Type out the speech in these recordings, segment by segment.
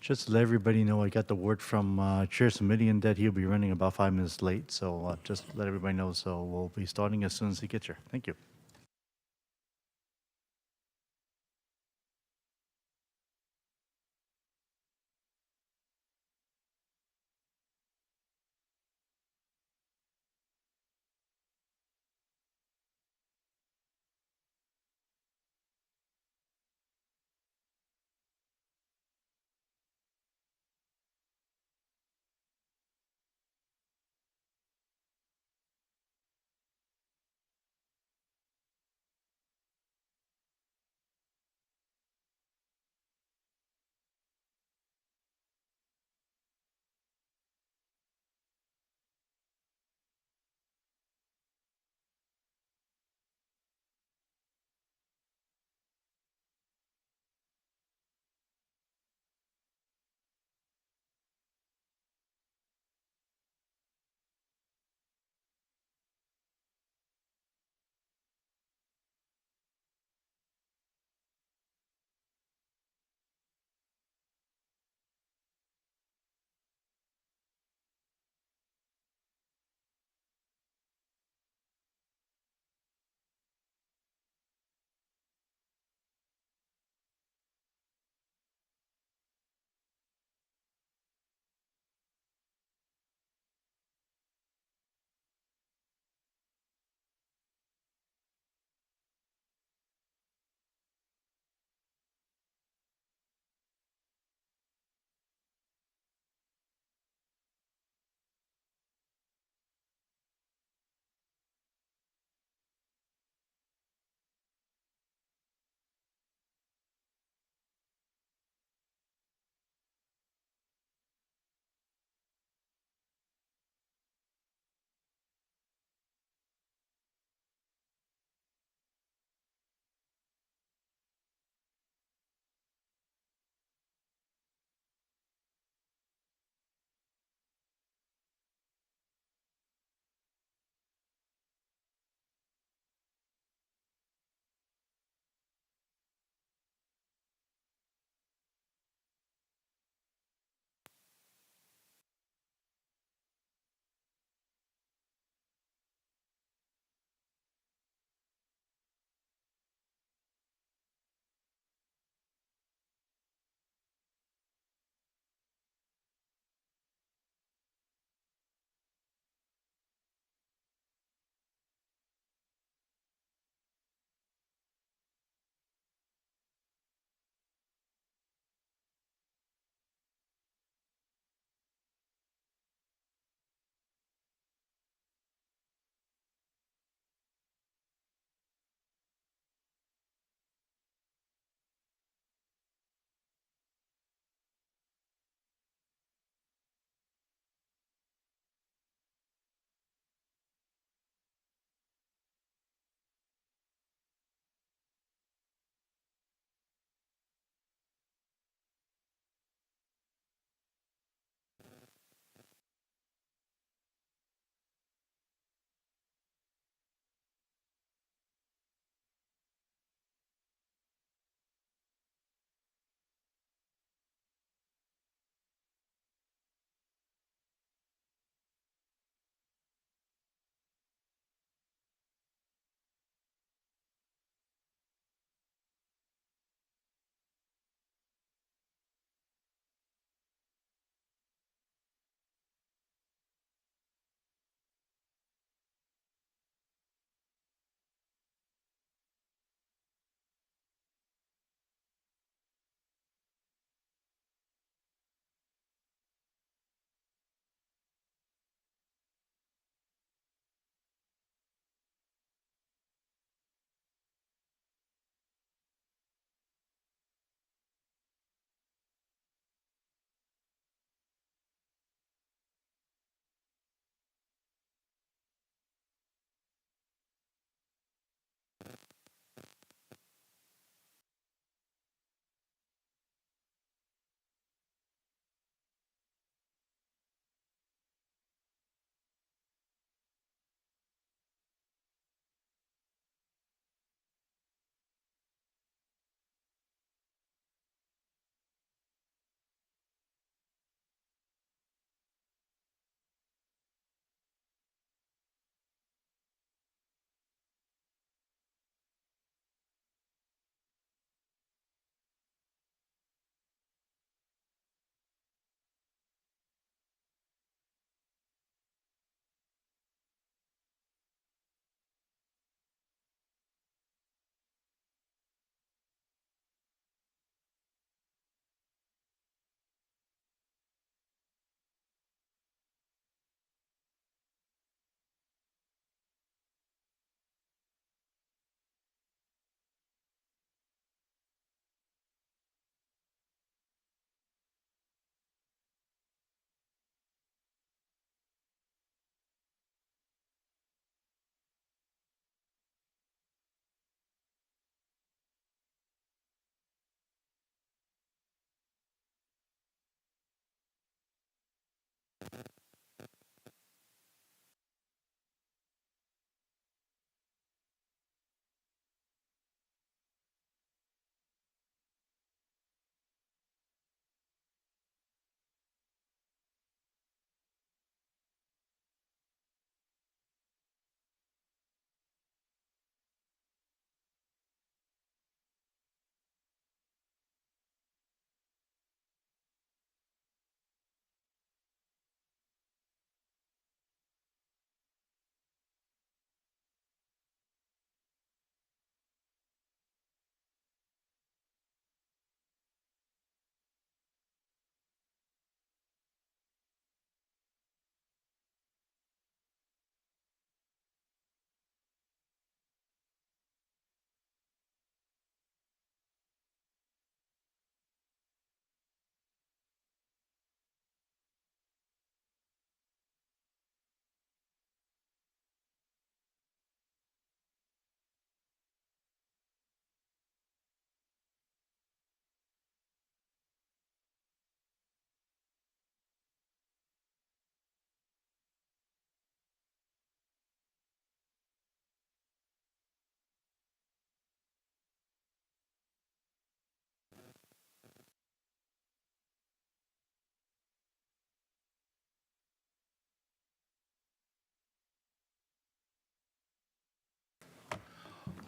Just to let everybody know, I got the word from Chair Sumitian that he'll be running about 5 minutes late. So just let everybody know. So we'll be starting as soon as he gets here. Thank you.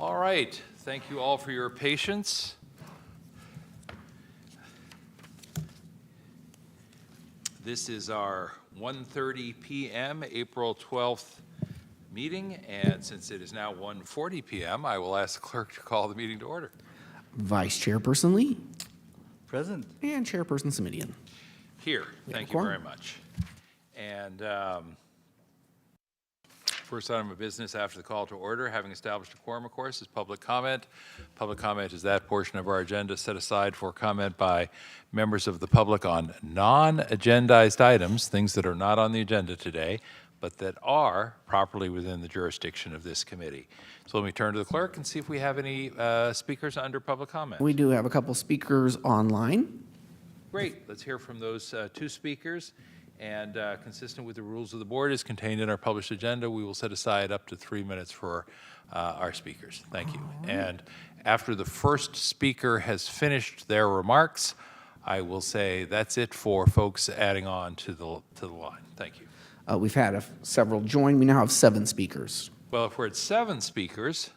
All right, thank you all for your patience. This is our 1:30 p.m. April 12th meeting, and since it is now 1:40 p.m., I will ask the clerk to call the meeting to order. Vice Chairperson Lee Present. and Chairperson Simidian. Here, thank you very much. And first item of business after the call to order, having established a quorum, of course, is public comment. Public comment is that portion of our agenda set aside for comment by members of the public on non-agendized items, things that are not on the agenda today, but that are properly within the jurisdiction of this committee. So let me turn to the clerk and see if we have any speakers under public comment. We do have a couple speakers online. Great, let's hear from those two speakers. And consistent with the rules of the board as contained in our published agenda, we will set aside up to 3 minutes for our speakers. Thank you. And after the first speaker has finished their remarks, I will say that's it for folks adding on to the line. Thank you. We've had several join. We now have 7 speakers. Well, if we're at 7 speakers,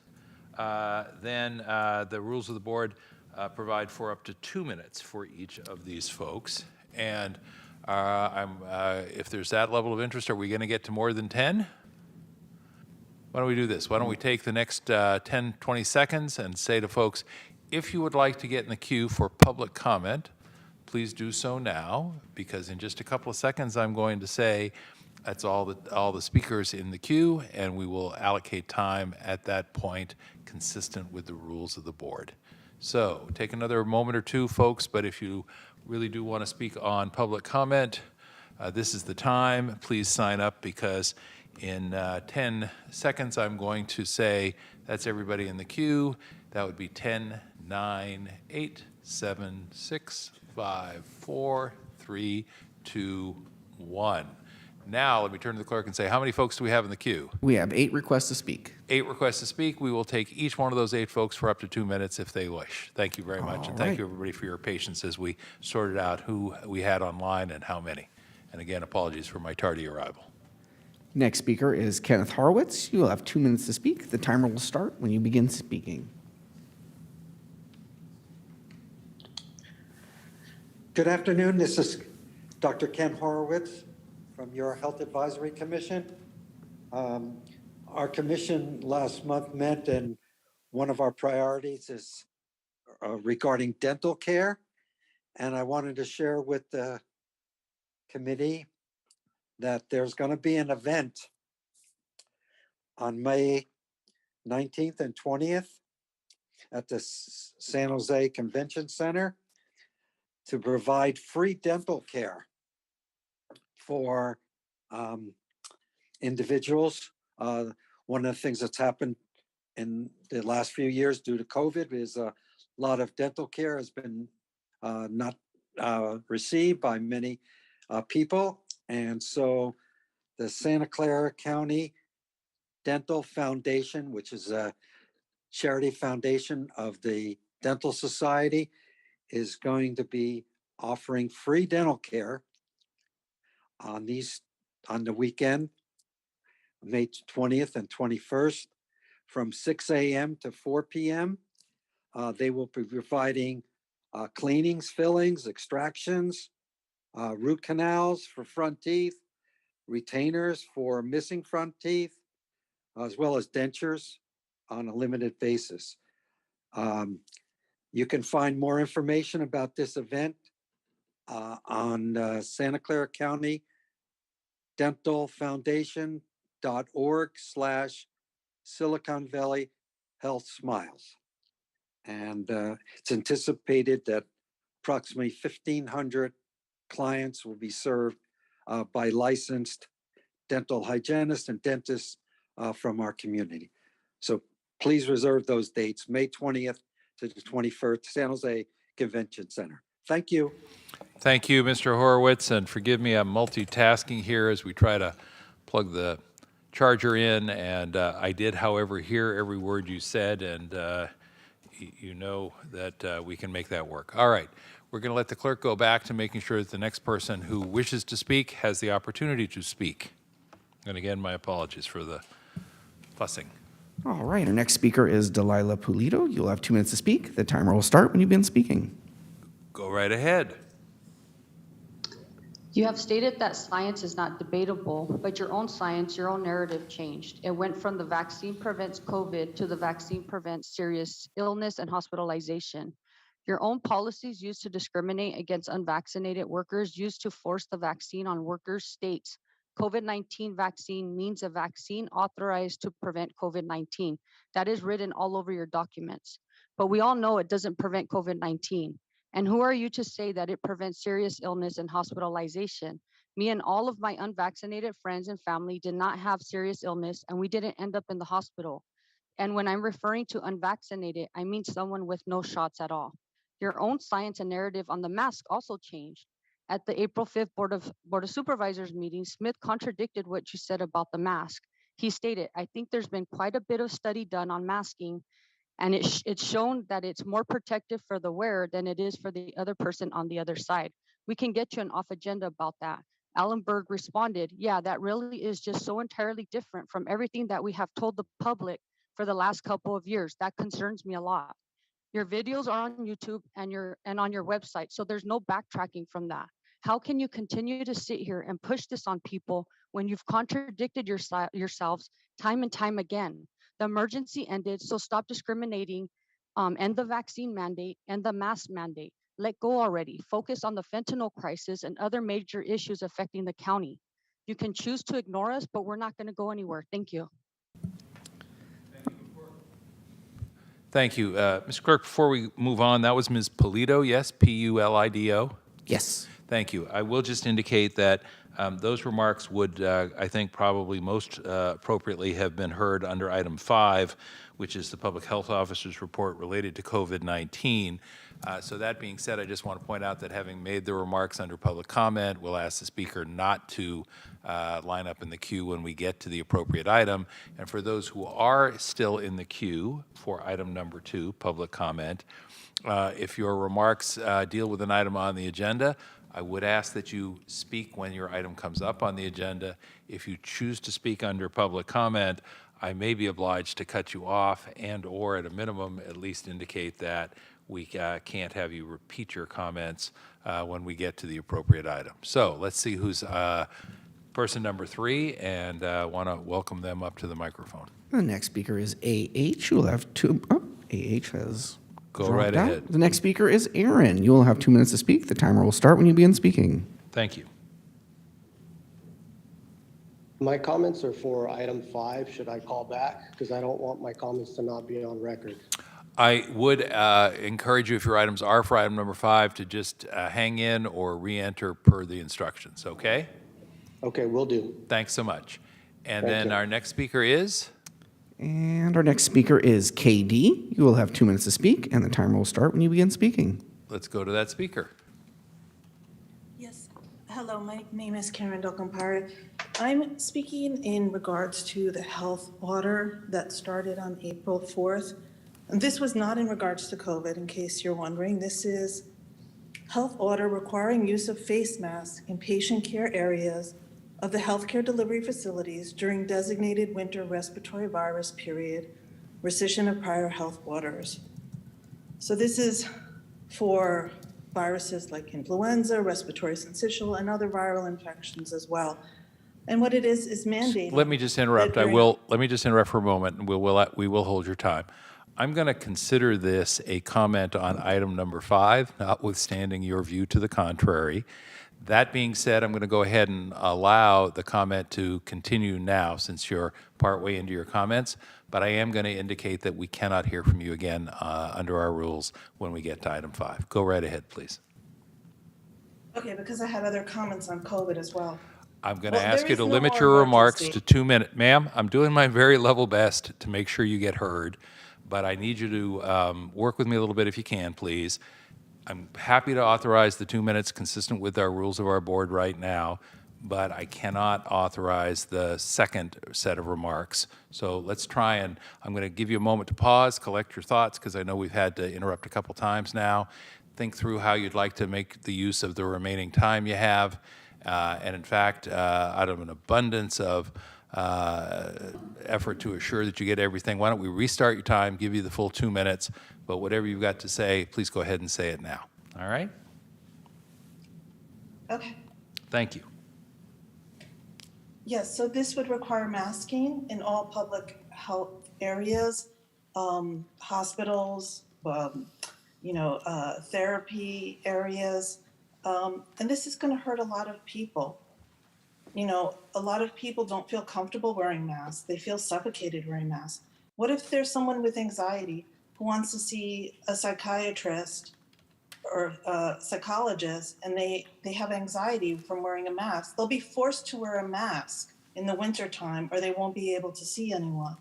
then the rules of the board provide for up to 2 minutes for each of these folks. And if there's that level of interest, are we going to get to more than 10? Why don't we do this? Why don't we take the next 10, 20 seconds and say to folks, if you would like to get in the queue for public comment, please do so now, because in just a couple of seconds, I'm going to say that's all the speakers in the queue, and we will allocate time at that point consistent with the rules of the board. So take another moment or two, folks, but if you really do want to speak on public comment, this is the time. Please sign up, because in 10 seconds I'm going to say that's everybody in the queue. That would be 10, 9, 8, 7, 6, 5, 4, 3, 2, 1. Now, let me turn to the clerk and say, how many folks do we have in the queue? We have 8 requests to speak. 8 requests to speak. We will take each one of those 8 folks for up to 2 minutes if they wish. Thank you very much, and thank you everybody for your patience as we sorted out who we had online and how many. And again, apologies for my tardy arrival. Next speaker is Kenneth Horowitz. You will have 2 minutes to speak. The timer will start when you begin speaking. Good afternoon. This is Dr. Ken Horowitz from your Health Advisory Commission. Our commission last month met, and one of our priorities is regarding dental care. And I wanted to share with the committee that there's going to be an event on May 19th and 20th at the San Jose Convention Center to provide free dental care for individuals. One of the things that's happened in the last few years due to COVID is a lot of dental care has been not received by many people. And so the Santa Clara County Dental Foundation, which is a charity foundation of the Dental Society, is going to be offering free dental care on the weekend, May 20th and 21st, from 6 a.m. to 4 p.m. They will be providing cleanings, fillings, extractions, root canals for front teeth, retainers for missing front teeth, as well as dentures on a limited basis. You can find more information about this event on Santa Clara County Dental Foundation.org/Silicon Valley Health Smiles. And it's anticipated that approximately 1,500 clients will be served by licensed dental hygienists and dentists from our community. So please reserve those dates, May 20th to the 21st, San Jose Convention Center. Thank you. Thank you, Mr. Horowitz, and forgive me, I'm multitasking here as we try to plug the charger in, and I did, however, hear every word you said, and you know that we can make that work. All right, we're going to let the clerk go back to making sure that the next person who wishes to speak has the opportunity to speak. And again, my apologies for the fussing. All right, our next speaker is Delilah Pulido. You'll have 2 minutes to speak. The timer will start when you begin speaking. Go right ahead. You have stated that science is not debatable, but your own science, your own narrative changed. It went from the vaccine prevents COVID to the vaccine prevents serious illness and hospitalization. Your own policies used to discriminate against unvaccinated workers used to force the vaccine on workers states. COVID-19 vaccine means a vaccine authorized to prevent COVID-19. That is written all over your documents. But we all know it doesn't prevent COVID-19. And who are you to say that it prevents serious illness and hospitalization? Me and all of my unvaccinated friends and family did not have serious illness, and we didn't end up in the hospital. And when I'm referring to unvaccinated, I mean someone with no shots at all. Your own science and narrative on the mask also changed. At the April 5th Board of Supervisors meeting, Smith contradicted what you said about the mask. He stated, I think there's been quite a bit of study done on masking, and it's shown that it's more protective for the wearer than it is for the other person on the other side. We can get you an off agenda about that. Alan Berg responded, yeah, that really is just so entirely different from everything that we have told the public for the last couple of years. That concerns me a lot. Your videos are on YouTube and on your website, so there's no backtracking from that. How can you continue to sit here and push this on people when you've contradicted yourselves time and time again? The emergency ended, so stop discriminating, end the vaccine mandate and the mask mandate. Let go already. Focus on the fentanyl crisis and other major issues affecting the county. You can choose to ignore us, but we're not going to go anywhere. Thank you. Thank you. Mr. Clerk, before we move on, that was Ms. Pulido, yes? Pulido? Yes. Thank you. I will just indicate that those remarks would, I think, probably most appropriately have been heard under item 5, which is the Public Health Officer's report related to COVID-19. So that being said, I just want to point out that having made the remarks under public comment, we'll ask the speaker not to line up in the queue when we get to the appropriate item. And for those who are still in the queue for item number 2, public comment, if your remarks deal with an item on the agenda, I would ask that you speak when your item comes up on the agenda. If you choose to speak under public comment, I may be obliged to cut you off and or at a minimum at least indicate that we can't have you repeat your comments when we get to the appropriate item. So let's see who's person number 3, and want to welcome them up to the microphone. The next speaker is AH. You'll have 2. Oh, AH has Go dropped right out. ahead. The next speaker is Aaron. You will have 2 minutes to speak. The timer will start when you begin speaking. Thank you. My comments are for item 5. Should I call back? Because I don't want my comments to not be on record. I would encourage you, if your items are for item number 5, to just hang in or re-enter per the instructions, okay? Okay, will do. Thanks so much. And Thank then you. our next speaker is? And our next speaker is KD. You will have 2 minutes to speak, and the timer will start when you begin speaking. Let's go to that speaker. Yes. Hello, my name is Karen Dokampara. I'm speaking in regards to the health order that started on April 4th. And this was not in regards to COVID, in case you're wondering. This is health order requiring use of face masks in patient care areas of the healthcare delivery facilities during designated winter respiratory virus period, rescission of prior health orders. So this is for viruses like influenza, respiratory syncytial, and other viral infections as well. And what it is mandating. Let me just interrupt. Let me just interrupt for a moment, and we will hold your time. I'm going to consider this a comment on item number 5, notwithstanding your view to the contrary. That being said, I'm going to go ahead and allow the comment to continue now since you're partway into your comments, but I am going to indicate that we cannot hear from you again under our rules when we get to item 5. Go right ahead, please. Okay, because I had other comments on COVID as well. I'm going to Well, ask there you is to no limit more your remarks emergency. to 2 minutes. Ma'am, I'm doing my very level best to make sure you get heard, but I need you to work with me a little bit if you can, please. I'm happy to authorize the 2 minutes consistent with our rules of our board right now, but I cannot authorize the second set of remarks. So let's try, and I'm going to give you a moment to pause, collect your thoughts, because I know we've had to interrupt a couple times now. Think through how you'd like to make the use of the remaining time you have. And in fact, out of an abundance of effort to assure that you get everything. Why don't we restart your time, give you the full 2 minutes, but whatever you've got to say, please go ahead and say it now. All right? Okay. Thank you. Yes, so this would require masking in all public health areas, hospitals, therapy areas. And this is going to hurt a lot of people. A lot of people don't feel comfortable wearing masks. They feel suffocated wearing masks. What if there's someone with anxiety who wants to see a psychiatrist or a psychologist and they have anxiety from wearing a mask? They'll be forced to wear a mask in the wintertime or they won't be able to see anyone.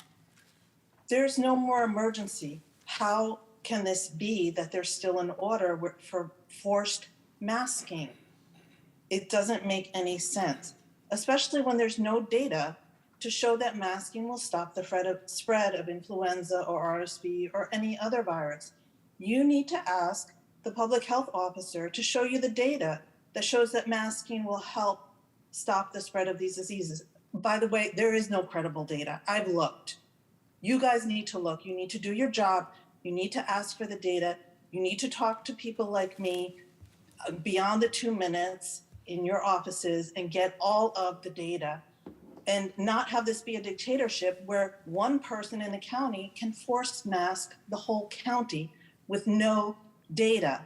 There's no more emergency. How can this be that there's still an order for forced masking? It doesn't make any sense, especially when there's no data to show that masking will stop the spread of influenza or RSV or any other virus. You need to ask the public health officer to show you the data that shows that masking will help stop the spread of these diseases. By the way, there is no credible data. I've looked. You guys need to look. You need to do your job. You need to ask for the data. You need to talk to people like me beyond the 2 minutes in your offices and get all of the data and not have this be a dictatorship where one person in the county can force mask the whole county with no data.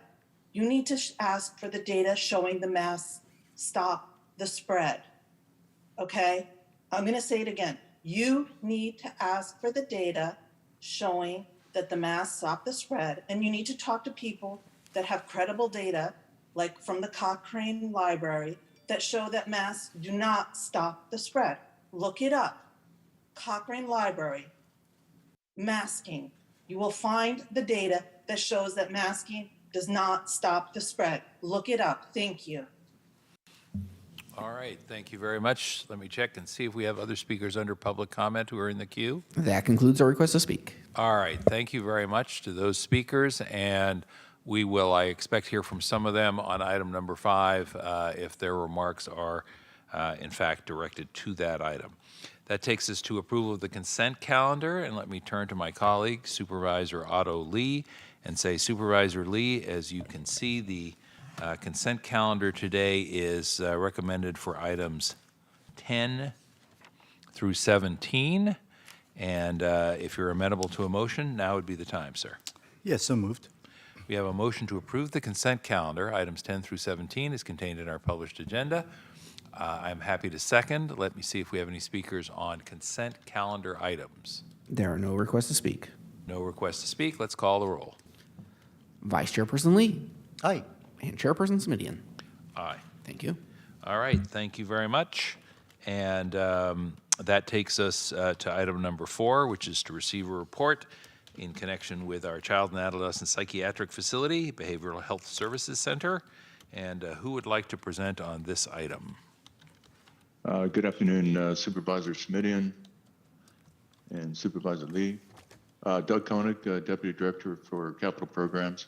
You need to ask for the data showing the masks stop the spread. Okay? I'm going to say it again. You need to ask for the data showing that the masks stop the spread, and you need to talk to people that have credible data, like from the Cochrane Library, that show that masks do not stop the spread. Look it up. Cochrane Library, masking. You will find the data that shows that masking does not stop the spread. Look it up. Thank you. All right, thank you very much. Let me check and see if we have other speakers under public comment who are in the queue. That concludes our request to speak. All right, thank you very much to those speakers, and we will, I expect, hear from some of them on item number 5 if their remarks are, in fact, directed to that item. That takes us to approval of the consent calendar, and let me turn to my colleague, Supervisor Otto Lee, and say, Supervisor Lee, as you can see, the consent calendar today is recommended for items 10 through 17. And if you're amenable to a motion, now would be the time, sir. Yes, so moved. We have a motion to approve the consent calendar. Items 10 through 17 is contained in our published agenda. I'm happy to second. Let me see if we have any speakers on consent calendar items. There are no requests to speak. No request to speak. Let's call the roll. Vice Chairperson Lee Aye. and Chairperson Smidian. Aye. Thank you. All right, thank you very much. And that takes us to item number 4, which is to receive a report in connection with our Child and Adolescent Psychiatric Facility, Behavioral Health Services Center. And who would like to present on this item? Good afternoon, Supervisor Smidian and Supervisor Lee. Doug Koenig, Deputy Director for Capital Programs.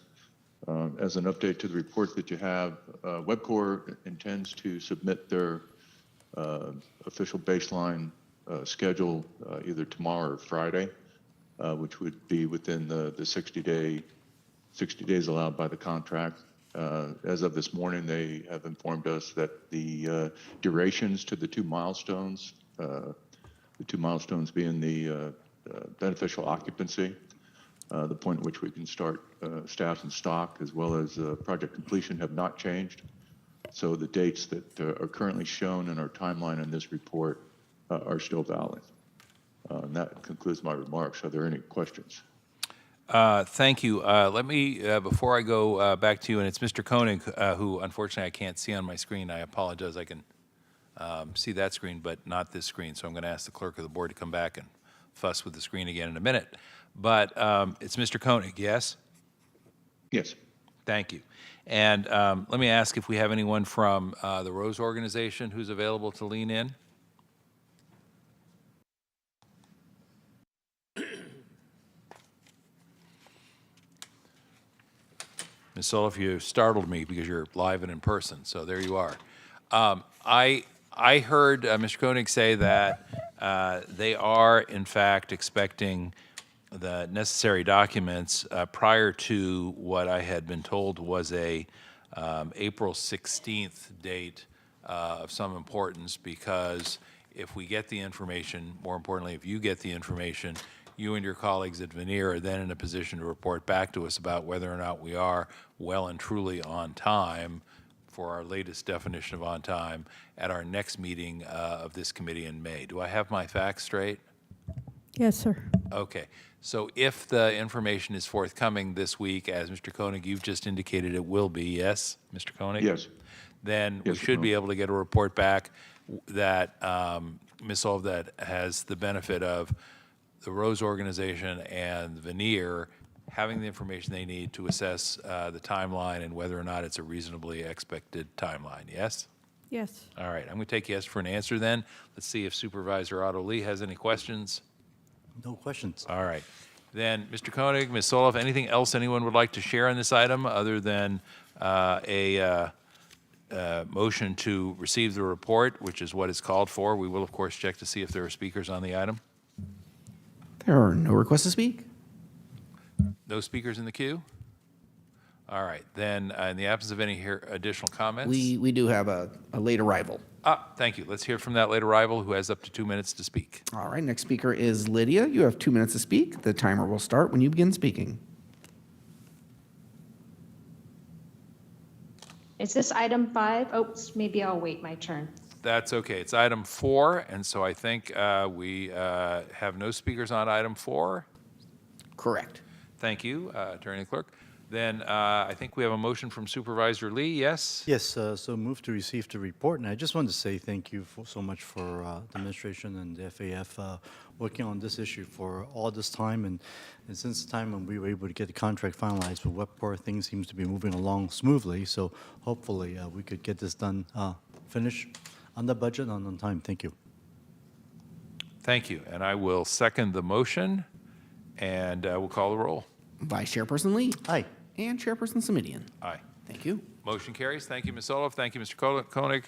As an update to the report that you have, WebCorps intends to submit their official baseline schedule either tomorrow or Friday, which would be within the 60 days allowed by the contract. As of this morning, they have informed us that the durations to the 2 milestones, the 2 milestones being the beneficial occupancy, the point at which we can start staff and stock, as well as project completion, have not changed. So the dates that are currently shown in our timeline in this report are still valid. And that concludes my remarks. Are there any questions? Thank you. Let me, before I go back to you, and it's Mr. Koenig, who unfortunately I can't see on my screen. I apologize. I can see that screen, but not this screen. So I'm going to ask the clerk of the board to come back and fuss with the screen again in a minute. But it's Mr. Koenig, yes? Yes. Thank you. And let me ask if we have anyone from the Rose Organization who's available to lean in. Ms. Sullivan, you startled me because you're live and in person, so there you are. I heard Mr. Koenig say that They are, in fact, expecting the necessary documents prior to what I had been told was a April 16th date of some importance, because if we get the information, more importantly, if you get the information, you and your colleagues at Veneer are then in a position to report back to us about whether or not we are well and truly on time for our latest definition of on time at our next meeting of this committee in May. Do I have my facts straight? Yes, sir. Okay, so if the information is forthcoming this week, as Mr. Koenig, you've just indicated it will be, yes, Mr. Koenig? Yes. Then we Yes, it should be will. able to get a report back that, Ms. Solve, that has the benefit of the Rose Organization and Veneer having the information they need to assess the timeline and whether or not it's a reasonably expected timeline, yes? Yes. All right, I'm going to take yes for an answer then. Let's see if Supervisor Otto Lee has any questions. No questions. All right. Then, Mr. Koenig, Ms. Soloff, anything else anyone would like to share on this item other than a motion to receive the report, which is what it's called for? We will, of course, check to see if there are speakers on the item. There are no requests to speak. No speakers in the queue? All right. Then, in the absence of any additional comments. We do have a late arrival. Thank you. Let's hear from that late arrival who has up to 2 minutes to speak. All right, next speaker is Lydia. You have 2 minutes to speak. The timer will start when you begin speaking. Is this item 5? Oops, maybe I'll wait my turn. That's okay. It's item 4, and so I think we have no speakers on item 4. Correct. Thank you, Attorney Clerk. Then I think we have a motion from Supervisor Lee, yes? Yes, so move to receive the report. And I just wanted to say thank you so much for the administration and the FAF working on this issue for all this time. And since the time when we were able to get the contract finalized with Webport, things seems to be moving along smoothly. So hopefully we could get this done, finished on the budget and on time. Thank you. Thank you. And I will second the motion, and we'll call the roll. Vice Chairperson Lee. Aye. And Chairperson Semidion. Aye. Thank you. Motion carries. Thank you, Ms. Olof. Thank you, Mr. Koenig.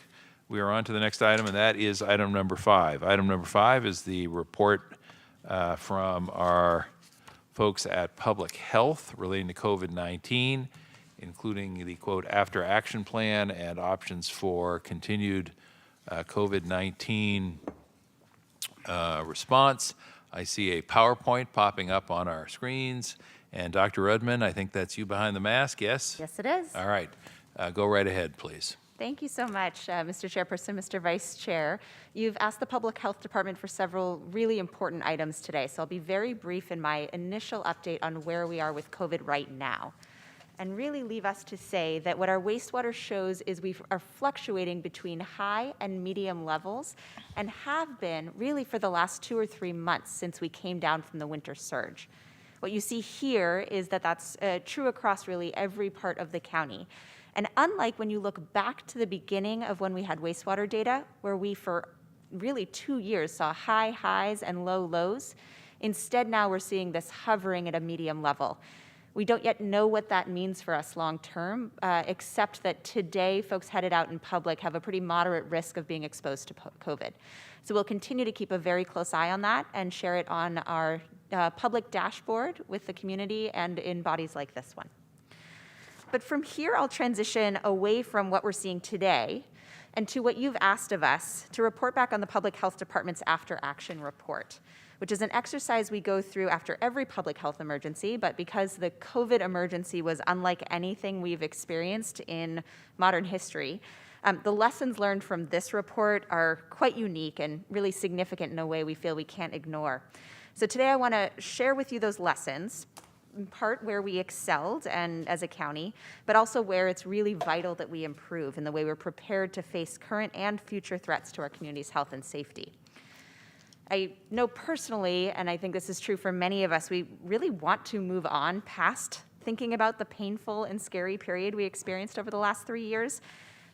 We are on to the next item, and that is item number 5. Item number 5 is the report from our folks at Public Health relating to COVID-19, including the, quote, after action plan and options for continued COVID-19 response. I see a PowerPoint popping up on our screens. And Dr. Rudman, I think that's you behind the mask, yes? Yes, it is. All right. Go right ahead, please. Thank you so much, Mr. Chairperson, Mr. Vice Chair. You've asked the Public Health Department for several really important items today, so I'll be very brief in my initial update on where we are with COVID right now, and really leave us to say that what our wastewater shows is we are fluctuating between high and medium levels and have been really for the last 2 or 3 months since we came down from the winter surge. What you see here is that that's true across really every part of the county. And unlike when you look back to the beginning of when we had wastewater data, where we for really 2 years saw high highs and low lows, instead now we're seeing this hovering at a medium level. We don't yet know what that means for us long term, except that today folks headed out in public have a pretty moderate risk of being exposed to COVID. So we'll continue to keep a very close eye on that and share it on our public dashboard with the community and in bodies like this one. But from here, I'll transition away from what we're seeing today and to what you've asked of us to report back on the Public Health Department's After Action Report, which is an exercise we go through after every public health emergency, but because the COVID emergency was unlike anything we've experienced in modern history, the lessons learned from this report are quite unique and really significant in a way we feel we can't ignore. So today I want to share with you those lessons, in part where we excelled and as a county, but also where it's really vital that we improve in the way we're prepared to face current and future threats to our community's health and safety. I know personally, and I think this is true for many of us, we really want to move on past thinking about the painful and scary period we experienced over the last 3 years.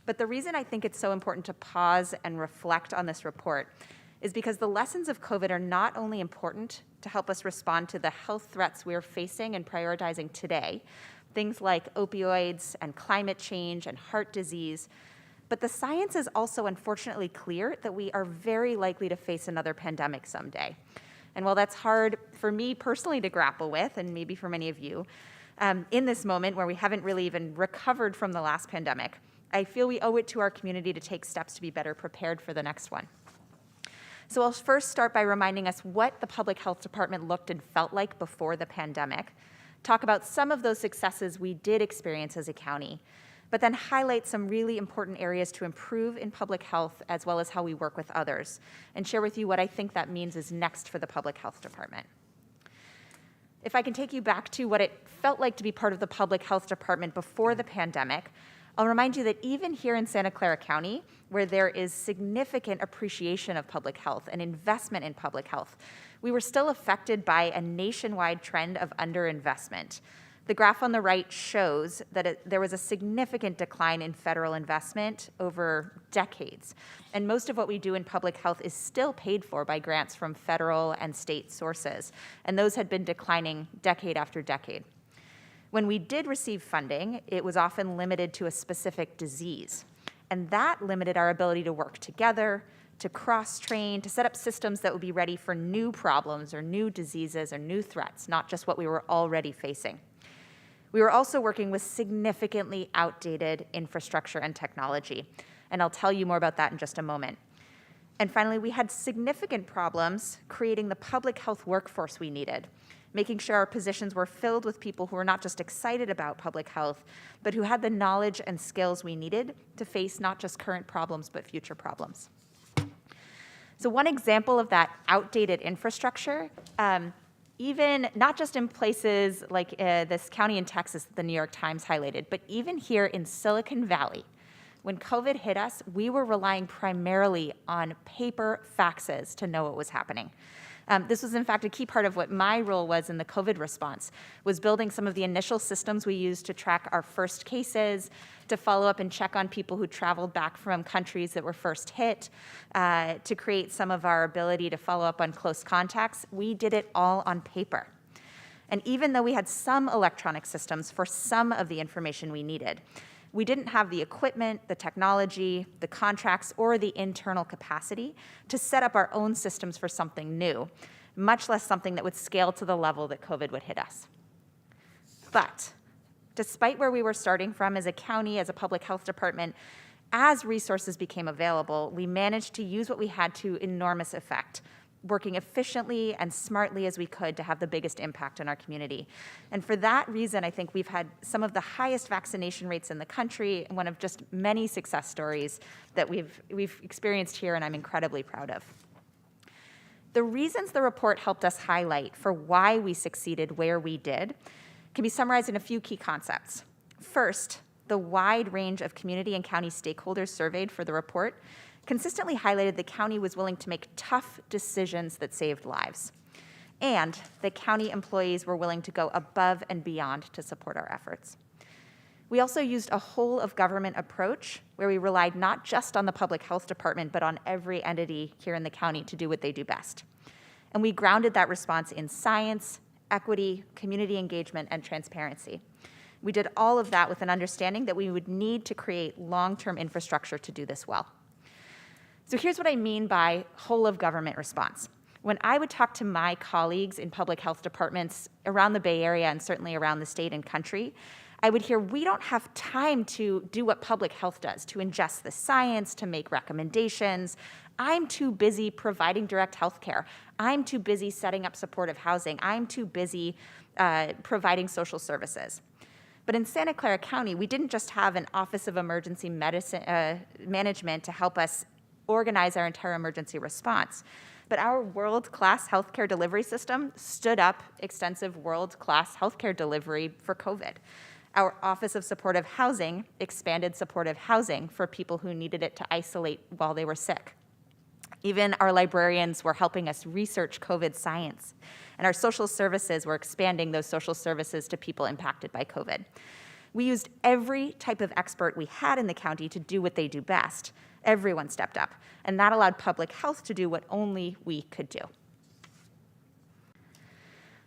But the reason I think it's so important to pause and reflect on this report is because the lessons of COVID are not only important to help us respond to the health threats we're facing and prioritizing today, things like opioids and climate change and heart disease, But the science is also unfortunately clear that we are very likely to face another pandemic someday. And while that's hard for me personally to grapple with, and maybe for many of you, in this moment where we haven't really even recovered from the last pandemic, I feel we owe it to our community to take steps to be better prepared for the next one. So I'll first start by reminding us what the Public Health Department looked and felt like before the pandemic, talk about some of those successes we did experience as a county, but then highlight some really important areas to improve in public health as well as how we work with others, and share with you what I think that means is next for the Public Health Department. If I can take you back to what it felt like to be part of the Public Health Department before the pandemic, I'll remind you that even here in Santa Clara County, where there is significant appreciation of public health and investment in public health, we were still affected by a nationwide trend of underinvestment. The graph on the right shows that there was a significant decline in federal investment over decades. And most of what we do in public health is still paid for by grants from federal and state sources. And those had been declining decade after decade. When we did receive funding, it was often limited to a specific disease. And that limited our ability to work together, to cross-train, to set up systems that would be ready for new problems or new diseases or new threats, not just what we were already facing. We were also working with significantly outdated infrastructure and technology, and I'll tell you more about that in just a moment. And finally, we had significant problems creating the public health workforce we needed, making sure our positions were filled with people who were not just excited about public health, but who had the knowledge and skills we needed to face not just current problems, but future problems. So one example of that outdated infrastructure, even not just in places like this county in Texas that the New York Times highlighted, but even here in Silicon Valley, when COVID hit us, we were relying primarily on paper faxes to know what was happening. This was in fact a key part of what my role was in the COVID response, was building some of the initial systems we used to track our first cases, to follow up and check on people who traveled back from countries that were first hit, to create some of our ability to follow up on close contacts. We did it all on paper. And even though we had some electronic systems for some of the information we needed, we didn't have the equipment, the technology, the contracts, or the internal capacity to set up our own systems for something new, much less something that would scale to the level that COVID would hit us. But despite where we were starting from as a county, as a public health department, as resources became available, we managed to use what we had to enormous effect, working efficiently and smartly as we could to have the biggest impact on our community. And for that reason, I think we've had some of the highest vaccination rates in the country, and one of just many success stories that we've experienced here, and I'm incredibly proud of. The reasons the report helped us highlight for why we succeeded where we did can be summarized in a few key concepts. First, the wide range of community and county stakeholders surveyed for the report consistently highlighted the county was willing to make tough decisions that saved lives, and the county employees were willing to go above and beyond to support our efforts. We also used a whole of government approach where we relied not just on the public health department, but on every entity here in the county to do what they do best. And we grounded that response in science, equity, community engagement, and transparency. We did all of that with an understanding that we would need to create long-term infrastructure to do this well. So here's what I mean by whole of government response. When I would talk to my colleagues in public health departments around the Bay Area and certainly around the state and country, I would hear, we don't have time to do what public health does, to ingest the science, to make recommendations. I'm too busy providing direct health care. I'm too busy setting up supportive housing. I'm too busy providing social services. But in Santa Clara County, we didn't just have an Office of Emergency Medicine Management to help us organize our entire emergency response, but our world-class healthcare delivery system stood up extensive world-class healthcare delivery for COVID. Our Office of Supportive Housing expanded supportive housing for people who needed it to isolate while they were sick. Even our librarians were helping us research COVID science, and our social services were expanding those social services to people impacted by COVID. We used every type of expert we had in the county to do what they do best. Everyone stepped up, and that allowed public health to do what only we could do.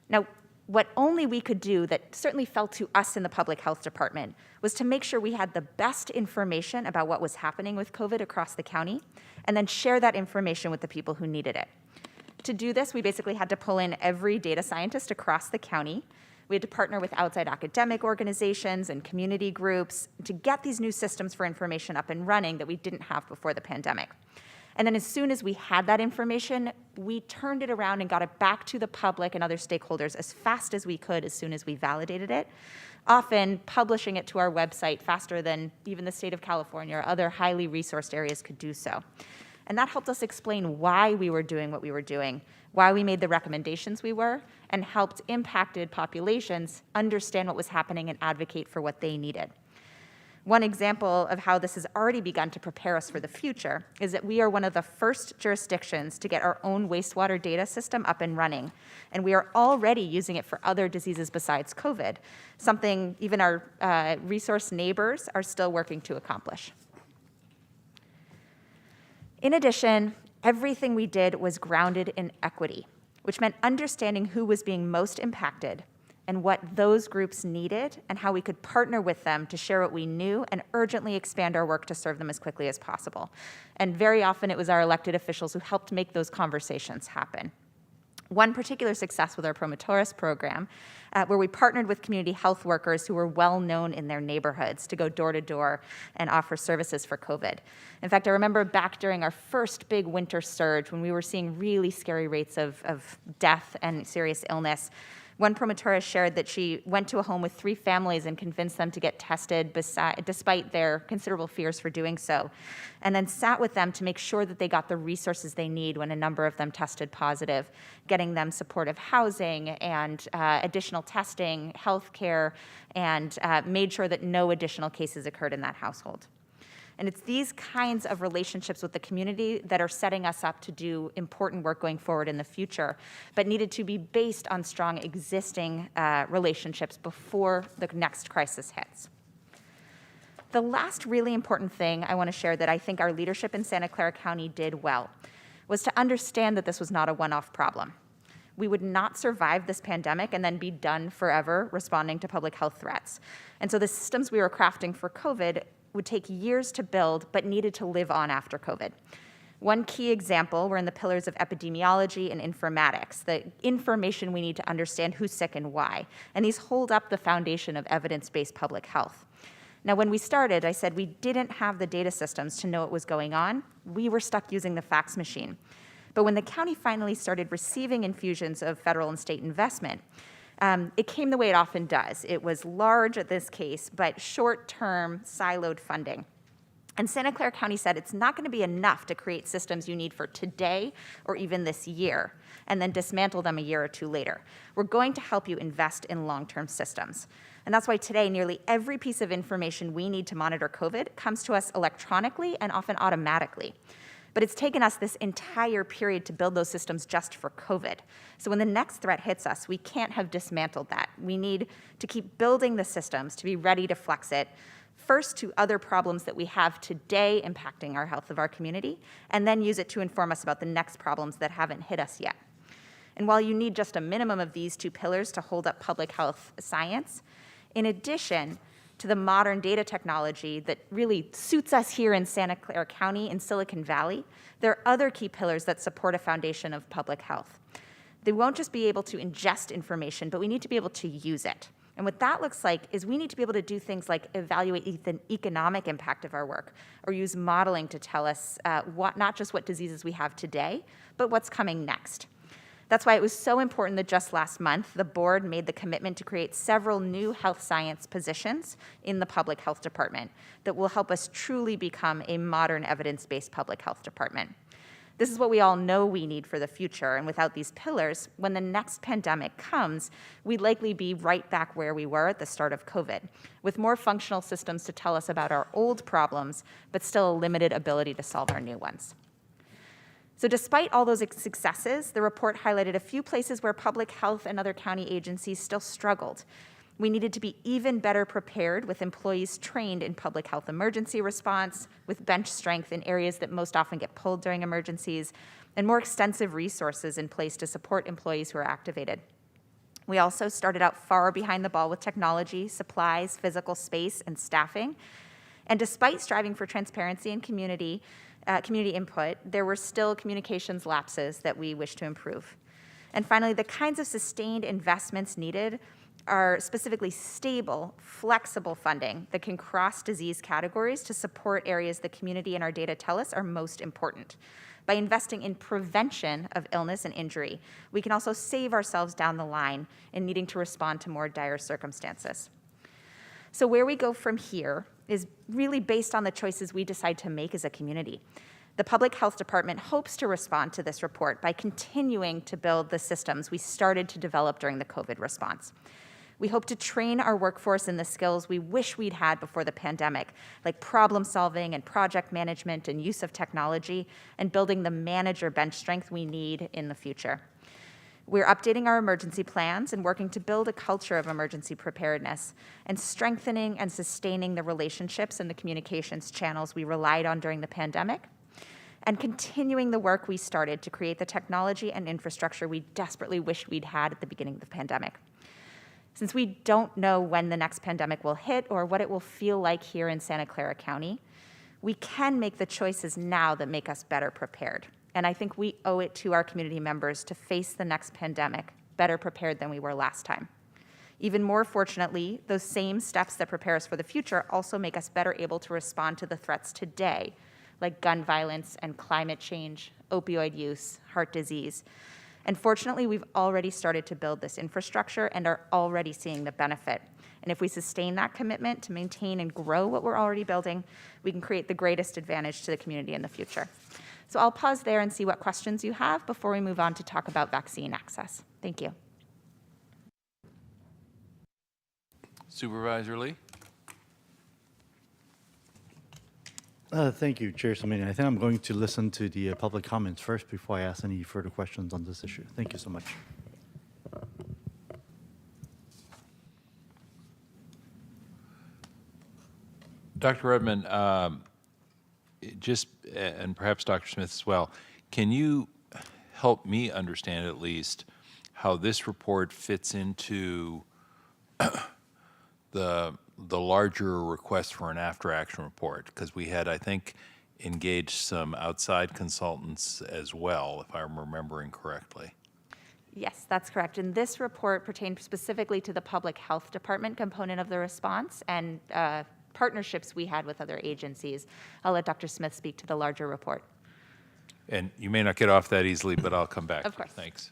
Now, what only we could do that certainly fell to us in the public health department was to make sure we had the best information about what was happening with COVID across the county, and then share that information with the people who needed it. To do this, we basically had to pull in every data scientist across the county. We had to partner with outside academic organizations and community groups to get these new systems for information up and running that we didn't have before the pandemic. And then as soon as we had that information, we turned it around and got it back to the public and other stakeholders as fast as we could as soon as we validated it, often publishing it to our website faster than even the state of California or other highly resourced areas could do so. And that helped us explain why we were doing what we were doing, why we made the recommendations we were, and helped impacted populations understand what was happening and advocate for what they needed. One example of how this has already begun to prepare us for the future is that we are one of the first jurisdictions to get our own wastewater data system up and running, and we are already using it for other diseases besides COVID, something even our resource neighbors are still working to accomplish. In addition, everything we did was grounded in equity, which meant understanding who was being most impacted and what those groups needed and how we could partner with them to share what we knew and urgently expand our work to serve them as quickly as possible. And very often it was our elected officials who helped make those conversations happen. One particular success with our Promotores program, where we partnered with community health workers who were well known in their neighborhoods to go door to door and offer services for COVID. In fact, I remember back during our first big winter surge when we were seeing really scary rates of death and serious illness. One promotora shared that she went to a home with 3 families and convinced them to get tested despite their considerable fears for doing so, and then sat with them to make sure that they got the resources they need when a number of them tested positive, getting them supportive housing and additional testing, health care, and made sure that no additional cases occurred in that household. And it's these kinds of relationships with the community that are setting us up to do important work going forward in the future, but needed to be based on strong existing relationships before the next crisis hits. The last really important thing I want to share that I think our leadership in Santa Clara County did well was to understand that this was not a one-off problem. We would not survive this pandemic and then be done forever responding to public health threats. And so the systems we were crafting for COVID would take years to build, but needed to live on after COVID. One key example were in the pillars of epidemiology and informatics, the information we need to understand who's sick and why. And these hold up the foundation of evidence-based public health. Now, when we started, I said we didn't have the data systems to know what was going on. We were stuck using the fax machine. But when the county finally started receiving infusions of federal and state investment, it came the way it often does. It was large at this case, but short-term siloed funding. And Santa Clara County said it's not going to be enough to create systems you need for today or even this year, and then dismantle them a year or 2 later. We're going to help you invest in long-term systems. And that's why today nearly every piece of information we need to monitor COVID comes to us electronically and often automatically. But it's taken us this entire period to build those systems just for COVID. So when the next threat hits us, we can't have dismantled that. We need to keep building the systems to be ready to flex it, first to other problems that we have today impacting our health of our community, and then use it to inform us about the next problems that haven't hit us yet. And while you need just a minimum of these 2 pillars to hold up public health science, in addition to the modern data technology that really suits us here in Santa Clara County in Silicon Valley, there are other key pillars that support a foundation of public health. They won't just be able to ingest information, but we need to be able to use it. And what that looks like is we need to be able to do things like evaluate the economic impact of our work, or use modeling to tell us not just what diseases we have today, but what's coming next. That's why it was so important that just last month, the board made the commitment to create several new health science positions in the public health department that will help us truly become a modern evidence-based public health department. This is what we all know we need for the future, and without these pillars, when the next pandemic comes, we'd likely be right back where we were at the start of COVID, with more functional systems to tell us about our old problems, but still a limited ability to solve our new ones. So despite all those successes, the report highlighted a few places where public health and other county agencies still struggled. We needed to be even better prepared with employees trained in public health emergency response, with bench strength in areas that most often get pulled during emergencies, and more extensive resources in place to support employees who are activated. We also started out far behind the ball with technology, supplies, physical space, and staffing. And despite striving for transparency and community input, there were still communications lapses that we wish to improve. And finally, the kinds of sustained investments needed are specifically stable, flexible funding that can cross disease categories to support areas the community and our data tell us are most important. By investing in prevention of illness and injury, we can also save ourselves down the line in needing to respond to more dire circumstances. So where we go from here is really based on the choices we decide to make as a community. The Public Health Department hopes to respond to this report by continuing to build the systems we started to develop during the COVID response. We hope to train our workforce in the skills we wish we'd had before the pandemic, like problem solving and project management and use of technology, and building the manager bench strength we need in the future. We're updating our emergency plans and working to build a culture of emergency preparedness and strengthening and sustaining the relationships and the communications channels we relied on during the pandemic, and continuing the work we started to create the technology and infrastructure we desperately wished we'd had at the beginning of the pandemic. Since we don't know when the next pandemic will hit or what it will feel like here in Santa Clara County, we can make the choices now that make us better prepared. And I think we owe it to our community members to face the next pandemic better prepared than we were last time. Even more fortunately, those same steps that prepare us for the future also make us better able to respond to the threats today, like gun violence and climate change, opioid use, heart disease. And fortunately, we've already started to build this infrastructure and are already seeing the benefit. And if we sustain that commitment to maintain and grow what we're already building, we can create the greatest advantage to the community in the future. So I'll pause there and see what questions you have before we move on to talk about vaccine access. Thank you. Supervisor Lee? Thank you, Chair Samini. I think I'm going to listen to the public comments first before I ask any further questions on this issue. Thank you so much. Dr. Redmond, and perhaps Dr. Smith as well, can you help me understand at least how this report fits into the larger request for an after-action report? Because we had, I think, engaged some outside consultants as well, if I'm remembering correctly. Yes, that's correct. And this report pertained specifically to the Public Health Department component of the response and partnerships we had with other agencies. I'll let Dr. Smith speak to the larger report. And you may not get off that easily, but I'll come back. Of course. Thanks.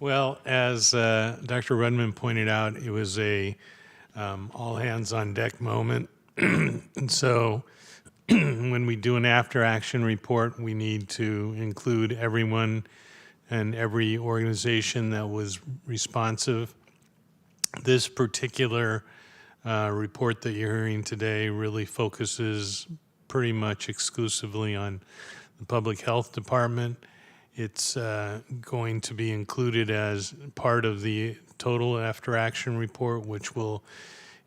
Well, as Dr. Redmond pointed out, it was a all-hands-on-deck moment. And so when we do an after-action report, we need to include everyone and every organization that was responsive. This particular report that you're hearing today really focuses pretty much exclusively on the Public Health Department. It's going to be included as part of the total after-action report, which will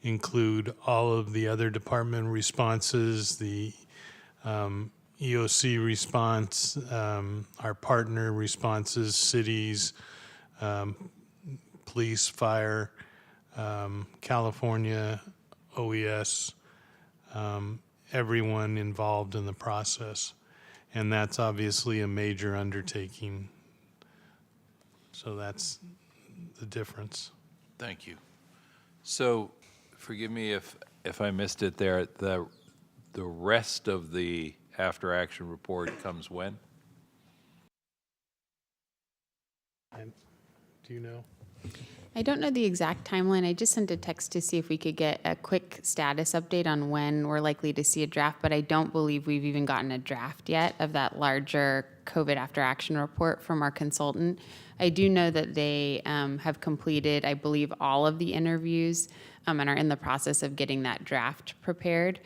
include all of the other department responses, the EOC response, our partner responses, cities, police, fire, California, OES, everyone involved in the process. And that's obviously a major undertaking. So that's the difference. Thank you. So forgive me if I missed it there. The rest of the after-action report comes when? Do you know? I don't know the exact timeline. I just sent a text to see if we could get a quick status update on when we're likely to see a draft, but I don't believe we've even gotten a draft yet of that larger COVID after action report from our consultant. I do know that they have completed, I believe, all of the interviews and are in the process of getting that draft prepared.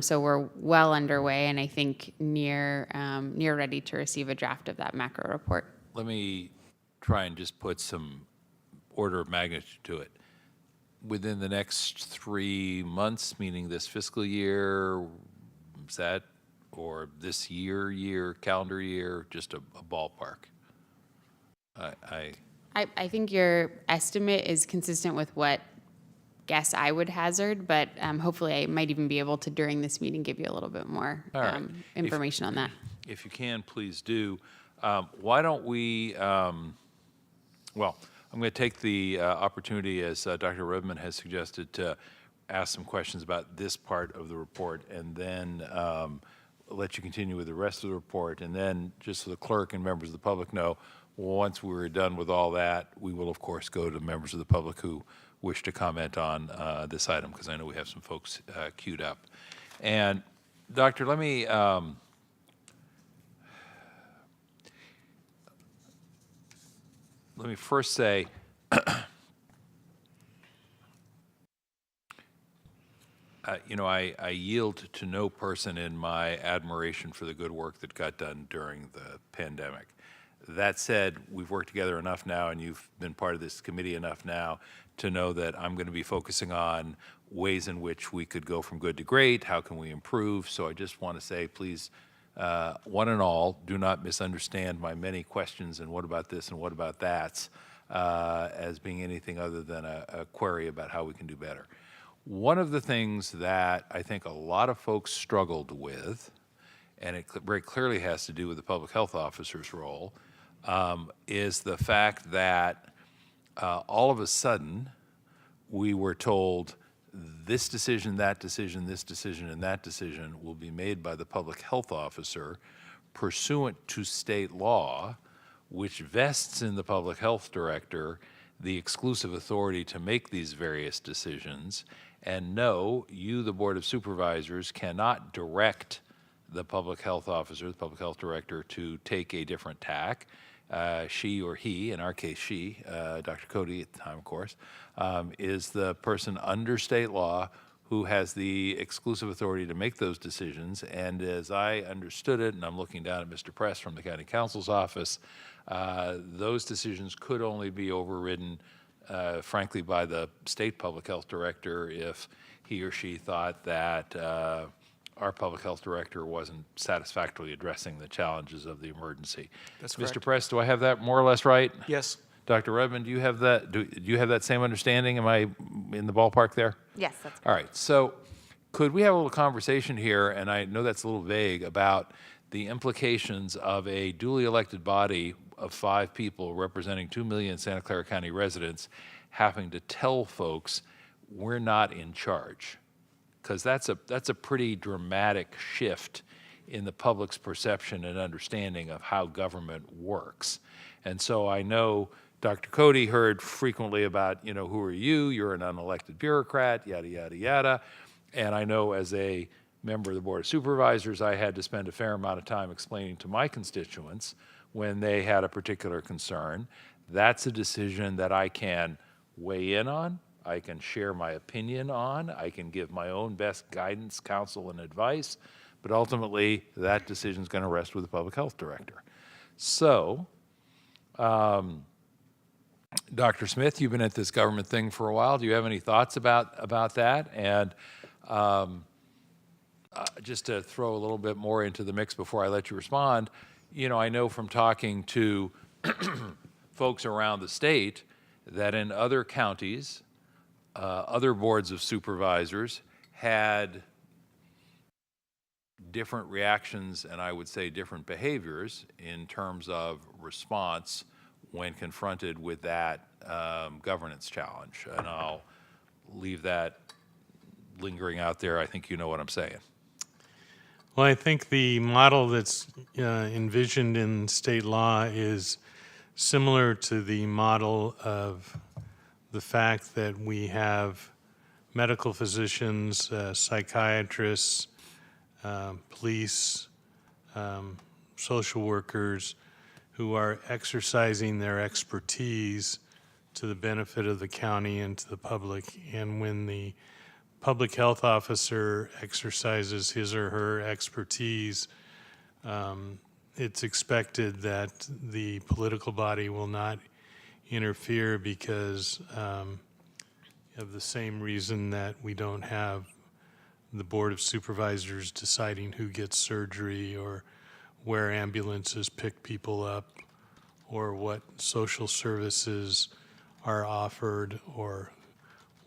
So we're well underway, and I think near ready to receive a draft of that macro report. Let me try and just put some order of magnitude to it. Within the next 3 months, meaning this fiscal year, is that, or this year, calendar year, just a ballpark? I I think your estimate is consistent with what guess I would hazard, but hopefully I might even be able to, during this meeting, give you a little bit more All right. information on that. If you can, please do. Why don't we, well, I'm going to take the opportunity, as Dr. Redmond has suggested, to ask some questions about this part of the report, and then let you continue with the rest of the report. And then, just so the clerk and members of the public know, once we're done with all that, we will, of course, go to members of the public who wish to comment on this item, because I know we have some folks queued up. And, Doctor, let me first say, I yield to no person in my admiration for the good work that got done during the pandemic. That said, we've worked together enough now, and you've been part of this committee enough now to know that I'm going to be focusing on ways in which we could go from good to great. How can we improve? So I just want to say, please, one and all, do not misunderstand my many questions and what about this and what about that as being anything other than a query about how we can do better. One of the things that I think a lot of folks struggled with, and it very clearly has to do with the public health officer's role, is the fact that all of a sudden we were told this decision, that decision, this decision, and that decision will be made by the public health officer pursuant to state law, which vests in the public health director the exclusive authority to make these various decisions. And no, you, the Board of Supervisors, cannot direct the public health officer, the public health director, to take a different tack. She or he, in our case she, Dr. Cody at the time, of course, is the person under state law who has the exclusive authority to make those decisions. And as I understood it, and I'm looking down at Mr. Press from the County Counsel's office, those decisions could only be overridden, frankly, by the state public health director if he or she thought that our public health director wasn't satisfactorily addressing the challenges of the emergency. That's correct. Mr. Press, do I have that more or less right? Yes. Dr. Redmond, do you have that? Do you have that same understanding? Am I in the ballpark there? Yes, that's correct. All right. So, could we have a little conversation here? And I know that's a little vague about the implications of a duly elected body of 5 people representing 2 million Santa Clara County residents having to tell folks we're not in charge. Because that's a pretty dramatic shift in the public's perception and understanding of how government works. And so I know Dr. Cody heard frequently about, who are you? You're an unelected bureaucrat, yada, yada, yada. And I know as a member of the Board of Supervisors, I had to spend a fair amount of time explaining to my constituents when they had a particular concern. That's a decision that I can weigh in on. I can share my opinion on, I can give my own best guidance, counsel, and advice, but ultimately that decision is going to rest with the public health director. So, Dr. Smith, you've been at this government thing for a while. Do you have any thoughts about that? And just to throw a little bit more into the mix before I let you respond, I know from talking to folks around the state that in other counties, other boards of supervisors had different reactions and I would say different behaviors in terms of response when confronted with that governance challenge. And I'll leave that lingering out there. I think you know what I'm saying. Well, I think the model that's envisioned in state law is similar to the model of the fact that we have medical physicians, psychiatrists, police, social workers who are exercising their expertise to the benefit of the county and to the public. And when the public health officer exercises his or her expertise, it's expected that the political body will not interfere because of the same reason that we don't have the Board of Supervisors deciding who gets surgery or where ambulances pick people up or what social services are offered, or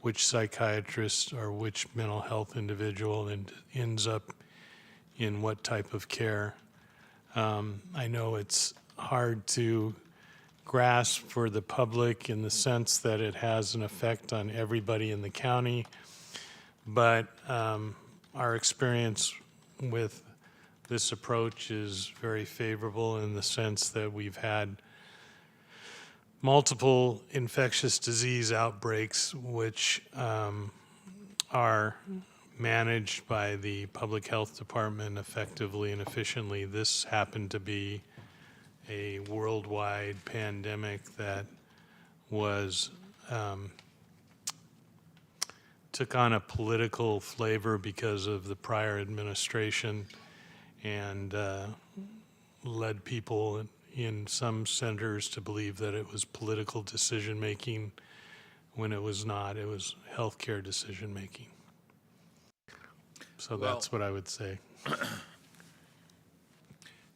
which psychiatrist or which mental health individual ends up in what type of care. I know it's hard to grasp for the public in the sense that it has an effect on everybody in the county, but our experience with this approach is very favorable in the sense that we've had multiple infectious disease outbreaks which are managed by the public health department effectively and efficiently. This happened to be a worldwide pandemic that was took on a political flavor because of the prior administration and led people in some centers to believe that it was political decision-making when it was not. It was healthcare decision-making. So Well, that's what I would say.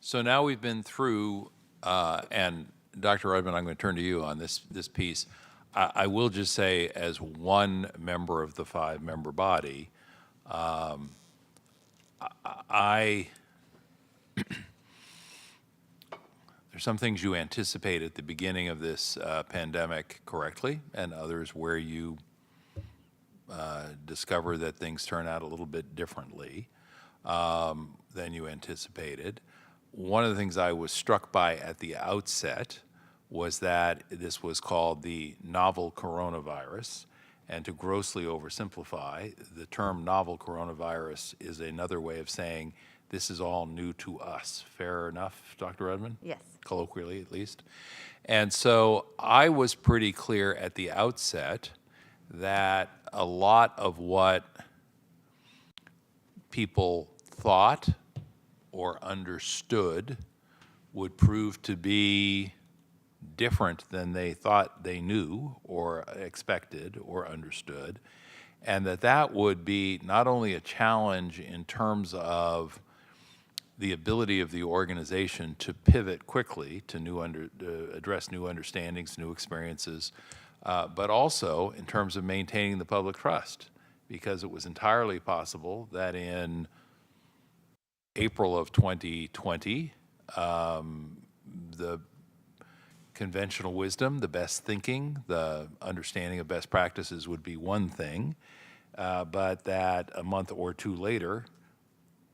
So now we've been through, and Dr. Rudman, I'm going to turn to you on this piece. I will just say, as one member of the 5-member body, there's some things you anticipate at the beginning of this pandemic correctly, and others where you discover that things turn out a little bit differently than you anticipated. One of the things I was struck by at the outset was that this was called the novel coronavirus. And to grossly oversimplify, the term novel coronavirus is another way of saying this is all new to us. Fair enough, Dr. Rudman? Yes. Colloquially, at least. And so I was pretty clear at the outset that a lot of what people thought or understood would prove to be different than they thought they knew or expected or understood, and that would be not only a challenge in terms of the ability of the organization to pivot quickly to address new understandings, new experiences, but also in terms of maintaining the public trust, because it was entirely possible that in April of 2020, the conventional wisdom, the best thinking, the understanding of best practices would be one thing, but that a month or two later,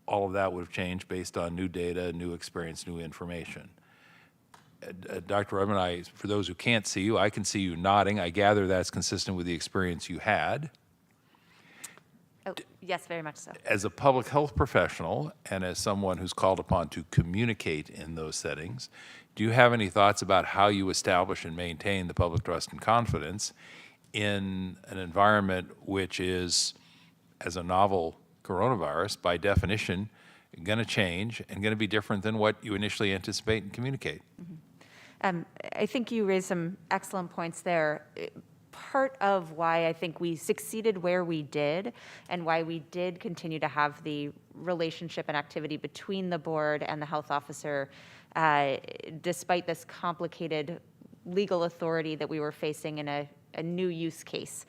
all of that would have changed based on new data, new experience, new information. Dr. Rudman, for those who can't see you, I can see you nodding. I gather that's consistent with the experience you had. Oh, yes, very much so. As a public health professional and as someone who's called upon to communicate in those settings, do you have any thoughts about how you establish and maintain the public trust and confidence in an environment which is, as a novel coronavirus, by definition, going to change and going to be different than what you initially anticipate and communicate? I think you raised some excellent points there. Part of why I think we succeeded where we did and why we did continue to have the relationship and activity between the board and the health officer, despite this complicated legal authority that we were facing in a new use case,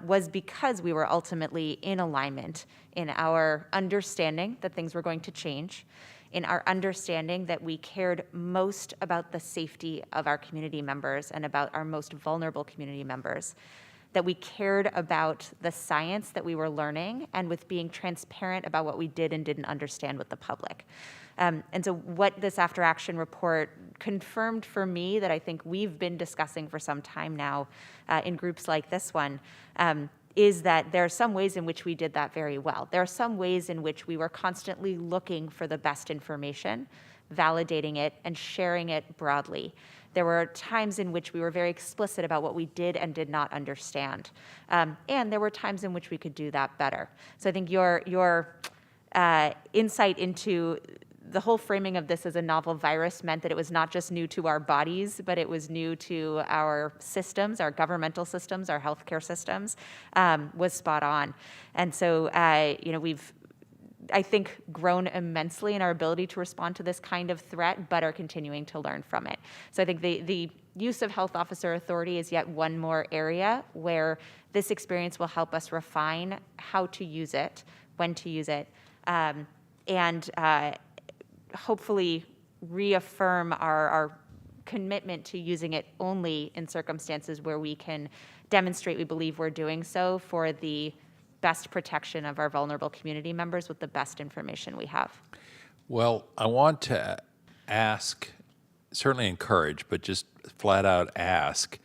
was because we were ultimately in alignment in our understanding that things were going to change, in our understanding that we cared most about the safety of our community members and about our most vulnerable community members, that we cared about the science that we were learning, and with being transparent about what we did and didn't understand with the public. And so what this after action report confirmed for me, that I think we've been discussing for some time now in groups like this one, is that there are some ways in which we did that very well. There are some ways in which we were constantly looking for the best information, validating it, and sharing it broadly. There were times in which we were very explicit about what we did and did not understand. And there were times in which we could do that better. So I think your insight into the whole framing of this as a novel virus meant that it was not just new to our bodies, but it was new to our systems, our governmental systems, our healthcare systems, was spot on. And so, we've I think, grown immensely in our ability to respond to this kind of threat, but are continuing to learn from it. So I think the use of health officer authority is yet one more area where this experience will help us refine how to use it, when to use it, and hopefully reaffirm our commitment to using it only in circumstances where we can demonstrate we believe we're doing so for the best protection of our vulnerable community members with the best information we have. Well, I want to ask, certainly encourage, but just flat out ask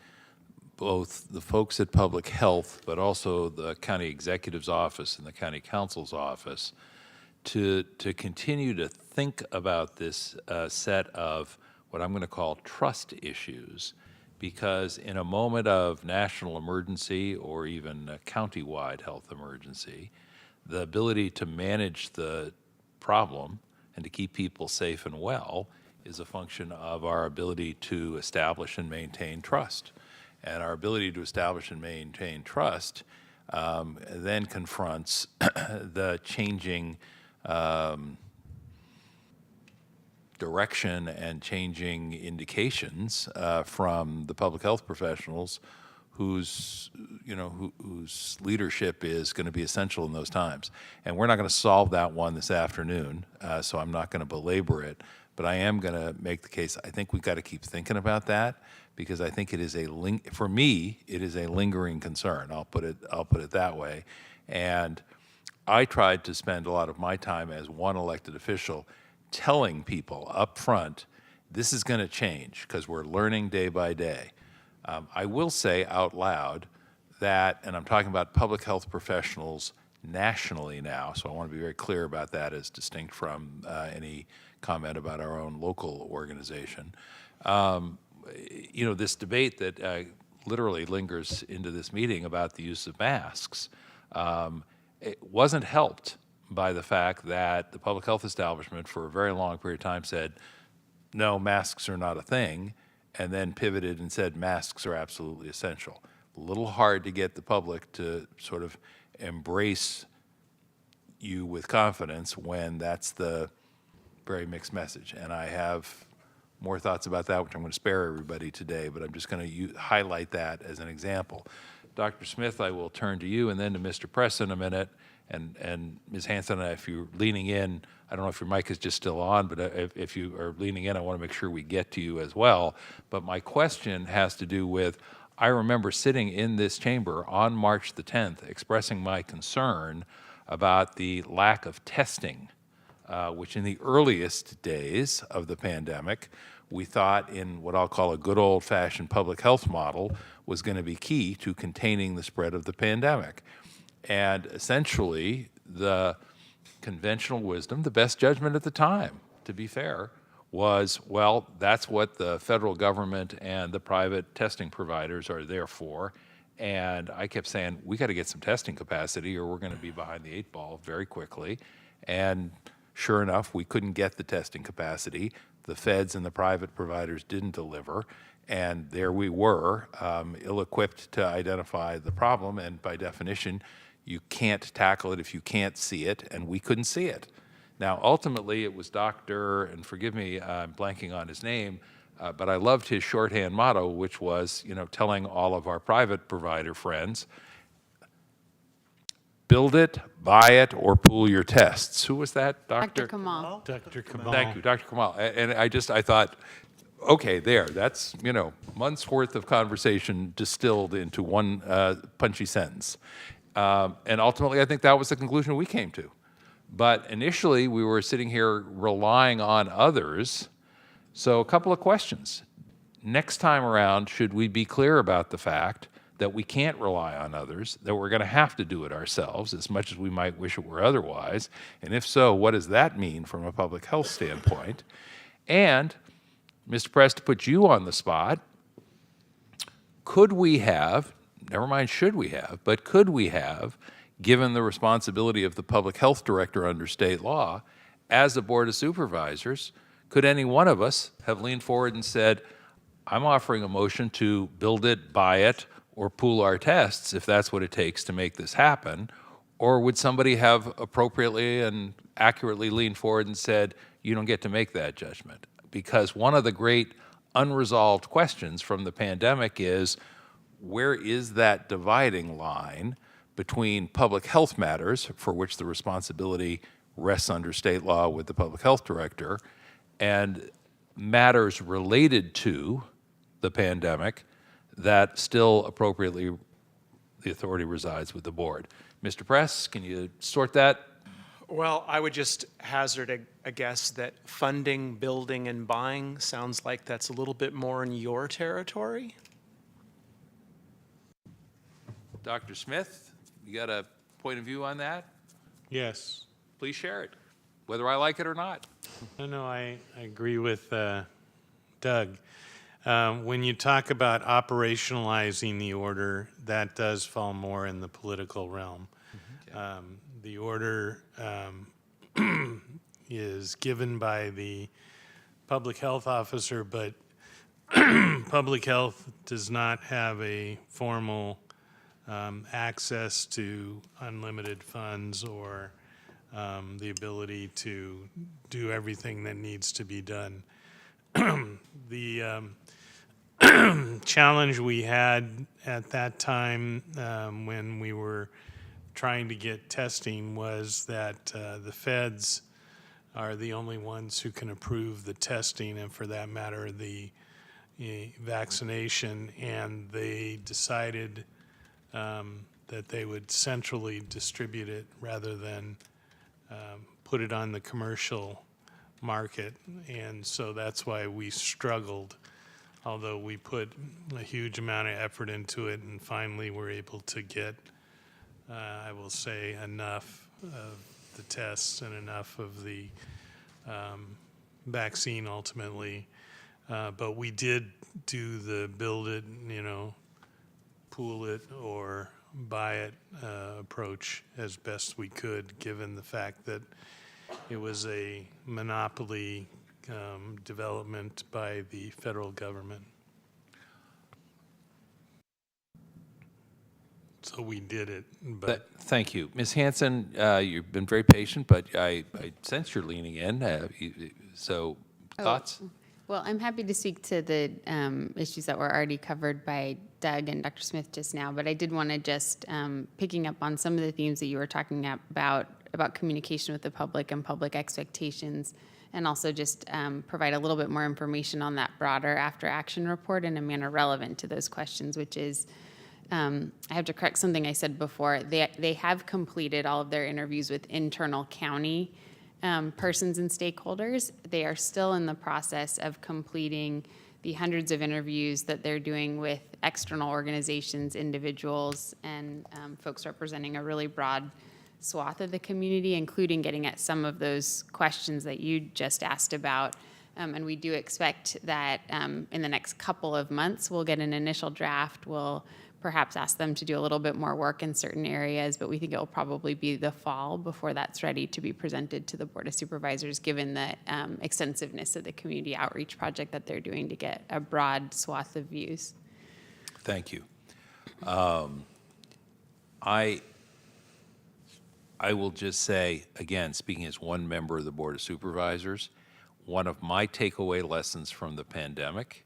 both the folks at Public Health, but also the County Executive's Office and the County Counsel's Office to continue to think about this set of what I'm going to call trust issues, because in a moment of national emergency or even a county-wide health emergency, the ability to manage the problem and to keep people safe and well is a function of our ability to establish and maintain trust. And our ability to establish and maintain trust then confronts the changing direction and changing indications from the public health professionals whose leadership is going to be essential in those times. And we're not going to solve that one this afternoon, so I'm not going to belabor it. But I am going to make the case, I think we've got to keep thinking about that, because I think it is for me, it is a lingering concern. I'll put it that way. And I tried to spend a lot of my time as one elected official telling people up front, this is going to change because we're learning day by day. I will say out loud that, and I'm talking about public health professionals nationally now, so I want to be very clear about that as distinct from any comment about our own local organization. This debate that literally lingers into this meeting about the use of masks, it wasn't helped by the fact that the public health establishment for a very long period of time said, no, masks are not a thing, and then pivoted and said masks are absolutely essential. A little hard to get the public to sort of embrace you with confidence when that's the very mixed message. And I have more thoughts about that, which I'm going to spare everybody today, but I'm just going to highlight that as an example. Dr. Smith, I will turn to you and then to Mr. Press in a minute. And Ms. Hanson, if you're leaning in, I don't know if your mic is just still on, but if you are leaning in, I want to make sure we get to you as well. But my question has to do with, I remember sitting in this chamber on March the 10th expressing my concern about the lack of testing, which in the earliest days of the pandemic, we thought in what I'll call a good old-fashioned public health model was going to be key to containing the spread of the pandemic. And essentially, the conventional wisdom, the best judgment at the time, to be fair, was, well, that's what the federal government and the private testing providers are there for. And I kept saying, we got to get some testing capacity or we're going to be behind the eight ball very quickly. And sure enough, we couldn't get the testing capacity. The feds and the private providers didn't deliver. And there we were, ill-equipped to identify the problem. And by definition, you can't tackle it if you can't see it, and we couldn't see it. Now, ultimately, it was Dr., and forgive me, I'm blanking on his name, but I loved his shorthand motto, which was, telling all of our private provider friends, build it, buy it, or pool your tests. Who was that, Dr.? Dr. Kamal. Dr. Kamal. Thank you, Dr. Kamal. And I thought, okay, that's, months worth of conversation distilled into one punchy sentence. And ultimately, I think that was the conclusion we came to. But initially, we were sitting here relying on others. So a couple of questions. Next time around, should we be clear about the fact that we can't rely on others, that we're going to have to do it ourselves as much as we might wish it were otherwise? And if so, what does that mean from a public health standpoint? And, Mr. Press, to put you on the spot, could we have, never mind should we have, but could we have, given the responsibility of the public health director under state law, as a board of supervisors, could any one of us have leaned forward and said, I'm offering a motion to build it, buy it, or pool our tests if that's what it takes to make this happen, Or would somebody have appropriately and accurately leaned forward and said, you don't get to make that judgment? Because one of the great unresolved questions from the pandemic is, where is that dividing line between public health matters, for which the responsibility rests under state law with the public health director, and matters related to the pandemic that still appropriately the authority resides with the board? Mr. Press, can you sort that? Well, I would just hazard a guess that funding, building, and buying sounds like that's a little bit more in your territory. Dr. Smith, you got a point of view on that? Yes. Please share it, whether I like it or not. No, I agree with Doug. When you talk about operationalizing the order, that does fall more in the political realm. The order is given by the public health officer, but public health does not have a formal access to unlimited funds or the ability to do everything that needs to be done. The challenge we had at that time when we were trying to get testing was that the feds are the only ones who can approve the testing and, for that matter, the vaccination, and they decided that they would centrally distribute it rather than put it on the commercial market. And so that's why we struggled, although we put a huge amount of effort into it, and finally were able to get, I will say, enough of the tests and enough of the vaccine ultimately. But we did do the build it, pool it or buy it approach as best we could, given the fact that it was a monopoly development by the federal government. So we did it. But Thank you. Ms. Hanson, you've been very patient, but I sense you're leaning in. So thoughts? Well, I'm happy to speak to the issues that were already covered by Doug and Dr. Smith just now, but I did want to just, picking up on some of the themes that you were talking about communication with the public and public expectations, and also just provide a little bit more information on that broader after-action report in a manner relevant to those questions, which is, I have to correct something I said before. They have completed all of their interviews with internal county persons and stakeholders. They are still in the process of completing the hundreds of interviews that they're doing with external organizations, individuals, and folks representing a really broad swath of the community, including getting at some of those questions that you just asked about. And we do expect that in the next couple of months, we'll get an initial draft. We'll perhaps ask them to do a little bit more work in certain areas, but we think it will probably be the fall before that's ready to be presented to the Board of Supervisors, given the extensiveness of the community outreach project that they're doing to get a broad swath of views. Thank you. I will just say, again, speaking as one member of the Board of Supervisors, one of my takeaway lessons from the pandemic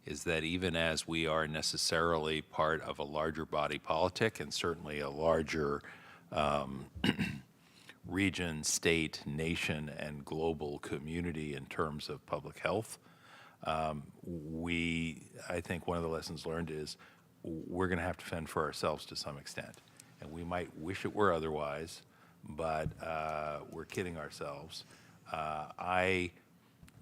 is that even as we are necessarily part of a larger body politic and certainly a larger region, state, nation, and global community in terms of public health, I think one of the lessons learned is we're going to have to fend for ourselves to some extent. And we might wish it were otherwise, but we're kidding ourselves. I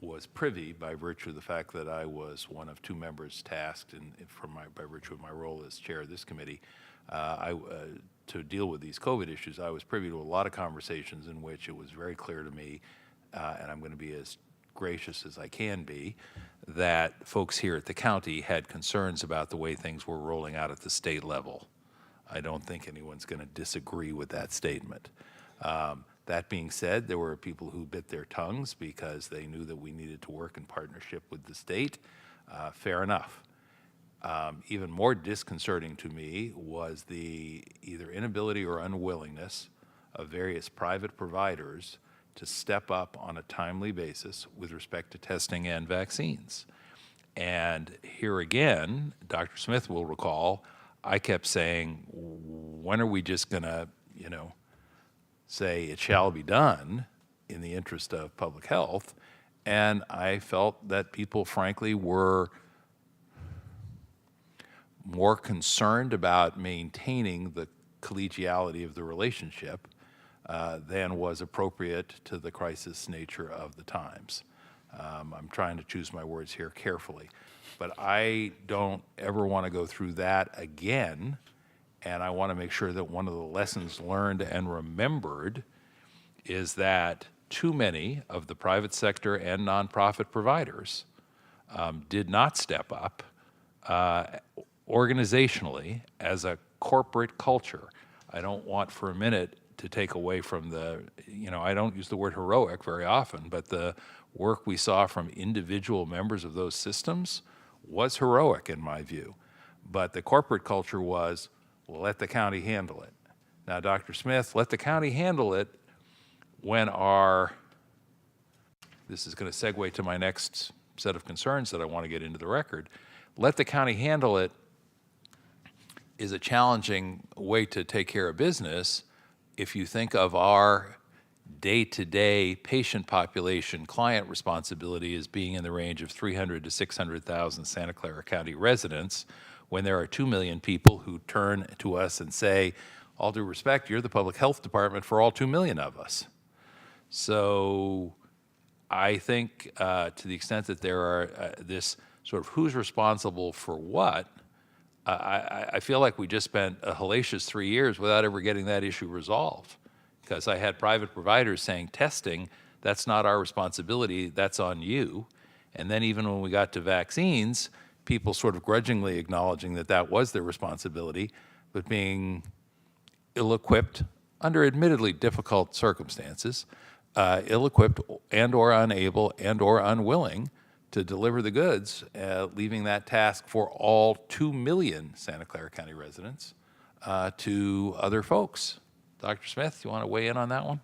was privy, by virtue of the fact that I was one of two members tasked by virtue of my role as chair of this committee, to deal with these COVID issues. I was privy to a lot of conversations in which it was very clear to me, and I'm going to be as gracious as I can be, that folks here at the county had concerns about the way things were rolling out at the state level. I don't think anyone's going to disagree with that statement. That being said, there were people who bit their tongues because they knew that we needed to work in partnership with the state. Fair enough. Even more disconcerting to me was the either inability or unwillingness of various private providers to step up on a timely basis with respect to testing and vaccines. And here again, Dr. Smith will recall, I kept saying, when are we just going to, say it shall be done in the interest of public health? And I felt that people, frankly, were more concerned about maintaining the collegiality of the relationship than was appropriate to the crisis nature of the times. I'm trying to choose my words here carefully, but I don't ever want to go through that again, and I want to make sure that one of the lessons learned and remembered is that too many of the private sector and nonprofit providers did not step up organizationally as a corporate culture. I don't want for a minute to take away from the, I don't use the word heroic very often, but the work we saw from individual members of those systems was heroic in my view. But the corporate culture was, well, let the county handle it. Now, Dr. Smith, let the county handle it when this is going to segue to my next set of concerns that I want to get into the record. Let the county handle it is a challenging way to take care of business if you think of our day-to-day patient population client responsibility as being in the range of 300 to 600,000 Santa Clara County residents, when there are 2 million people who turn to us and say, all due respect, you're the public health department for all 2 million of us. So I think to the extent that there are this sort of who's responsible for what, I feel like we just spent a hellacious 3 years without ever getting that issue resolved. Because I had private providers saying, testing, that's not our responsibility, that's on you. And then even when we got to vaccines, people sort of grudgingly acknowledging that that was their responsibility, but being ill-equipped under admittedly difficult circumstances, ill-equipped and or unable and or unwilling to deliver the goods, leaving that task for all 2 million Santa Clara County residents to other folks. Dr. Smith, you want to weigh in on that one?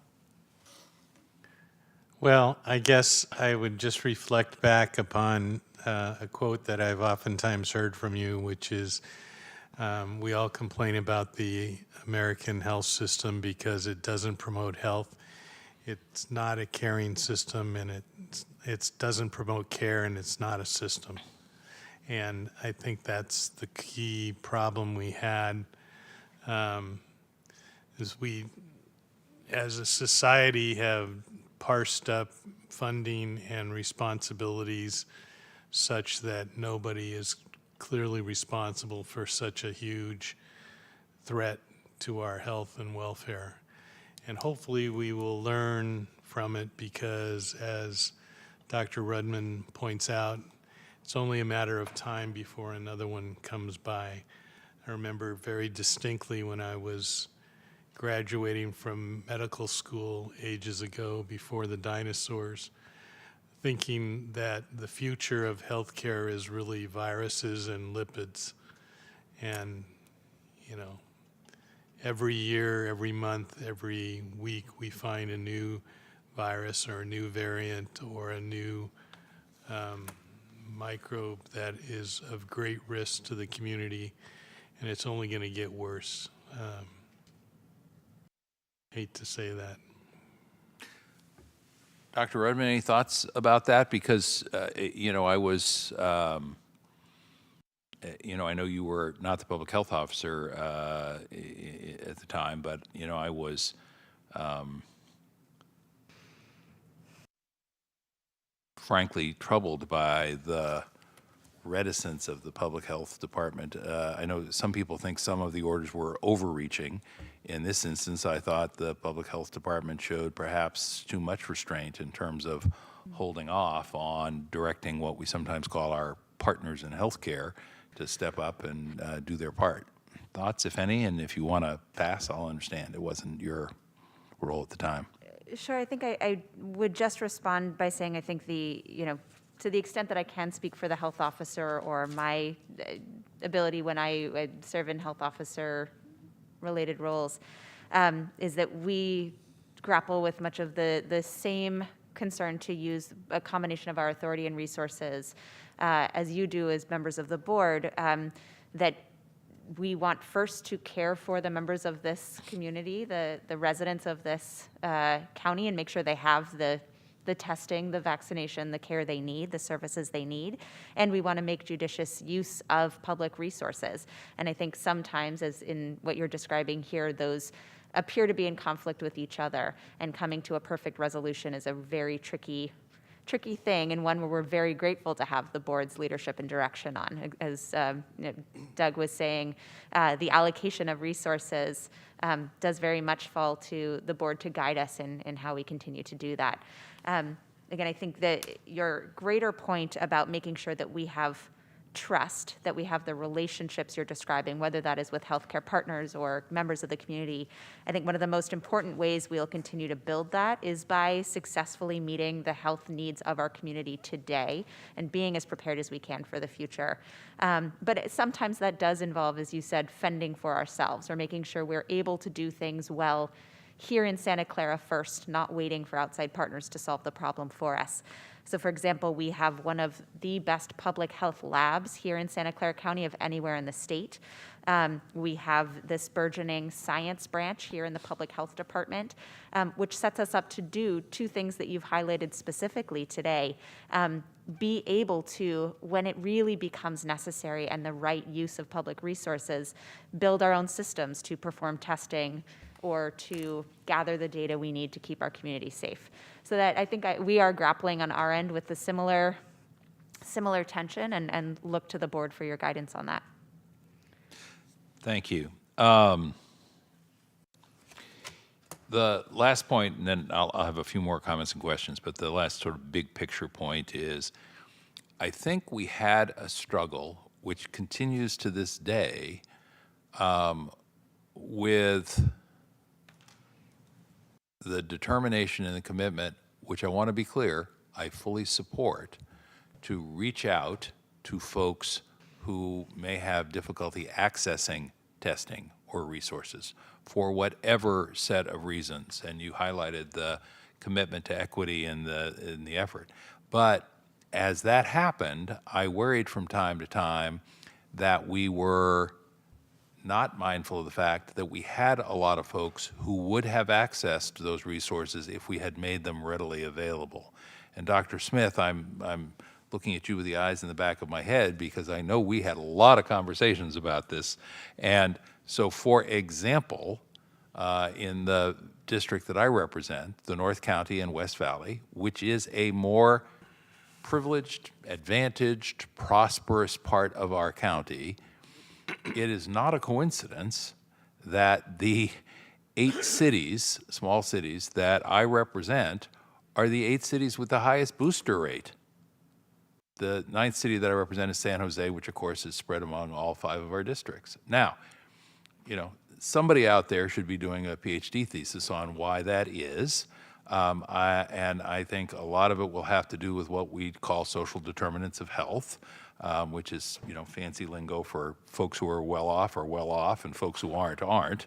Well, I guess I would just reflect back upon a quote that I've oftentimes heard from you, which is, we all complain about the American health system because it doesn't promote health. It's not a caring system, and it doesn't promote care, and it's not a system. And I think that's the key problem we had, is we, as a society, have parsed up funding and responsibilities such that nobody is clearly responsible for such a huge threat to our health and welfare. And hopefully we will learn from it because, as Dr. Rudman points out, it's only a matter of time before another one comes by. I remember very distinctly when I was graduating from medical school ages ago, before the dinosaurs, thinking that the future of healthcare is really viruses and lipids. And, every year, every month, every week, we find a new virus or a new variant or a new microbe that is of great risk to the community, and it's only going to get worse. Hate to say that. Dr. Rudman, any thoughts about that? Because, I was, I know you were not the public health officer at the time, but, I was frankly troubled by the reticence of the public health department. I know some people think some of the orders were overreaching. In this instance, I thought the public health department showed perhaps too much restraint in terms of holding off on directing what we sometimes call our partners in healthcare to step up and do their part. Thoughts, if any, and if you want to pass, I'll understand. It wasn't your role at the time. Sure, I think I would just respond by saying I think to the extent that I can speak for the health officer or my ability when I serve in health officer related roles, is that we grapple with much of the same concern to use a combination of our authority and resources as you do as members of the board, that we want first to care for the members of this community, the residents of this county, and make sure they have the testing, the vaccination, the care they need, the services they need. And we want to make judicious use of public resources. And I think sometimes, as in what you're describing here, those appear to be in conflict with each other, and coming to a perfect resolution is a very tricky thing, and one where we're very grateful to have the board's leadership and direction on. As Doug was saying, the allocation of resources does very much fall to the board to guide us in how we continue to do that. Again, I think that your greater point about making sure that we have trust, that we have the relationships you're describing, whether that is with healthcare partners or members of the community. I think one of the most important ways we'll continue to build that is by successfully meeting the health needs of our community today and being as prepared as we can for the future. But sometimes that does involve, as you said, fending for ourselves, or making sure we're able to do things well here in Santa Clara first, not waiting for outside partners to solve the problem for us. So for example, we have one of the best public health labs here in Santa Clara County of anywhere in the state. We have this burgeoning science branch here in the public health department, which sets us up to do two things that you've highlighted specifically today. Be able to, when it really becomes necessary and the right use of public resources, build our own systems to perform testing or to gather the data we need to keep our community safe. So that I think we are grappling on our end with the similar tension, and look to the board for your guidance on that. Thank you. The last point, and then I'll have a few more comments and questions, but the last sort of big picture point is, I think we had a struggle, which continues to this day, with the determination and the commitment, which I want to be clear, I fully support, to reach out to folks who may have difficulty accessing testing or resources for whatever set of reasons. And you highlighted the commitment to equity in the effort. But as that happened, I worried from time to time that we were not mindful of the fact that we had a lot of folks who would have access to those resources if we had made them readily available. And Dr. Smith, I'm looking at you with the eyes in the back of my head, because I know we had a lot of conversations about this. And so, for example, in the district that I represent, the North County and West Valley, which is a more privileged, advantaged, prosperous part of our county, it is not a coincidence that the 8 cities, small cities, that I represent are the 8 cities with the highest booster rate. The 9th city that I represent is San Jose, which of course is spread among all 5 of our districts. Now, somebody out there should be doing a PhD thesis on why that is. And I think a lot of it will have to do with what we call social determinants of health, which is, fancy lingo for folks who are well off, and folks who aren't.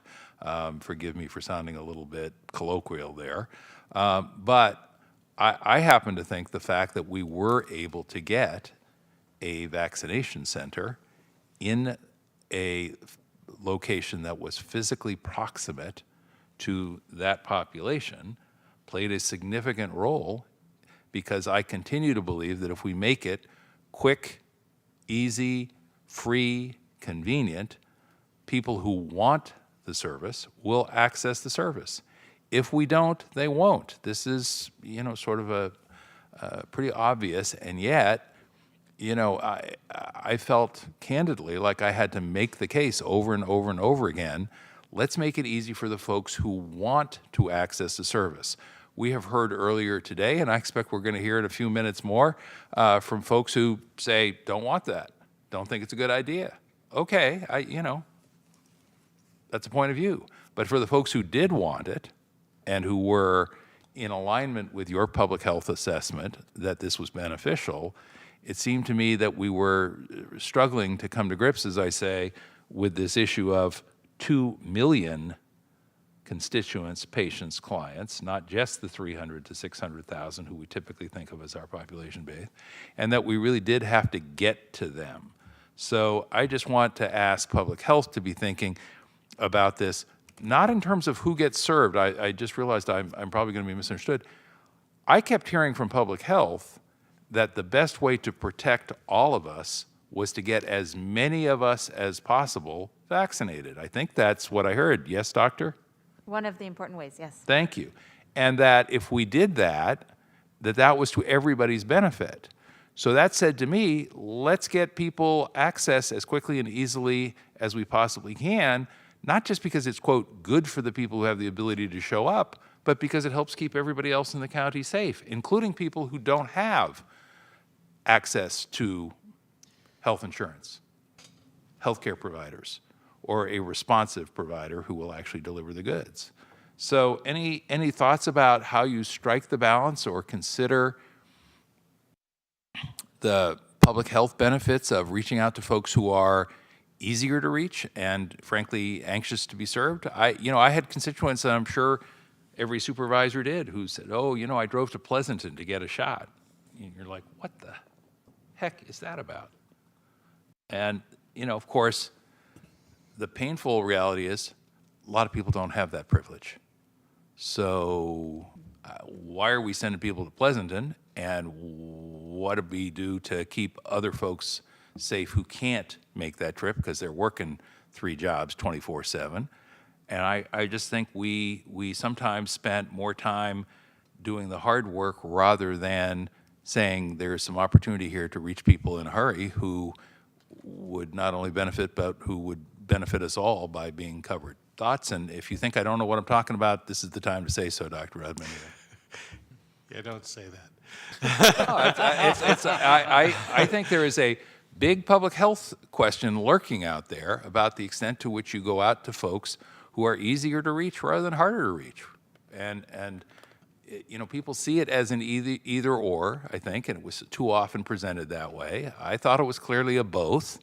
Forgive me for sounding a little bit colloquial there. But I happen to think the fact that we were able to get a vaccination center in a location that was physically proximate to that population played a significant role, because I continue to believe that if we make it quick, easy, free, convenient, people who want the service will access the service. If we don't, they won't. This is, sort of a pretty obvious, and yet, I felt candidly like I had to make the case over and over and over again. Let's make it easy for the folks who want to access the service. We have heard earlier today, and I expect we're going to hear in a few minutes more, from folks who say, don't want that, don't think it's a good idea. Okay, that's a point of view. But for the folks who did want it, and who were in alignment with your public health assessment that this was beneficial, it seemed to me that we were struggling to come to grips, as I say, with this issue of 2 million constituents, patients, clients, not just the 300 to 600,000 who we typically think of as our population base, and that we really did have to get to them. So I just want to ask public health to be thinking about this, not in terms of who gets served. I just realized I'm probably going to be misunderstood. I kept hearing from public health that the best way to protect all of us was to get as many of us as possible vaccinated. I think that's what I heard. Yes, doctor? One of the important ways, yes. Thank you. And that if we did that, that was to everybody's benefit. So that said to me, let's get people access as quickly and easily as we possibly can, not just because it's, quote, good for the people who have the ability to show up, but because it helps keep everybody else in the county safe, including people who don't have access to health insurance, healthcare providers, or a responsive provider who will actually deliver the goods. So any thoughts about how you strike the balance or consider the public health benefits of reaching out to folks who are easier to reach and frankly anxious to be served? I had constituents, and I'm sure every supervisor did, who said, oh, I drove to Pleasanton to get a shot. And you're like, what the heck is that about? And, of course, the painful reality is a lot of people don't have that privilege. So why are we sending people to Pleasanton, and what do we do to keep other folks safe who can't make that trip because they're working 3 jobs 24/7? And I just think we sometimes spent more time doing the hard work rather than saying there's some opportunity here to reach people in a hurry who would not only benefit, but who would benefit us all by being covered. Thoughts? And if you think I don't know what I'm talking about, this is the time to say so, Dr. Redmond. Yeah, don't say that. I think there is a big public health question lurking out there about the extent to which you go out to folks who are easier to reach rather than harder to reach. And people see it as an either or, I think, and it was too often presented that way. I thought it was clearly a both,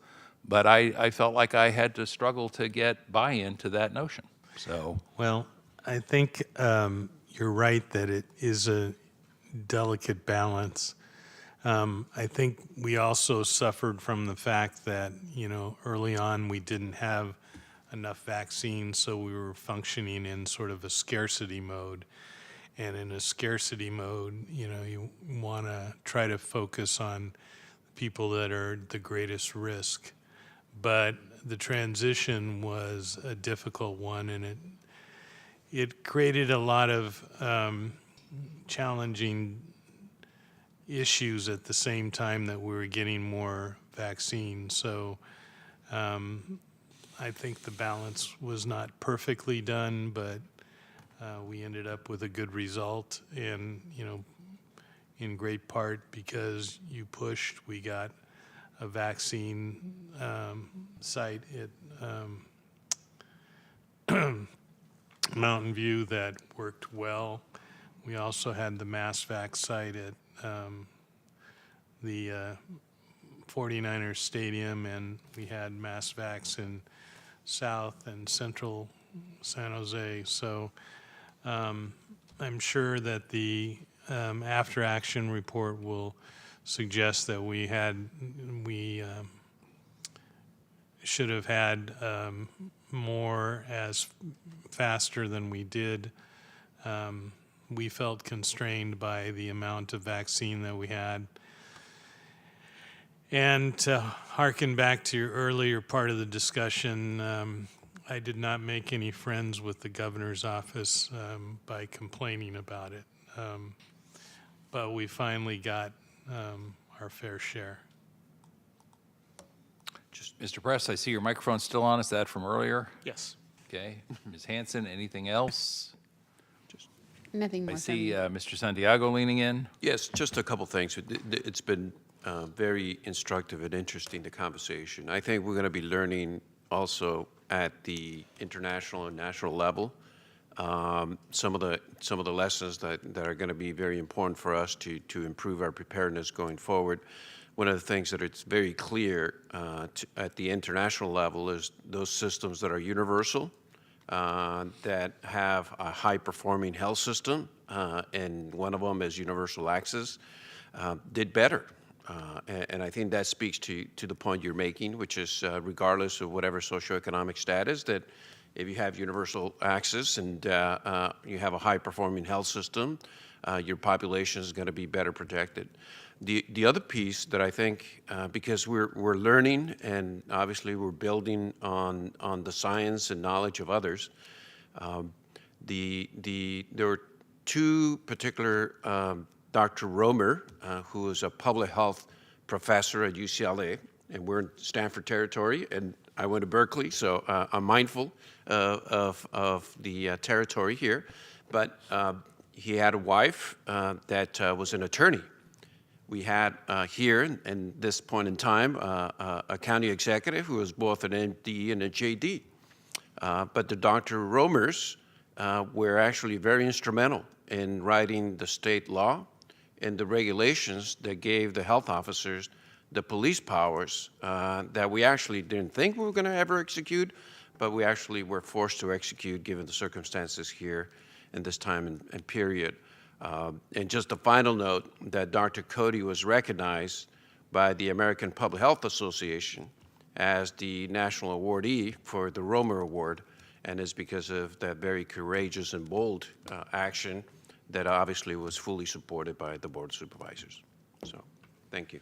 but I felt like I had to struggle to get buy-in to that notion. So, well, I think you're right that it is a delicate balance. I think we also suffered from the fact that, early on we didn't have enough vaccines, so we were functioning in sort of a scarcity mode. And in a scarcity mode, you want to try to focus on people that are the greatest risk. But the transition was a difficult one, and it created a lot of challenging issues at the same time that we were getting more vaccine. So I think the balance was not perfectly done, but we ended up with a good result, and in great part because you pushed, we got a vaccine site at Mountain View that worked well. We also had the MassVac site at the 49ers Stadium, and we had MassVacs in South and Central San Jose. So I'm sure that the after-action report will suggest that we should have had more as faster than we did. We felt constrained by the amount of vaccine that we had. And to harken back to your earlier part of the discussion, I did not make any friends with the governor's office by complaining about it. But we finally got our fair share. just, Mr. Press, I see your microphone's still on. Is that from earlier? Yes. Okay. Ms. Hanson, anything else? Nothing more. I from see me. Mr. Santiago leaning in. Yes, just a couple things. It's been very instructive and interesting, the conversation. I think we're going to be learning also at the international and national level some of the lessons that are going to be very important for us to improve our preparedness going forward. One of the things that it's very clear at the international level is those systems that are universal that have a high-performing health system, and one of them is universal access, did better. And I think that speaks to the point you're making, which is regardless of whatever socioeconomic status, that if you have universal access and you have a high-performing health system, your population is going to be better protected. The other piece that I think, because we're learning and obviously we're building on the science and knowledge of others, there were two particular, Dr. Romer, who is a public health professor at UCLA, and we're in Stanford territory, and I went to Berkeley, so I'm mindful of the territory here, but he had a wife that was an attorney. We had here, in this point in time, a county executive who was both an MD and a JD. But the Dr. Romers were actually very instrumental in writing the state law and the regulations that gave the health officers the police powers that we actually didn't think we were going to ever execute, but we actually were forced to execute given the circumstances here in this time and period. And just a final note that Dr. Cody was recognized by the American Public Health Association as the national awardee for the Romer Award, and it's because of that very courageous and bold action that obviously was fully supported by the Board of Supervisors. So, thank you.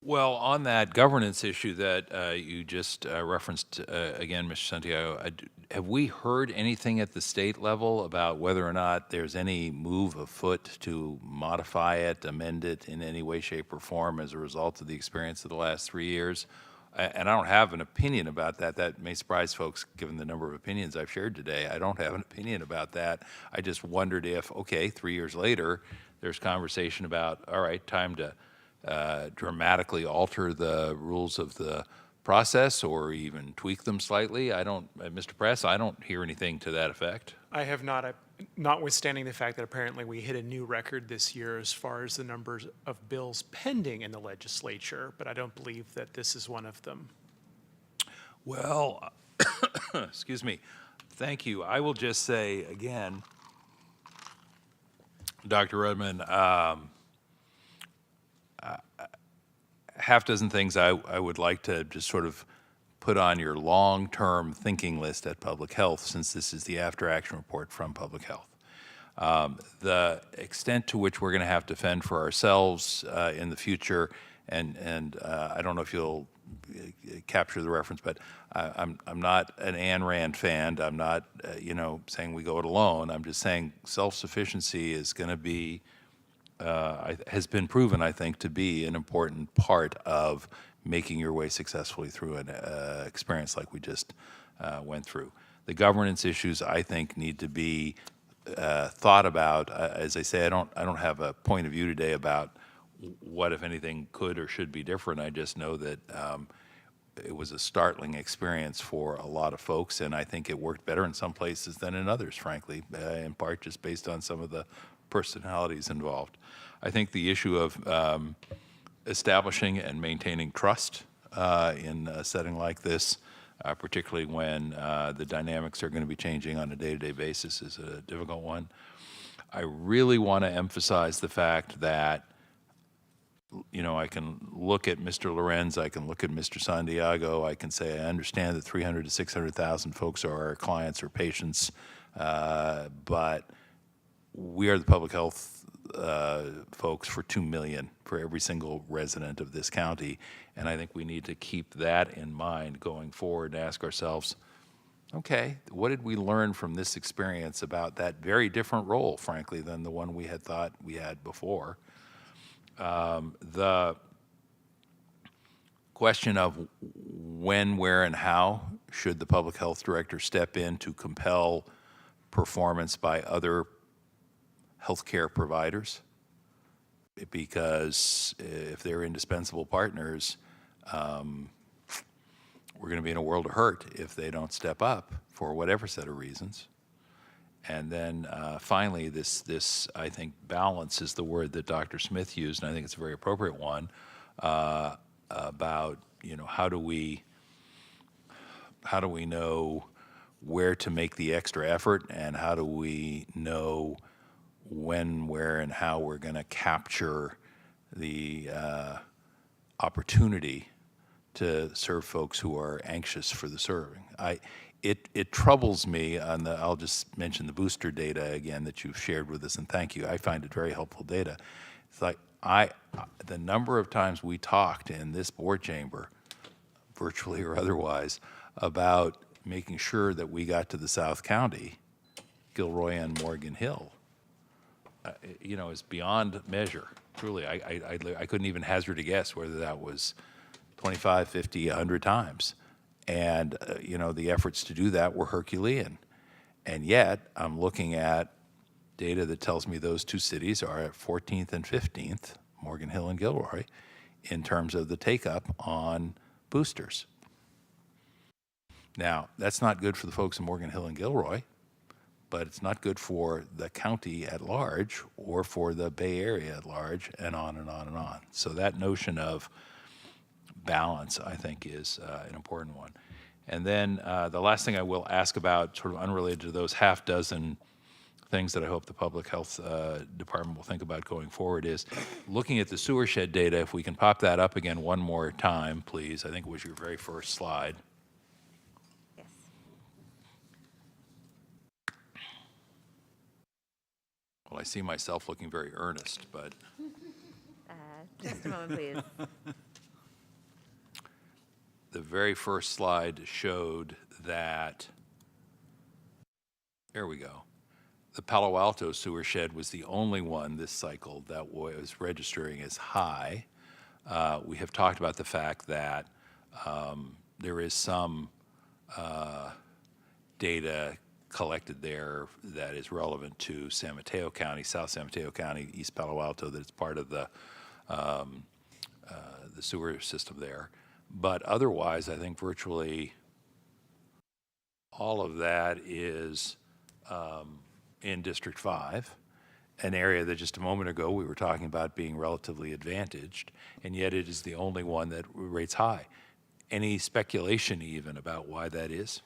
Well, on that governance issue that you just referenced again, Mr. Santiago, have we heard anything at the state level about whether or not there's any move afoot to modify it, amend it in any way, shape, or form as a result of the experience of the last 3 years? And I don't have an opinion about that. That may surprise folks given the number of opinions I've shared today. I don't have an opinion about that. I just wondered if, okay, 3 years later, there's conversation about, all right, time to dramatically alter the rules of the process or even tweak them slightly. I don't, Mr. Press, I don't hear anything to that effect. I have not, notwithstanding the fact that apparently we hit a new record this year as far as the numbers of bills pending in the legislature, but I don't believe that this is one of them. Well, excuse me. Thank you. I will just say again, Dr. Rudman, half dozen things I would like to just sort of put on your long-term thinking list at Public Health, since this is the after-action report from Public Health. The extent to which we're going to have to fend for ourselves in the future, and I don't know if you'll capture the reference, but I'm not an Ayn Rand fan. I'm not, saying we go it alone. I'm just saying self-sufficiency is going to be has been proven, I think, to be an important part of making your way successfully through an experience like we just went through. The governance issues, I think, need to be thought about. As I say, I don't have a point of view today about what, if anything, could or should be different. I just know that it was a startling experience for a lot of folks, and I think it worked better in some places than in others, frankly, in part just based on some of the personalities involved. I think the issue of establishing and maintaining trust in a setting like this, particularly when the dynamics are going to be changing on a day-to-day basis, is a difficult one. I really want to emphasize the fact that, I can look at Mr. Lorenz, I can look at Mr. Santiago, I can say I understand that 300 to 600,000 folks are our clients or patients, but we are the public health folks for 2 million for every single resident of this county, and I think we need to keep that in mind going forward and ask ourselves, okay, what did we learn from this experience about that very different role, frankly, than the one we had thought we had before? The question of when, where, and how should the public health director step in to compel performance by other healthcare providers, because if they're indispensable partners, we're going to be in a world of hurt if they don't step up for whatever set of reasons. And then finally, this I think balance is the word that Dr. Smith used, and I think it's a very appropriate one, about how do we know where to make the extra effort, and how do we know when, where, and how we're going to capture the opportunity to serve folks who are anxious for the serving. It troubles me on the, I'll just mention the booster data again that you've shared with us, and thank you. I find it very helpful data. It's like the number of times we talked in this board chamber, virtually or otherwise, about making sure that we got to the South County, Gilroy and Morgan Hill, is beyond measure. Truly, I couldn't even hazard a guess whether that was 25, 50, 100 times. And, the efforts to do that were Herculean. And yet, I'm looking at data that tells me those two cities are at 14th and 15th, Morgan Hill and Gilroy, in terms of the take-up on boosters. Now, that's not good for the folks in Morgan Hill and Gilroy, but it's not good for the county at large or for the Bay Area at large, and on and on and on. So that notion of balance, I think, is an important one. And then the last thing I will ask about, sort of unrelated to those half dozen things that I hope the Public Health Department will think about going forward, is looking at the sewer shed data. If we can pop that up again one more time, please. I think it was your very first slide. Yes. Well, I see myself looking very earnest, but... Just a moment, please. The very first slide showed that, there we go, the Palo Alto sewer shed was the only one this cycle that was registering as high. We have talked about the fact that there is some data collected there that is relevant to San Mateo County, South San Mateo County, East Palo Alto, that it's part of the sewer system there. But otherwise, I think virtually all of that is in District 5, an area that just a moment ago we were talking about being relatively advantaged, and yet it is the only one that rates high. Any speculation even about why that is?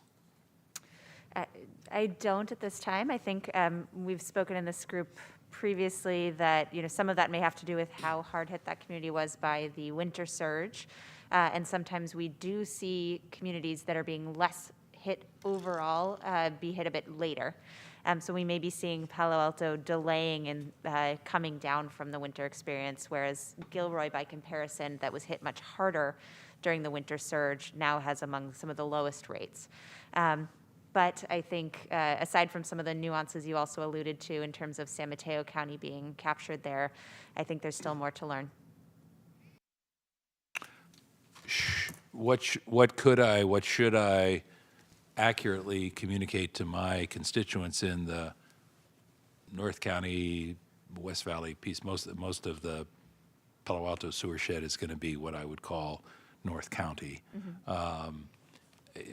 I don't at this time. I think we've spoken in this group previously that some of that may have to do with how hard hit that community was by the winter surge. And sometimes we do see communities that are being less hit overall be hit a bit later. So we may be seeing Palo Alto delaying and coming down from the winter experience, whereas Gilroy, by comparison, that was hit much harder during the winter surge, now has among some of the lowest rates. But I think, aside from some of the nuances you also alluded to in terms of San Mateo County being captured there, I think there's still more to learn. What should I accurately communicate to my constituents in the North County, West Valley piece? Most of the Palo Alto sewer shed is going to be what I would call North County. Mm-hmm.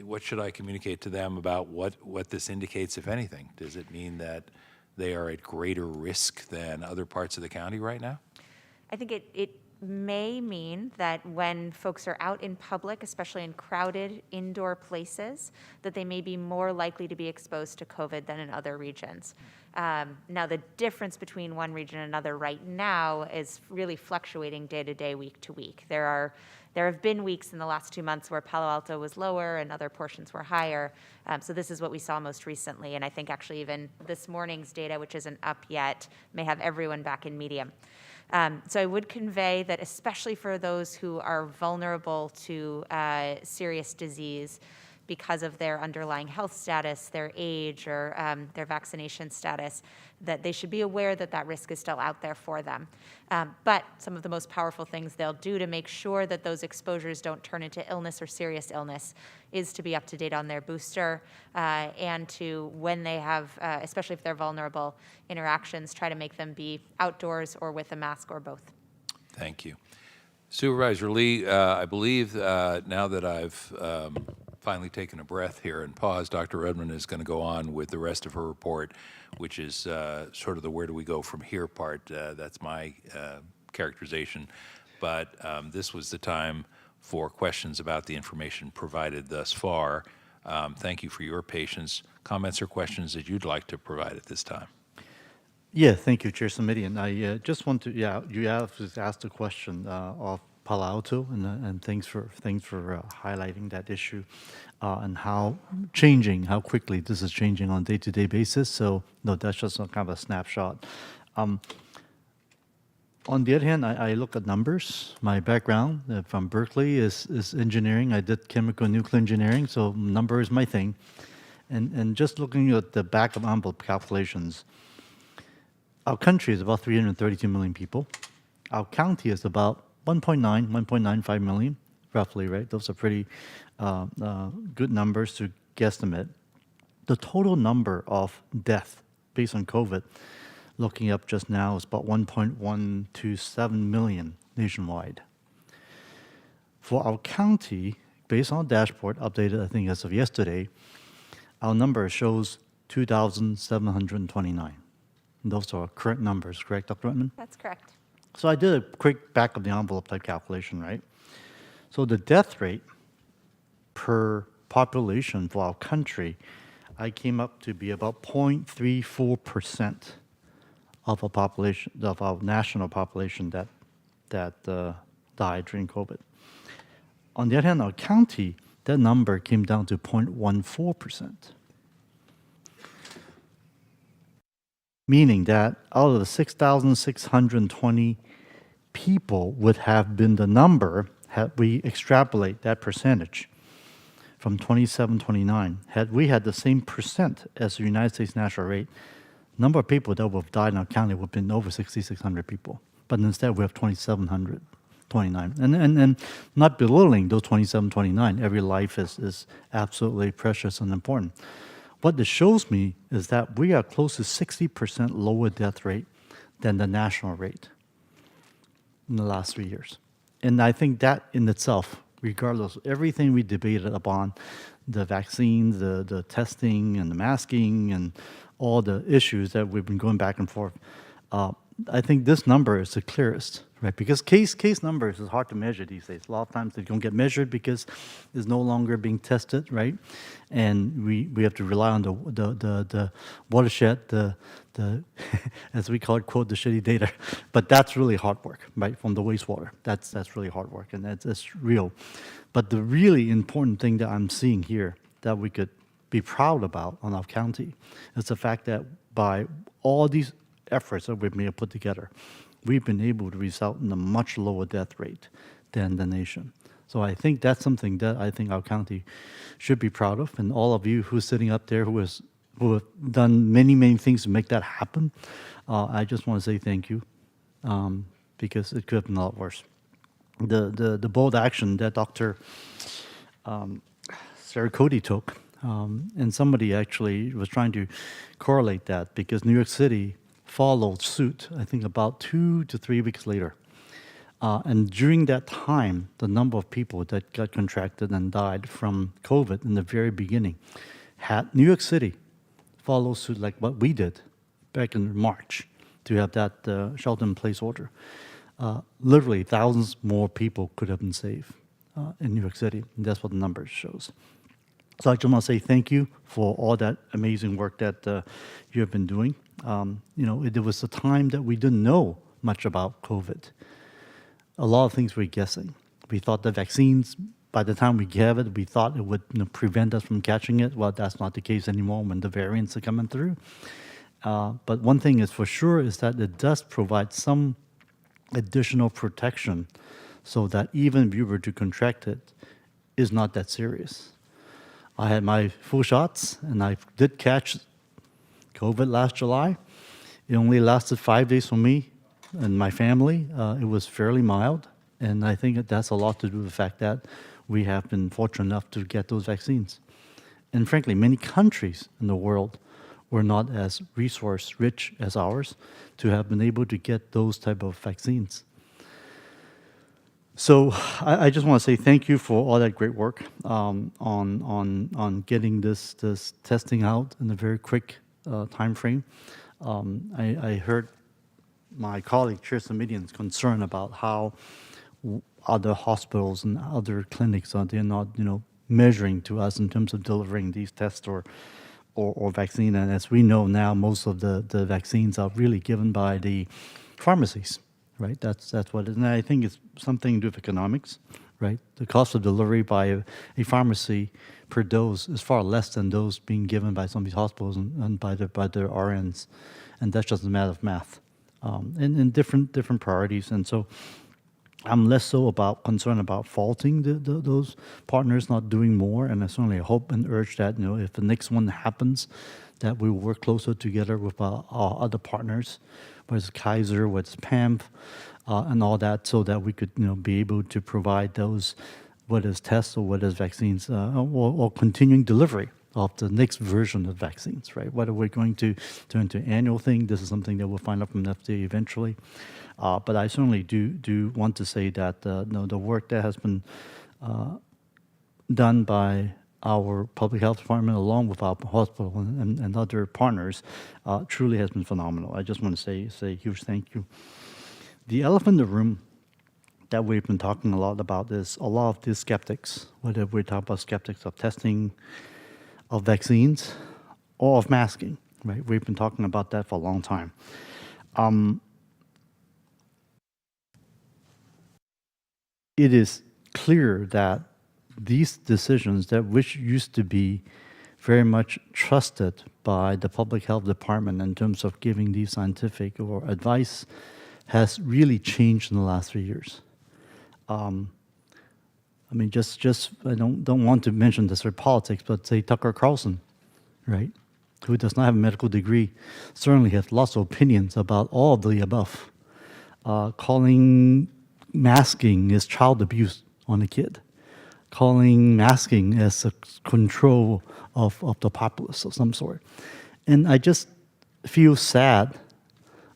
What should I communicate to them about what this indicates, if anything? Does it mean that they are at greater risk than other parts of the county right now? I think it may mean that when folks are out in public, especially in crowded indoor places, that they may be more likely to be exposed to COVID than in other regions. Now, the difference between one region and another right now is really fluctuating day to day, week to week. There have been weeks in the last 2 months where Palo Alto was lower and other portions were higher. So this is what we saw most recently. And I think actually even this morning's data, which isn't up yet, may have everyone back in medium. So I would convey that especially for those who are vulnerable to serious disease because of their underlying health status, their age, or their vaccination status, that they should be aware that that risk is still out there for them. But some of the most powerful things they'll do to make sure that those exposures don't turn into illness or serious illness is to be up to date on their booster and to, when they have, especially if they're vulnerable, interactions, try to make them be outdoors or with a mask or both. Thank you. Supervisor Lee, I believe now that I've finally taken a breath here and paused, Dr. Redmond is going to go on with the rest of her report, which is sort of the where do we go from here part. That's my characterization. But this was the time for questions about the information provided thus far. Thank you for your patience. Comments or questions that you'd like to provide at this time? Yeah, thank you, Chair Simidian. I just want to, you have just asked a question of Palo Alto, and thanks for highlighting that issue and how quickly this is changing on a day-to-day basis. So, no, that's just a kind of a snapshot. On the other hand, I look at numbers. My background from Berkeley is engineering. I did chemical and nuclear engineering, so number is my thing. And just looking at the back of envelope calculations, our country is about 332 million people. Our county is about 1.95 million, roughly, right? Those are pretty good numbers to guesstimate. The total number of deaths based on COVID, looking up just now, is about 1.127 million nationwide. For our county, based on dashboard, updated, I think, as of yesterday, our number shows 2,729. Those are current numbers, correct, Dr. Whitman? That's correct. So I did a quick back of the envelope type calculation, right? So the death rate per population for our country, I came up to be about 0.34% of a population, of our national population that died during COVID. On the other hand, our county, that number came down to 0.14%. Meaning that out of the 6,620 people would have been the number, had we extrapolate that percentage from 27, 29, had we had the same percent as the United States national rate, number of people that would have died in our county would have been over 6,600 people. But instead we have 2,729. And not belittling those 2,729, every life is absolutely precious and important. What this shows me is that we are close to 60% lower death rate than the national rate in the last 3 years. And I think that in itself, regardless of everything we debated upon, the vaccines, the testing and the masking and all the issues that we've been going back and forth, I think this number is the clearest, right? Because case numbers is hard to measure these days. A lot of times they don't get measured because it's no longer being tested, right? And we have to rely on the watershed, the as we call it, quote, the shitty data. But that's really hard work, right? From the wastewater. That's really hard work, and that's real. But the really important thing that I'm seeing here that we could be proud about on our county is the fact that by all these efforts that we've put together, we've been able to result in a much lower death rate than the nation. So I think that's something that I think our county should be proud of, and all of you who's sitting up there who have done many things to make that happen, I just want to say thank you, because it could have been a lot worse. The bold action that Dr. Sarah Cody took, and somebody actually was trying to correlate that because New York City followed suit, I think, about 2 to 3 weeks later. And during that time, the number of people that got contracted and died from COVID in the very beginning, had New York City follow suit like what we did back in March to have that shelter-in-place order. Literally, thousands more people could have been saved in New York City. And that's what the numbers shows. So I just want to say thank you for all that amazing work that you have been doing. There was a time that we didn't know much about COVID. A lot of things we're guessing. We thought the vaccines, by the time we gave it, we thought it would prevent us from catching it. Well, that's not the case anymore when the variants are coming through. But one thing is for sure is that it does provide some additional protection so that even if you were to contract it, it's not that serious. I had my full shots, and I did catch COVID last July. It only lasted 5 days for me and my family. It was fairly mild, and I think that's a lot to do with the fact that we have been fortunate enough to get those vaccines. And frankly, many countries in the world were not as resource-rich as ours to have been able to get those type of vaccines. So I just want to say thank you for all that great work on getting this testing out in a very quick time frame. I heard my colleague, Chair Simidian's concern about how other hospitals and other clinics they're not measuring to us in terms of delivering these tests or vaccine. And as we know now, most of the vaccines are really given by the pharmacies, right? That's what it is. And I think it's something to do with economics, right? The cost of delivery by a pharmacy per dose is far less than those being given by some of these hospitals and by their RNs. And that's just a matter of math. And different priorities. And so I'm less so concerned about faulting those partners not doing more, and I certainly hope and urge that, if the next one happens, that we work closer together with our other partners, whether it's Kaiser, whether it's PAMF, and all that, so that we could, be able to provide those, whether it's tests or whether it's vaccines, or continuing delivery of the next version of vaccines, right? Whether we're going to turn to an annual thing, this is something that we'll find out from the FDA eventually. But I certainly do want to say that the work that has been done by our public health department, along with our hospital and other partners, truly has been phenomenal. I just want to say a huge thank you. The elephant in the room that we've been talking a lot about is a lot of these skeptics, whether we're talking about skeptics of testing, of vaccines, or of masking, right? We've been talking about that for a long time. It is clear that these decisions, that which used to be very much trusted by the public health department in terms of giving these scientific or advice, has really changed in the last 3 years. I don't want to mention this for politics, but say Tucker Carlson, right, who does not have a medical degree, certainly has lots of opinions about all of the above, calling masking as child abuse on a kid, calling masking as a control of the populace of some sort. And I just feel sad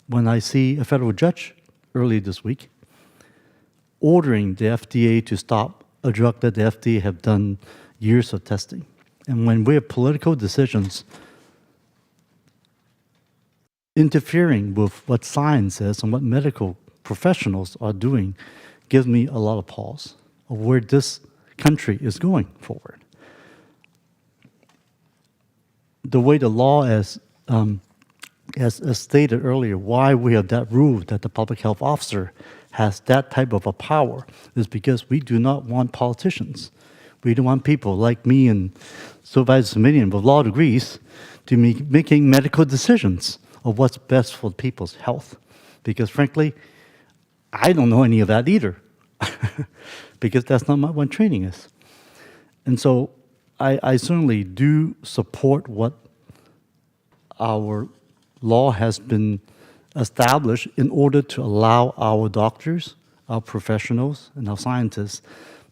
when I see a federal judge early this week ordering the FDA to stop a drug that the FDA have done years of testing. And when we have political decisions interfering with what science says and what medical professionals are doing, gives me a lot of pause of where this country is going forward. The way the law as stated earlier, why we have that rule that the public health officer has that type of a power is because we do not want politicians. We don't want people like me and Supervisor Simonian with law degrees to be making medical decisions of what's best for people's health. Because frankly, I don't know any of that either, because that's not what my training is. And so I certainly do support what our law has been established in order to allow our doctors, our professionals, and our scientists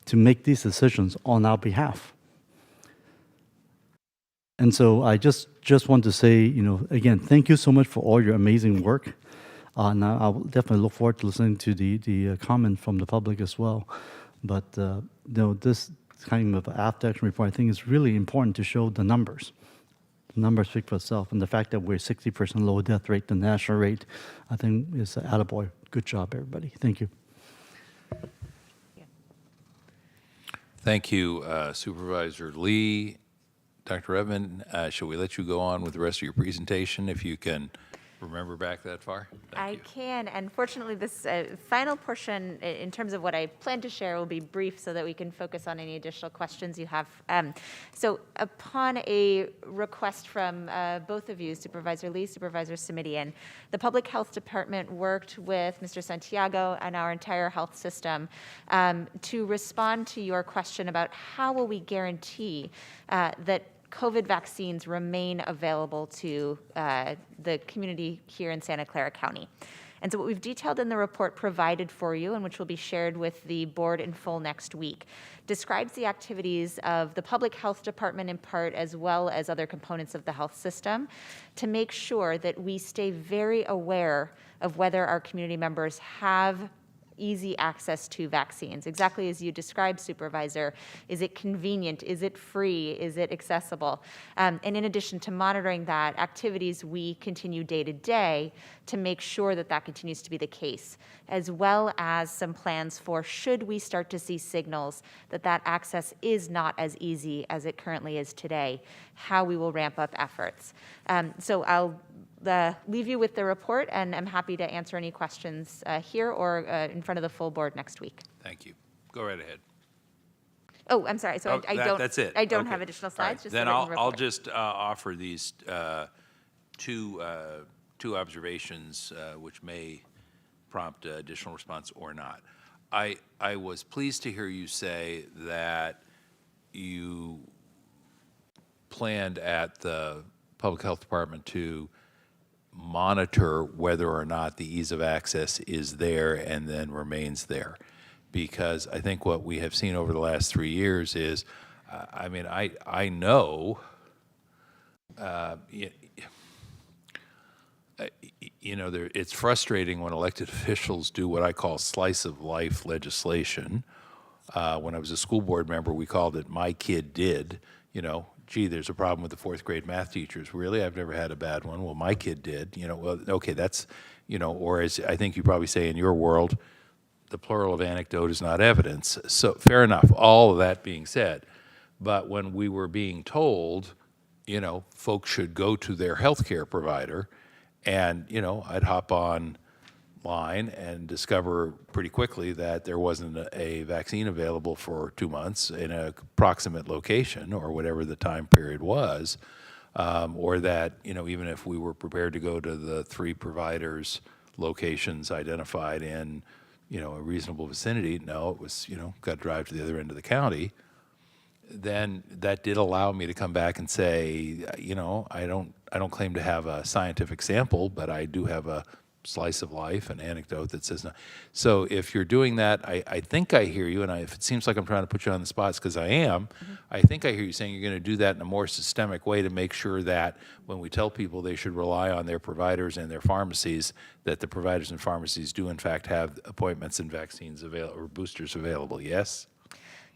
to make these decisions on our behalf. And so I just want to say, again, thank you so much for all your amazing work. And I will definitely look forward to listening to the comment from the public as well. But this kind of after-action report, I think is really important to show the numbers. The numbers speak for itself, and the fact that we're 60% lower death rate than the national rate, I think is attaboy. Good job, everybody. Thank you. Thank you, Supervisor Lee. Dr. Redmond, shall we let you go on with the rest of your presentation if you can remember back that far? I can. And fortunately, this final portion, in terms of what I plan to share, will be brief so that we can focus on any additional questions you have. So upon a request from both of you, Supervisor Lee, Supervisor Simitian, the Public Health Department worked with Mr. Santiago and our entire health system to respond to your question about how will we guarantee that COVID vaccines remain available to the community here in Santa Clara County. And so what we've detailed in the report provided for you, and which will be shared with the board in full next week, describes the activities of the Public Health Department in part, as well as other components of the health system, to make sure that we stay very aware of whether our community members have easy access to vaccines. Exactly as you described, Supervisor. Is it convenient? Is it free? Is it accessible? And in addition to monitoring that, activities we continue day to day to make sure that that continues to be the case, as well as some plans for should we start to see signals that that access is not as easy as it currently is today, how we will ramp up efforts. So I'll leave you with the report, and I'm happy to answer any questions here or in front of the full board next week. Thank you. Go right ahead. Oh, I'm sorry. So I don't. That's it. I don't Okay. have additional All right. slides. Just then the written I'll report. just offer these two observations, which may prompt additional response or not. I was pleased to hear you say that you planned at the Public Health Department to monitor whether or not the ease of access is there and then remains there. Because I think what we have seen over the last 3 years is, I know, it's frustrating when elected officials do what I call slice of life legislation. When I was a school board member, we called it "My Kid Did." Gee, there's a problem with the fourth grade math teachers. Really? I've never had a bad one. Well, my kid did. Well, okay, that's, or as I think you probably say in your world, the plural of anecdote is not evidence. So fair enough, all of that being said. But when we were being told, folks should go to their healthcare provider, and, I'd hop online and discover pretty quickly that there wasn't a vaccine available for 2 months in a proximate location or whatever the time period was, or that, even if we were prepared to go to the 3 providers' locations identified in, a reasonable vicinity, no, it was, got to drive to the other end of the county, then that did allow me to come back and say, I don't claim to have a scientific sample, but I do have a slice of life, an anecdote that says no. So if you're doing that, I think I hear you, and if it seems like I'm trying to put you on the spot, it's because I am. I think I hear you saying you're going to do that in a more systemic way to make sure that when we tell people they should rely on their providers and their pharmacies, that the providers and pharmacies do in fact have appointments and vaccines available or boosters available. Yes?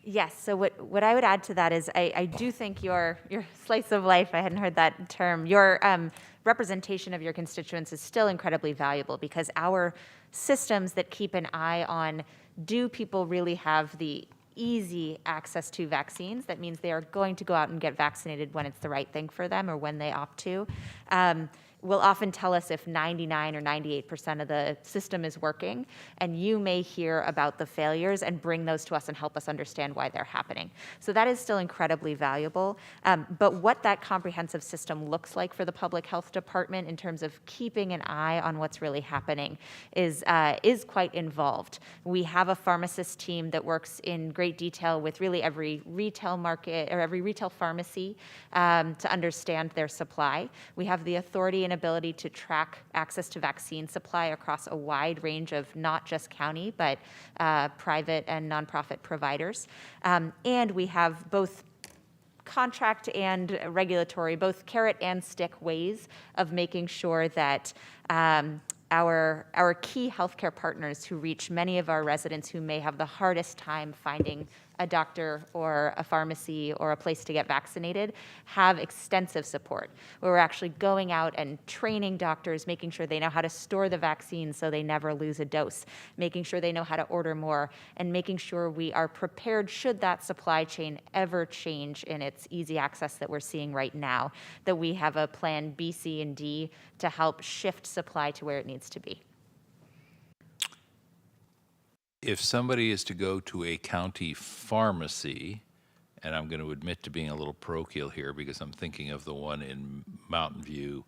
Yes. So what I would add to that is I do think your slice of life, I hadn't heard that term, your representation of your constituents is still incredibly valuable, because our systems that keep an eye on, do people really have the easy access to vaccines? That means they are going to go out and get vaccinated when it's the right thing for them or when they opt to. Will often tell us if 99 or 98% of the system is working, and you may hear about the failures and bring those to us and help us understand why they're happening. So that is still incredibly valuable. But what that comprehensive system looks like for the Public Health Department in terms of keeping an eye on what's really happening is quite involved. We have a pharmacist team that works in great detail with really every retail market or every retail pharmacy to understand their supply. We have the authority and ability to track access to vaccine supply across a wide range of not just county, but private and nonprofit providers. And we have both contract and regulatory, both carrot and stick ways of making sure that our key healthcare partners who reach many of our residents who may have the hardest time finding a doctor or a pharmacy or a place to get vaccinated have extensive support, where we're actually going out and training doctors, making sure they know how to store the vaccine so they never lose a dose, making sure they know how to order more, and making sure we are prepared should that supply chain ever change in its easy access that we're seeing right now, that we have a plan B, C, and D to help shift supply to where it needs to be. If somebody is to go to a county pharmacy, and I'm going to admit to being a little parochial here because I'm thinking of the one in Mountain View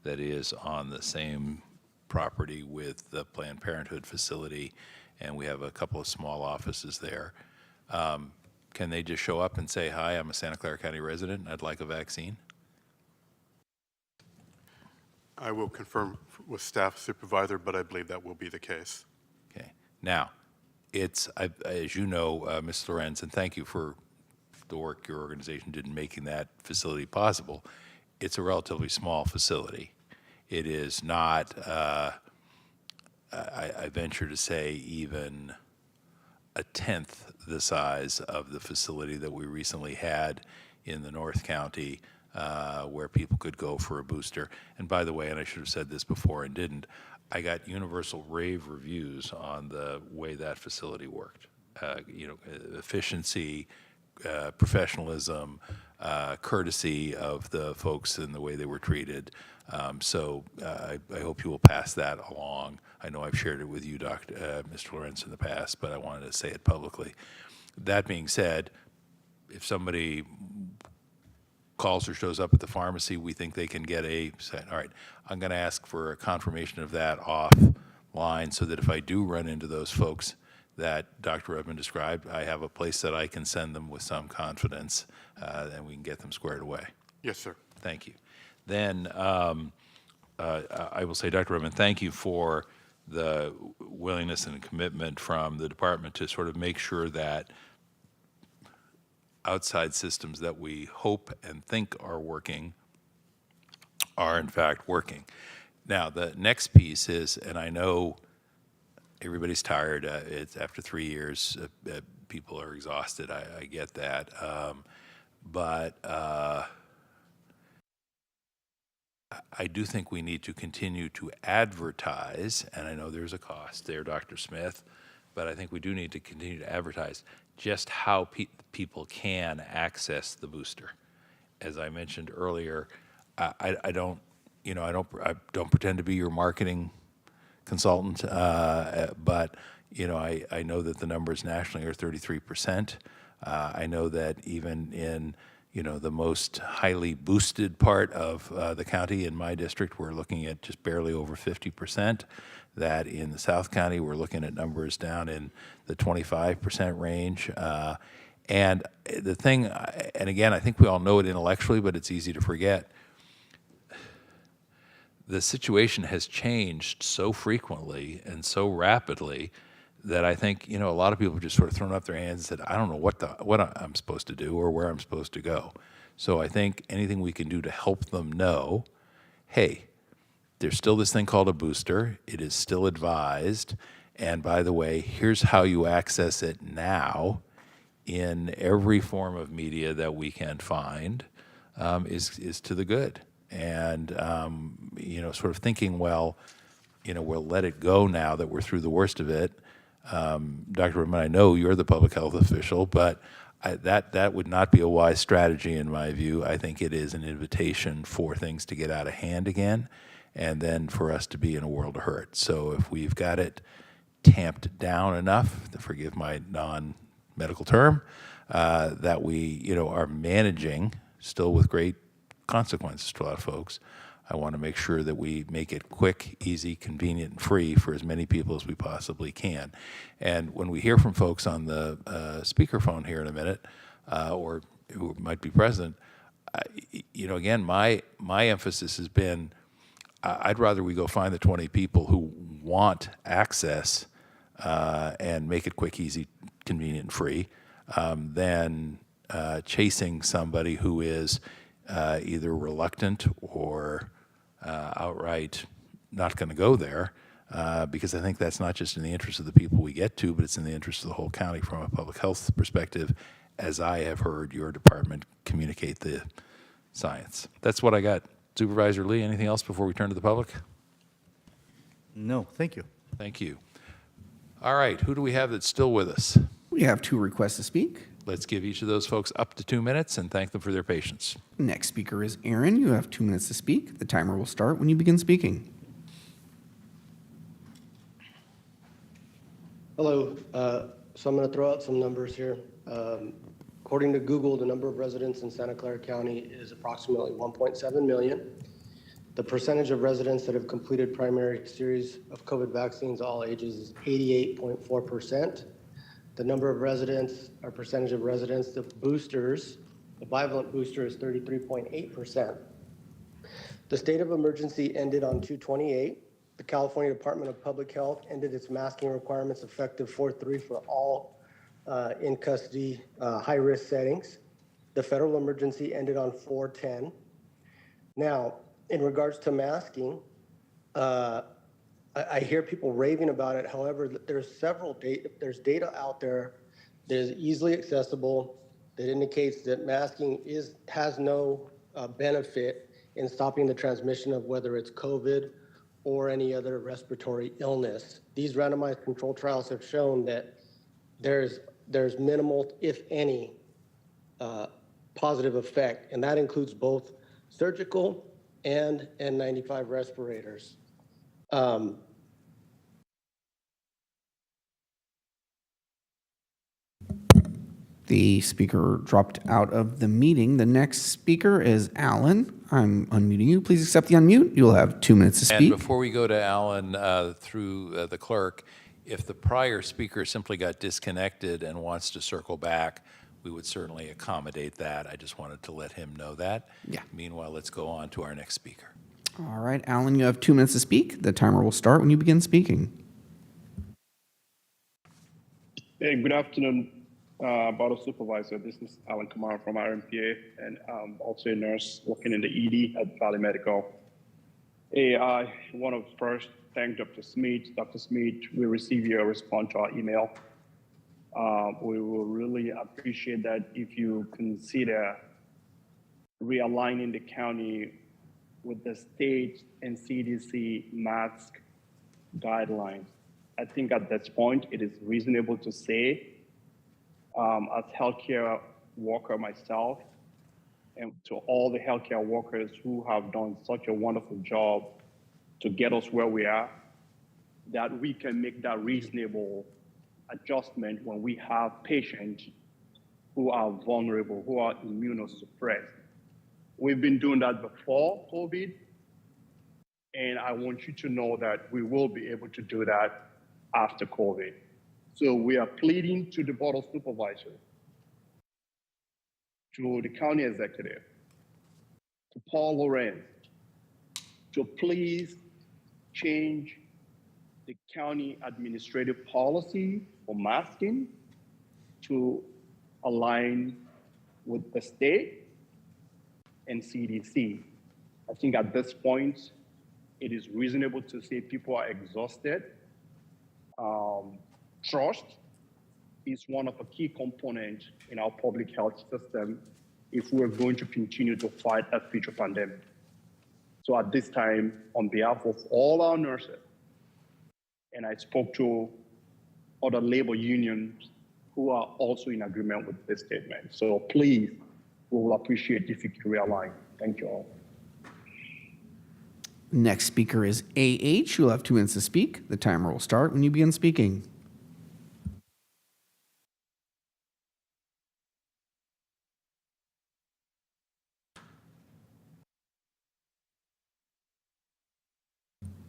that is on the same property with the Planned Parenthood facility, and we have a couple of small offices there. Can they just show up and say, hi, I'm a Santa Clara County resident, and I'd like a vaccine? I will confirm with staff supervisor, but I believe that will be the case. Okay. Now, as you know, Ms. Lorenz, and thank you for the work your organization did in making that facility possible, it's a relatively small facility. It is not I venture to say even a tenth the size of the facility that we recently had in the North County, where people could go for a booster. And by the way, and I should have said this before and didn't, I got universal rave reviews on the way that facility worked. Efficiency, professionalism, courtesy of the folks and the way they were treated. I hope you will pass that along. I know I've shared it with you, Mr. Lawrence, in the past, but I wanted to say it publicly. That being said, if somebody calls or shows up at the pharmacy, we think they can get all right, I'm going to ask for a confirmation of that offline so that if I do run into those folks that Dr. Redmond described, I have a place that I can send them with some confidence, and we can get them squared away. Yes, sir. Thank you. Then I will say, Dr. Redmond, thank you for the willingness and commitment from the department to sort of make sure that outside systems that we hope and think are working are in fact working. Now, the next piece is, and I know everybody's tired, it's after 3 years, people are exhausted, I get that, but I do think we need to continue to advertise, and I know there's a cost there, Dr. Smith, but I think we do need to continue to advertise just how people can access the booster. As I mentioned earlier, I don't pretend to be your marketing consultant, but I know that the numbers nationally are 33%. I know that even in the most highly boosted part of the county in my district, we're looking at just barely over 50%. That in the South County, we're looking at numbers down in the 25% range. And the thing, and again, I think we all know it intellectually, but it's easy to forget. The situation has changed so frequently and so rapidly that I think, a lot of people have just sort of thrown up their hands and said, I don't know what I'm supposed to do or where I'm supposed to go. So I think anything we can do to help them know, hey, there's still this thing called a booster. It is still advised. And by the way, here's how you access it now in every form of media that we can find, is to the good. And, sort of thinking, well, we'll let it go now that we're through the worst of it. Dr. Redmond, I know you're the public health official, but that would not be a wise strategy in my view. I think it is an invitation for things to get out of hand again, and then for us to be in a world of hurt. So if we've got it tamped down enough, to forgive my non-medical term, that we are managing, still with great consequences to a lot of folks, I want to make sure that we make it quick, easy, convenient, and free for as many people as we possibly can. And when we hear from folks on the speakerphone here in a minute, or who might be present, again, my emphasis has been, I'd rather we go find the 20 people who want access and make it quick, easy, convenient, and free, than chasing somebody who is either reluctant or outright not going to go there, because I think that's not just in the interest of the people we get to, but it's in the interest of the whole county from a public health perspective, as I have heard your department communicate the science. That's what I got. Supervisor Lee, anything else before we turn to the public? No, thank you. Thank you. All right, who do we have that's still with us? We have 2 requests to speak. Let's give each of those folks up to 2 minutes and thank them for their patience. Next speaker is Aaron. You have 2 minutes to speak. The timer will start when you begin speaking. Hello. So I'm going to throw out some numbers here. According to Google, the number of residents in Santa Clara County is approximately 1.7 million. The percentage of residents that have completed primary series of COVID vaccines, all ages, is 88.4%. The number of residents, or percentage of residents, the boosters, the bivalent booster is 33.8%. The state of emergency ended on 2/28. The California Department of Public Health ended its masking requirements effective 4/3 for all in custody high-risk settings. The federal emergency ended on 4/10. Now, in regards to masking, I hear people raving about it. However, there's data out there that is easily accessible that indicates that masking has no benefit in stopping the transmission of whether it's COVID or any other respiratory illness. These randomized control trials have shown that there's minimal, if any, positive effect, and that includes both surgical and N95 respirators. The speaker dropped out of the meeting. The next speaker is Alan. I'm unmuting you. Please accept the unmute. You'll have 2 minutes to speak. And before we go to Alan, through the clerk, if the prior speaker simply got disconnected and wants to circle back, we would certainly accommodate that. I just wanted to let him know that. Yeah. Meanwhile, let's go on to our next speaker. All right, Alan, you have 2 minutes to speak. The timer will start when you begin speaking. Hey, good afternoon, Board of Supervisor. This is Alan Kamara from RMPA, and I'm also a nurse working in the ED at Valley Medical. Hey, I want to first thank Dr. Smith. Dr. Smith, we received your response to our email. We will really appreciate that if you consider realigning the county with the state and CDC mask guidelines. I think at this point, it is reasonable to say, as healthcare worker myself, and to all the healthcare workers who have done such a wonderful job to get us where we are, that we can make that reasonable adjustment when we have patients who are vulnerable, who are immunosuppressed. We've been doing that before COVID, and I want you to know that we will be able to do that after COVID. So we are pleading to the Board of Supervisors, to the county executive, to Paul Lorenz, to please change the county administrative policy for masking to align with the state and CDC. I think at this point, it is reasonable to say people are exhausted. Trust is one of the key components in our public health system if we're going to continue to fight a future pandemic. So at this time, on behalf of all our nurses, and I spoke to other labor unions who are also in agreement with this statement. So please, we will appreciate if you can realign. Thank you all. Next speaker is AH. You'll have 2 minutes to speak. The timer will start when you begin speaking.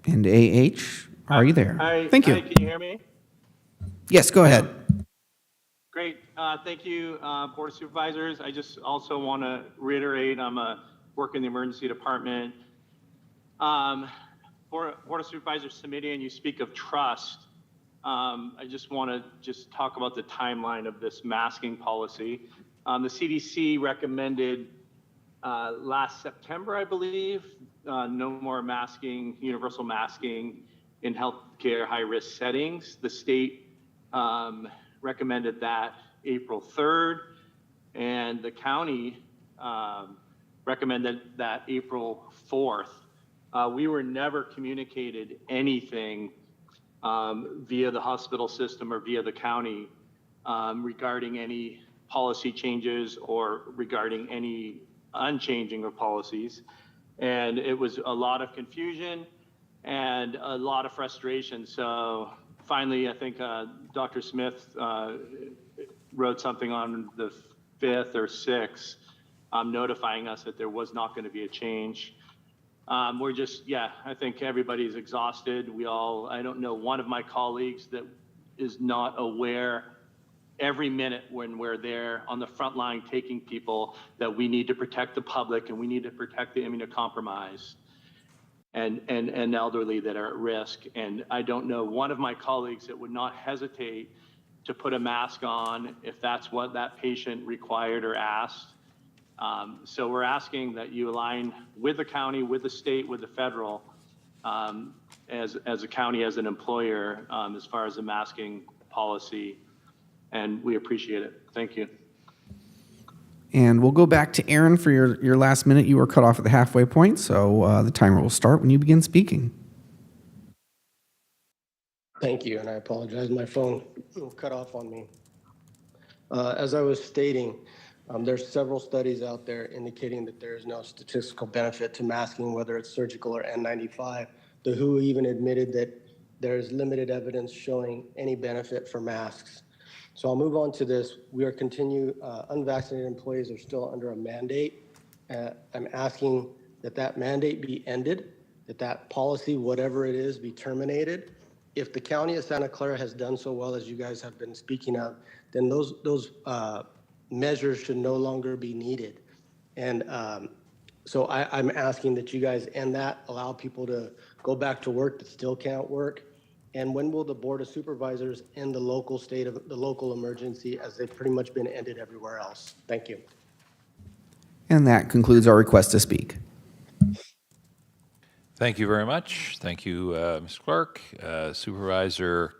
And AH, are you there? Thank you. Hi, can you hear me? Yes, go ahead. Great. Thank you, Board of Supervisors. I just also want to reiterate, I'm a work in the emergency department. Board of Supervisors submitting, and you speak of trust. I just want to talk about the timeline of this masking policy. The CDC recommended last September, I believe, no more masking, universal masking in healthcare high-risk settings. The state recommended that April 3rd, and the county recommended that April 4th. We were never communicated anything via the hospital system or via the county regarding any policy changes or regarding any unchanging of policies. And it was a lot of confusion and a lot of frustration. So finally, I think Dr. Smith wrote something on the 5th or 6th notifying us that there was not going to be a change. We're just, I think everybody's exhausted. I don't know one of my colleagues that is not aware every minute when we're there on the front line taking people that we need to protect the public and we need to protect the immunocompromised and elderly that are at risk. And I don't know one of my colleagues that would not hesitate to put a mask on if that's what that patient required or asked. So we're asking that you align with the county, with the state, with the federal, as a county, as an employer, as far as the masking policy, and we appreciate it. Thank you. And we'll go back to Aaron for your last minute. You were cut off at the halfway point, so the timer will start when you begin speaking. Thank you, and I apologize. My phone cut off on me. As I was stating, there's several studies out there indicating that there is no statistical benefit to masking, whether it's surgical or N95. The WHO even admitted that there's limited evidence showing any benefit for masks. So I'll move on to this. Unvaccinated employees are still under a mandate. I'm asking that mandate be ended, that policy, whatever it is, be terminated. If the county of Santa Clara has done so well as you guys have been speaking of, then those measures should no longer be needed. And so I'm asking that you guys end that, allow people to go back to work that still can't work. And when will the Board of Supervisors end the local emergency, as they've pretty much been ended everywhere else? Thank you. And that concludes our request to speak. Thank you very much. Thank you, Ms. Clark. Supervisor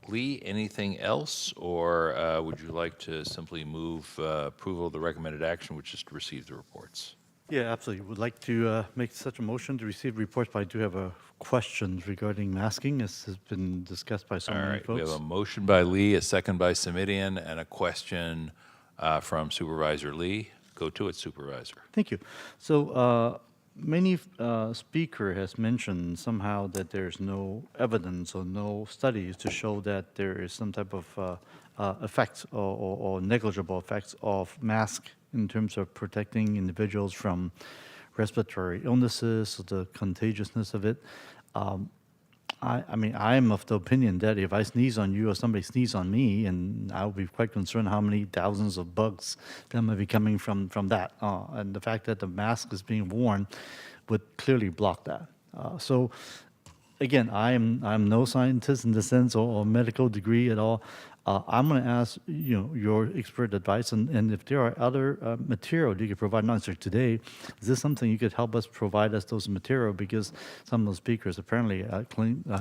Lee, anything else, or would you like to simply move approval of the recommended action, which is to receive the reports? Yeah, absolutely. Would like to make such a motion to receive reports, but I do have a question regarding masking, as has been discussed by so many folks. We have a motion by Lee, a second by Simidian, and a question from Supervisor Lee. Go to it, Supervisor. Thank you. So many speaker has mentioned somehow that there's no evidence or no studies to show that there is some type of effects or negligible effects of mask in terms of protecting individuals from respiratory illnesses, the contagiousness of it. I mean, I'm of the opinion that if I sneeze on you or somebody sneeze on me, and I'll be quite concerned how many thousands of bugs that might be coming from that. And the fact that the mask is being worn would clearly block that. So again, I'm no scientist in the sense or medical degree at all. I'm going to ask your expert advice, and if there are other material you could provide, not necessarily today, is this something you could help us provide us those material? Because some of the speakers apparently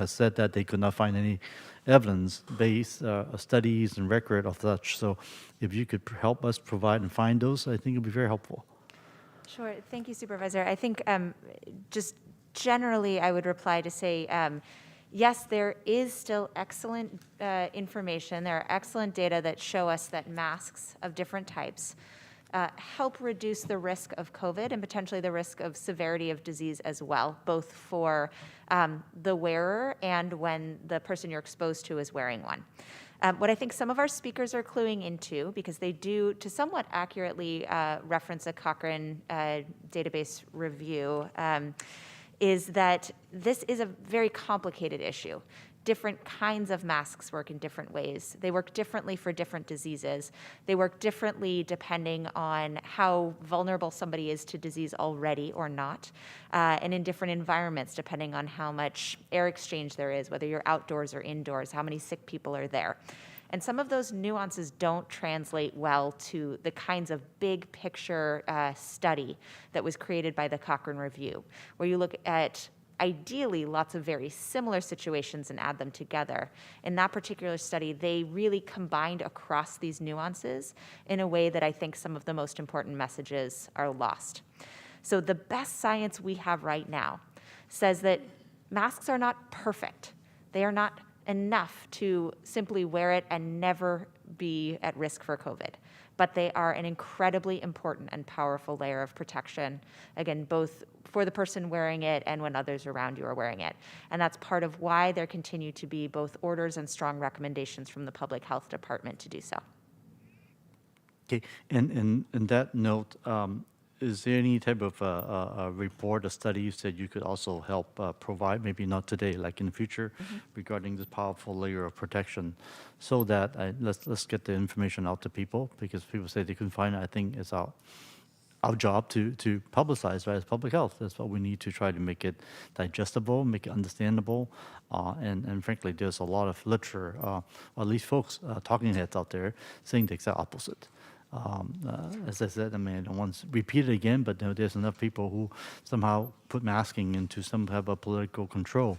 said that they could not find any evidence-based studies and record of such. So if you could help us provide and find those, I think it would be very helpful. Sure. Thank you, Supervisor. I think just generally I would reply to say, yes, there is still excellent information. There are excellent data that show us that masks of different types help reduce the risk of COVID and potentially the risk of severity of disease as well, both for the wearer and when the person you're exposed to is wearing one. What I think some of our speakers are cluing into, because they do to somewhat accurately reference a Cochrane database review, is that this is a very complicated issue. Different kinds of masks work in different ways. They work differently for different diseases. They work differently depending on how vulnerable somebody is to disease already or not, and in different environments depending on how much air exchange there is, whether you're outdoors or indoors, how many sick people are there. And some of those nuances don't translate well to the kinds of big picture study that was created by the Cochrane Review, where you look at ideally lots of very similar situations and add them together. In that particular study, they really combined across these nuances in a way that I think some of the most important messages are lost. So the best science we have right now says that masks are not perfect. They are not enough to simply wear it and never be at risk for COVID. But they are an incredibly important and powerful layer of protection, again, both for the person wearing it and when others around you are wearing it. And that's part of why there continue to be both orders and strong recommendations from the Public Health Department to do so. Okay, and that note, is there any type of a report or studies that you could also help provide, maybe not today, like in the future, regarding this powerful layer of protection, so that let's get the information out to people, because people say they couldn't find it. I think it's our job to publicize, right, as public health. That's what we need to try to make it digestible, make it understandable, and frankly, there's a lot of literature, or at least folks, talking heads out there, saying the exact opposite. As I said, I mean, I don't want to repeat it again, but there's enough people who somehow put masking into some type of political control,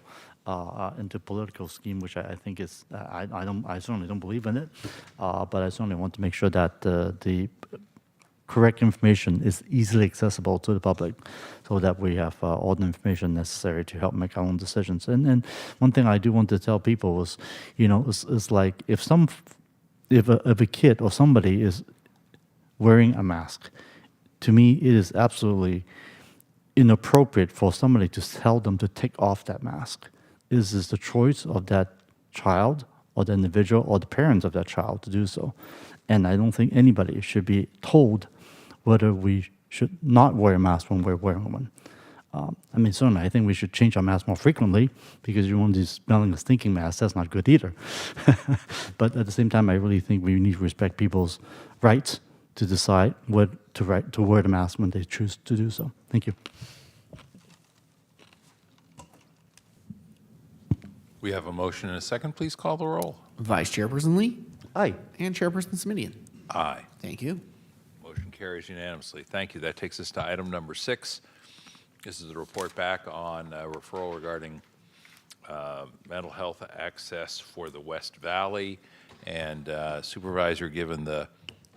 into political scheme, which I think is, I certainly don't believe in it, but I certainly want to make sure that the correct information is easily accessible to the public so that we have all the information necessary to help make our own decisions. And one thing I do want to tell people is, is like if a kid or somebody is wearing a mask, to me, it is absolutely inappropriate for somebody to tell them to take off that mask. This is the choice of that child or the individual or the parents of that child to do so. And I don't think anybody should be told whether we should not wear a mask when we're wearing one. I mean, certainly, I think we should change our masks more frequently because you want these smelling and stinking masks. That's not good either. But at the same time, I really think we need to respect people's rights to decide what to wear the mask when they choose to do so. Thank you. We have a motion and a second. Please call the roll. Vice Chairperson Lee Aye. and Chairperson Simitian. Aye. Thank you. Motion carries unanimously. Thank you. That takes us to item number 6. This is a report back on a referral regarding mental health access for the West Valley. And Supervisor, given the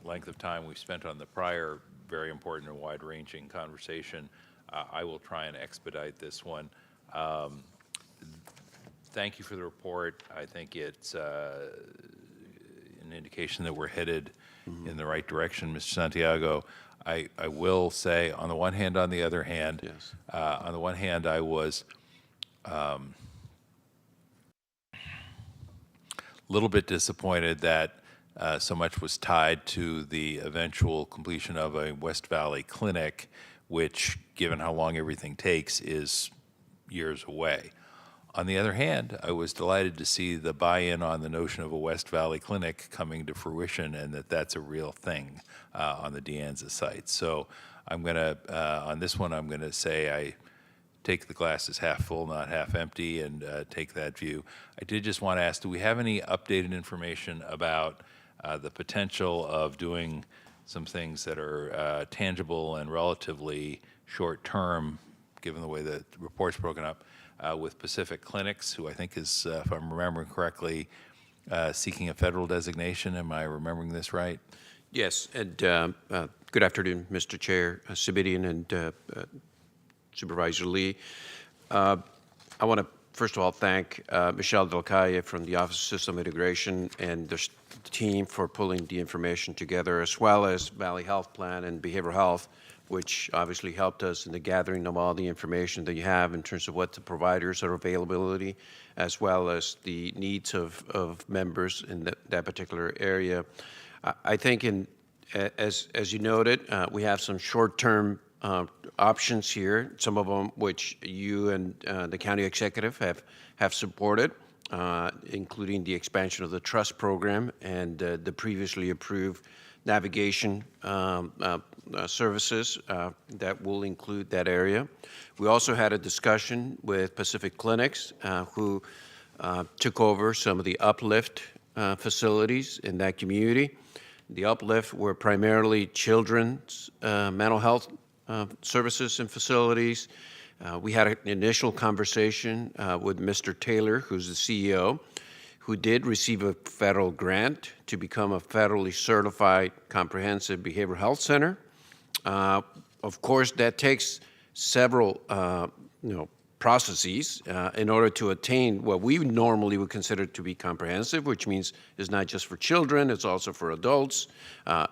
length of time we spent on the prior very important and wide-ranging conversation, I will try and expedite this one. Thank you for the report. I think it's an indication that we're headed in the right direction, Mr. Santiago. I will say, on the one hand, on the other hand, Yes. On the one hand, I was a little bit disappointed that so much was tied to the eventual completion of a West Valley clinic, which, given how long everything takes, is years away. On the other hand, I was delighted to see the buy-in on the notion of a West Valley clinic coming to fruition, and that's a real thing on the De Anza site. So I'm going to, on this one, I'm going to say I take the glass as half full, not half empty, and take that view. I did just want to ask, do we have any updated information about the potential of doing some things that are tangible and relatively short-term, given the way the report's broken up, with Pacific Clinics, who I think is, if I'm remembering correctly, seeking a federal designation? Am I remembering this right? Yes, and good afternoon, Mr. Chair, Simitian and Supervisor Lee. I want to first of all thank Michelle Del Calle from the Office of System Integration and the team for pulling the information together, as well as Valley Health Plan and Behavioral Health, which obviously helped us in the gathering of all the information that you have in terms of what the providers are availability, as well as the needs of members in that particular area. I think as you noted, we have some short-term options here, some of them which you and the county executive have supported, including the expansion of the trust program and the previously approved navigation services that will include that area. We also had a discussion with Pacific Clinics, who took over some of the Uplift facilities in that community. The Uplift were primarily children's mental health services and facilities. We had an initial conversation with Mr. Taylor, who's the CEO, who did receive a federal grant to become a federally certified comprehensive behavioral health center. Of course, that takes several processes in order to attain what we normally would consider to be comprehensive, which means it's not just for children, it's also for adults.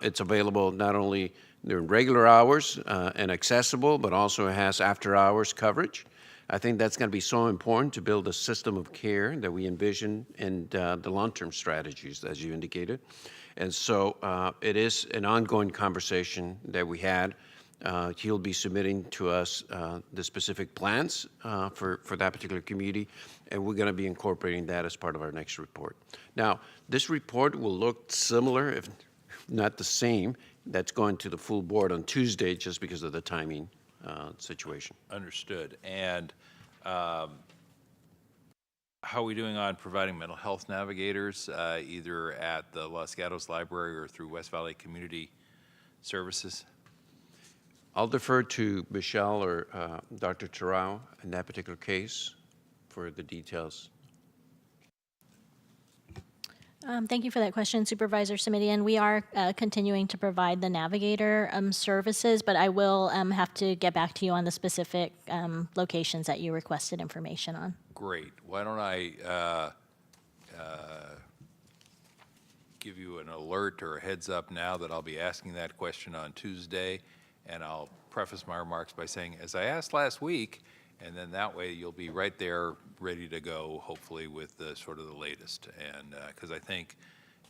It's available not only during regular hours and accessible, but also has after-hours coverage. I think that's going to be so important to build a system of care that we envision in the long-term strategies, as you indicated. And so it is an ongoing conversation that we had. He'll be submitting to us the specific plans for that particular community, and we're going to be incorporating that as part of our next report. Now, this report will look similar, if not the same. That's going to the full board on Tuesday just because of the timing situation. Understood. And how are we doing on providing mental health navigators, either at the Los Gatos Library or through West Valley Community services? I'll defer to Michelle or Dr. Terrell in that particular case for the details. Thank you for that question, Supervisor Simidian. We are continuing to provide the Navigator services, but I will have to get back to you on the specific locations that you requested information on. Great. Why don't I give you an alert or a heads up now that I'll be asking that question on Tuesday, and I'll preface my remarks by saying, as I asked last week, and then that way you'll be right there ready to go, hopefully with the sort of the latest. And because I think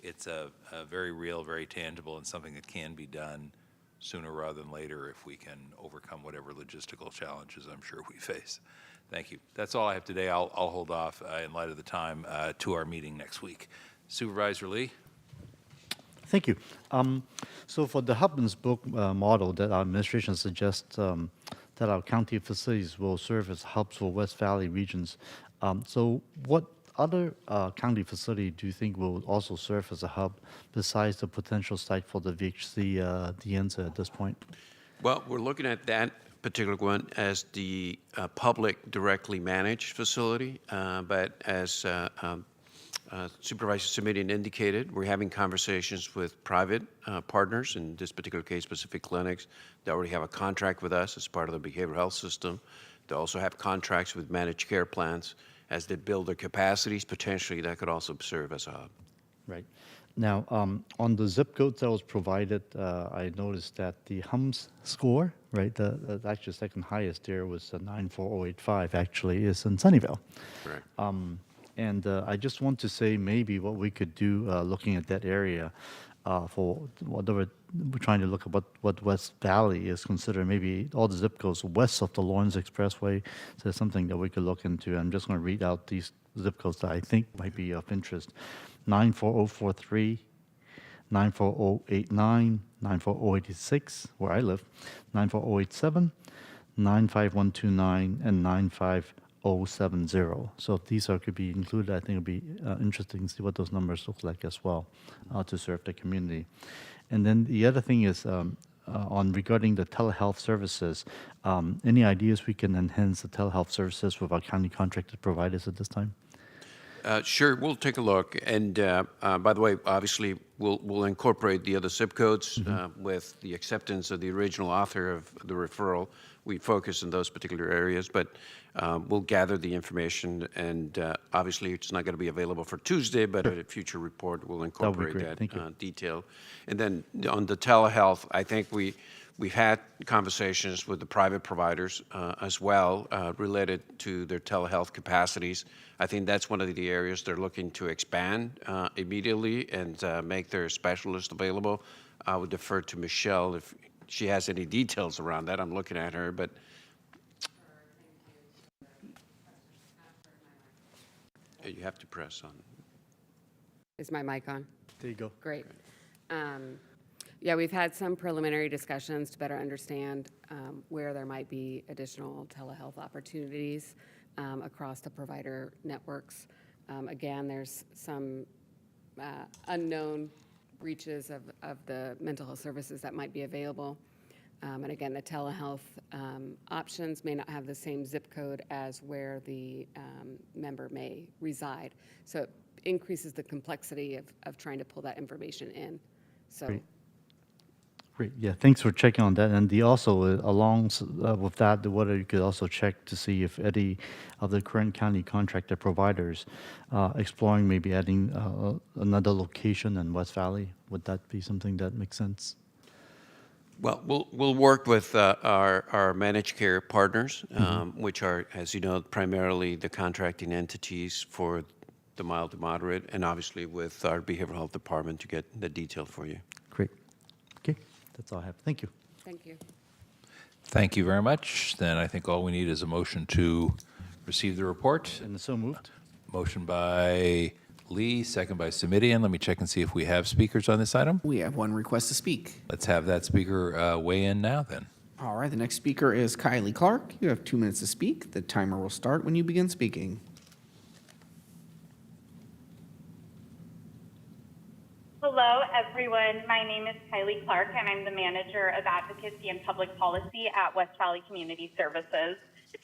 it's a very real, very tangible, and something that can be done sooner rather than later if we can overcome whatever logistical challenges I'm sure we face. Thank you. That's all I have today. I'll hold off in light of the time to our meeting next week. Supervisor Lee? Thank you. So for the hub and spoke model that our administration suggests that our county facilities will serve as hubs for West Valley regions. So what other county facility do you think will also serve as a hub besides the potential site for the VHC DNSA at this point? Well, we're looking at that particular one as the public directly managed facility, but as Supervisor Simidian indicated, we're having conversations with private partners, in this particular case, specific clinics that already have a contract with us as part of the behavioral health system. They also have contracts with managed care plans. As they build their capacities, potentially that could also serve as a hub. Right. Now, on the zip code that was provided, I noticed that the HUMS score, right, the actually second highest there was 94085, actually, is in Sunnyvale. Right. And I just want to say maybe what we could do looking at that area for whatever we're trying to look at what West Valley is considered, maybe all the zip codes west of the Lawrence Expressway. So that's something that we could look into. I'm just going to read out these zip codes that I think might be of interest. 94043, 94089, 94086, where I live, 94087, 95129, and 95070. So if these could be included, I think it'd be interesting to see what those numbers look like as well to serve the community. And then the other thing is on regarding the telehealth services, any ideas we can enhance the telehealth services with our county contracted providers at this time? Sure, we'll take a look. And by the way, obviously, we'll incorporate the other zip codes with the acceptance of the original author of the referral. We focus in those particular areas, but we'll gather the information. And obviously, it's not going to be available for Tuesday, but at a future report, we'll incorporate that detail. And then on the telehealth, I think we've had conversations with the private providers as well related to their telehealth capacities. I think that's one of the areas they're looking to expand immediately and make their specialists available. I would defer to Michelle if she has any details around that. I'm looking at her, but. You have to press on. Is my mic on? There you go. Great. Yeah, we've had some preliminary discussions to better understand where there might be additional telehealth opportunities across the provider networks. Again, there's some unknown breaches of the mental health services that might be available. And again, the telehealth options may not have the same zip code as where the member may reside. So it increases the complexity of trying to pull that information in. So. Great. Yeah, thanks for checking on that. And along with that, whether you could also check to see if any of the current county contracted providers exploring maybe adding another location in West Valley. Would that be something that makes sense? Well, we'll work with our managed care partners, which are, as you know, primarily the contracting entities for the mild to moderate, and obviously with our behavioral health department to get the detail for you. Great. Okay, that's all I have. Thank you. Thank you. Thank you very much. Then I think all we need is a motion to receive the report. And so moved. Motion by Lee, second by Simidian. Let me check and see if we have speakers on this item. We have one request to speak. Let's have that speaker weigh in now then. All right, the next speaker is Kylie Clark. You have 2 minutes to speak. The timer will start when you begin speaking. Hello, everyone. My name is Kylie Clark, and I'm the Manager of Advocacy and Public Policy at West Valley Community Services.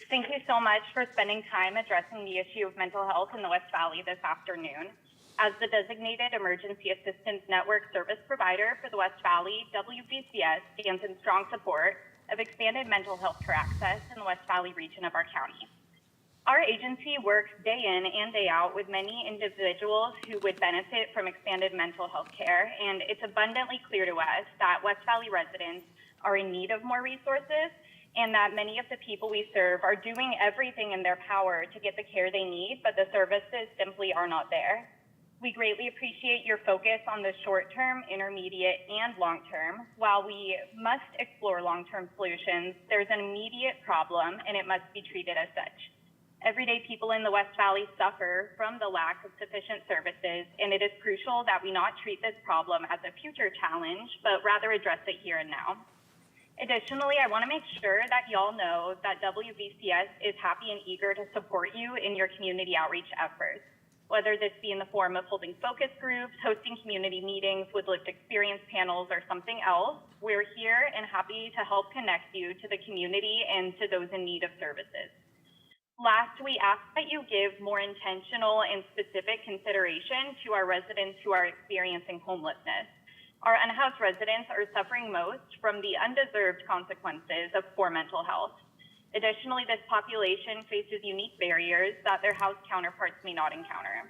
Thank you so much for spending time addressing the issue of mental health in the West Valley this afternoon. As the designated emergency assistance network service provider for the West Valley, WVCS stands in strong support of expanded mental health care access in the West Valley region of our county. Our agency works day in and day out with many individuals who would benefit from expanded mental health care, and it's abundantly clear to us that West Valley residents are in need of more resources, and that many of the people we serve are doing everything in their power to get the care they need, but the services simply are not there. We greatly appreciate your focus on the short-term, intermediate, and long-term. While we must explore long-term solutions, there's an immediate problem, and it must be treated as such. Everyday people in the West Valley suffer from the lack of sufficient services, and it is crucial that we not treat this problem as a future challenge, but rather address it here and now. Additionally, I want to make sure that y'all know that WVCS is happy and eager to support you in your community outreach efforts. Whether this be in the form of holding focus groups, hosting community meetings with lived experience panels, or something else, we're here and happy to help connect you to the community and to those in need of services. Last, we ask that you give more intentional and specific consideration to our residents who are experiencing homelessness. Our unhoused residents are suffering most from the undeserved consequences of poor mental health. Additionally, this population faces unique barriers that their housed counterparts may not encounter.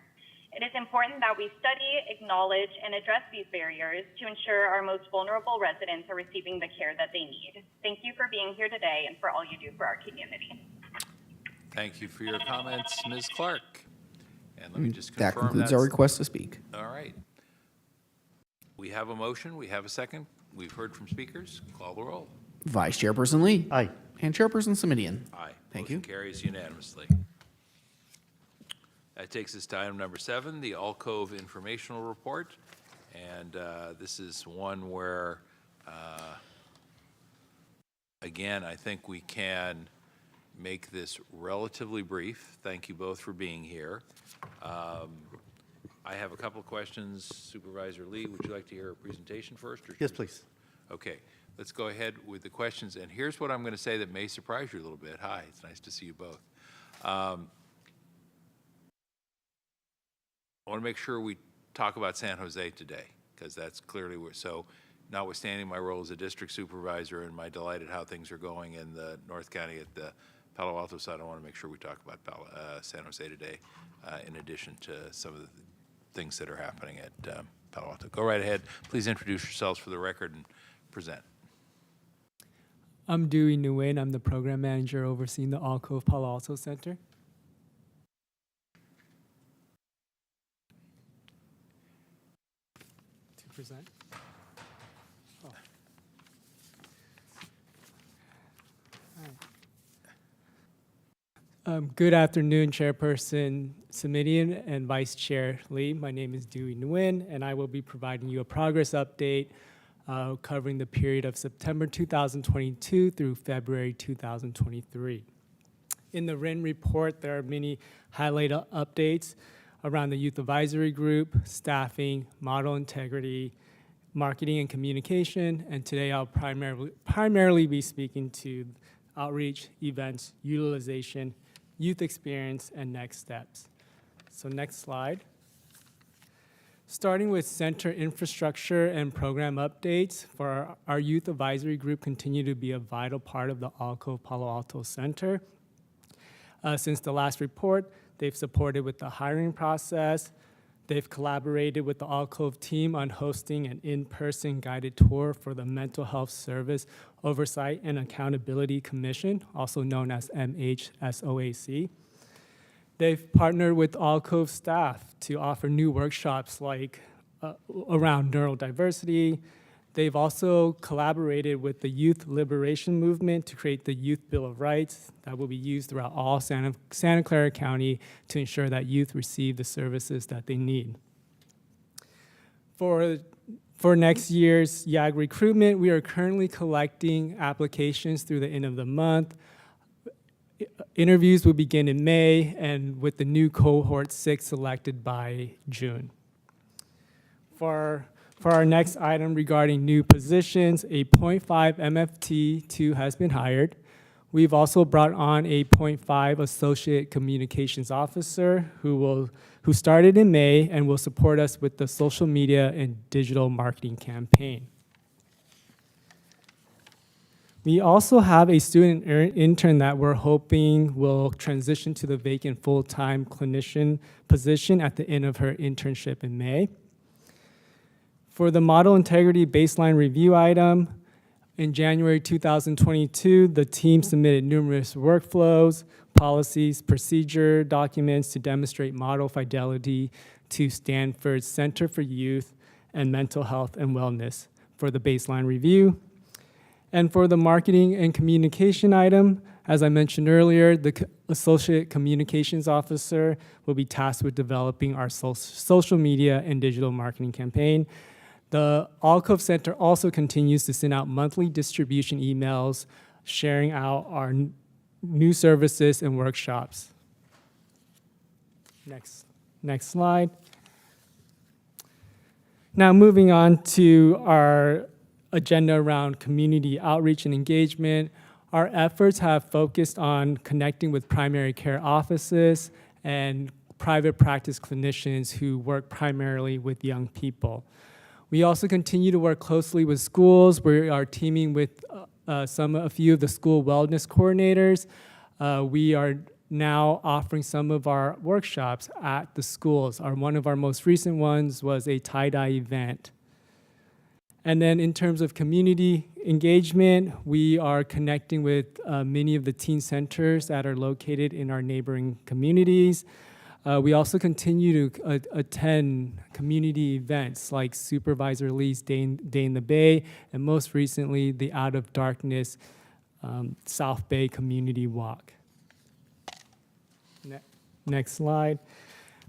It is important that we study, acknowledge, and address these barriers to ensure our most vulnerable residents are receiving the care that they need. Thank you for being here today and for all you do for our community. Thank you for your comments, Ms. Clark. And let me just That confirm concludes our that's- request to speak. All right. We have a motion. We have a second. We've heard from speakers. Call the roll. Vice Chairperson Lee. Aye. And Chairperson Simidian. Aye. Thank Motion you. carries unanimously. That takes us to item number 7, the Alcove Informational Report. And this is one where, again, I think we can make this relatively brief. Thank you both for being here. I have a couple of questions. Supervisor Lee, would you like to hear a presentation first? Or Yes, please. Okay, let's go ahead with the questions. And here's what I'm going to say that may surprise you a little bit. Hi, it's nice to see you both. I want to make sure we talk about San Jose today, because that's clearly where, so notwithstanding my role as a district supervisor and my delight at how things are going in the North County at the Palo Alto side, I want to make sure we talk about San Jose today, in addition to some of the things that are happening at Palo Alto. Go right ahead. Please introduce yourselves for the record and present. I'm Dewey Nguyen. I'm the program manager overseeing the Alcove Palo Alto Center. To present. Oh. Good afternoon, Chairperson Simidian and Vice Chair Lee. My name is Dewey Nguyen, and I will be providing you a progress update covering the period of September 2022 through February 2023. In the written report, there are many highlighted updates around the Youth Advisory Group, staffing, model integrity, marketing and communication, and today I'll primarily be speaking to outreach, events, utilization, youth experience, and next steps. So next slide. Starting with center infrastructure and program updates, for our Youth Advisory Group continue to be a vital part of the Alcove Palo Alto Center. Since the last report, they've supported with the hiring process. They've collaborated with the Alcove team on hosting an in-person guided tour for the Mental Health Service Oversight and Accountability Commission, also known as MHSOAC. They've partnered with Alcove staff to offer new workshops like around neurodiversity. They've also collaborated with the Youth Liberation Movement to create the Youth Bill of Rights that will be used throughout all Santa Clara County to ensure that youth receive the services that they need. For next year's YAG recruitment, we are currently collecting applications through the end of the month. Interviews will begin in May, and with the new cohort 6 selected by June. For For our next item regarding new positions, a 0.5 MFT2 has been hired. We've also brought on a 0.5 Associate Communications Officer who started in May and will support us with the social media and digital marketing campaign. We also have a student intern that we're hoping will transition to the vacant full-time clinician position at the end of her internship in May. For the model integrity baseline review item, in January 2022, the team submitted numerous workflows, policies, procedure documents to demonstrate model fidelity to Stanford's Center for Youth and Mental Health and Wellness for the baseline review. And for the marketing and communication item, as I mentioned earlier, the Associate Communications Officer will be tasked with developing our social media and digital marketing campaign. The Alcove Center also continues to send out monthly distribution emails sharing out our new services and workshops. Next slide. Now moving on to our agenda around community outreach and engagement. Our efforts have focused on connecting with primary care offices and private practice clinicians who work primarily with young people. We also continue to work closely with schools. We are teaming with a few of the school wellness coordinators. We are now offering some of our workshops at the schools. One of our most recent ones was a tie-dye event. And then in terms of community engagement, we are connecting with many of the teen centers that are located in our neighboring communities. We also continue to attend community events like Supervisor Lee's Day in the Bay, and most recently, the Out of Darkness South Bay Community Walk. Next slide.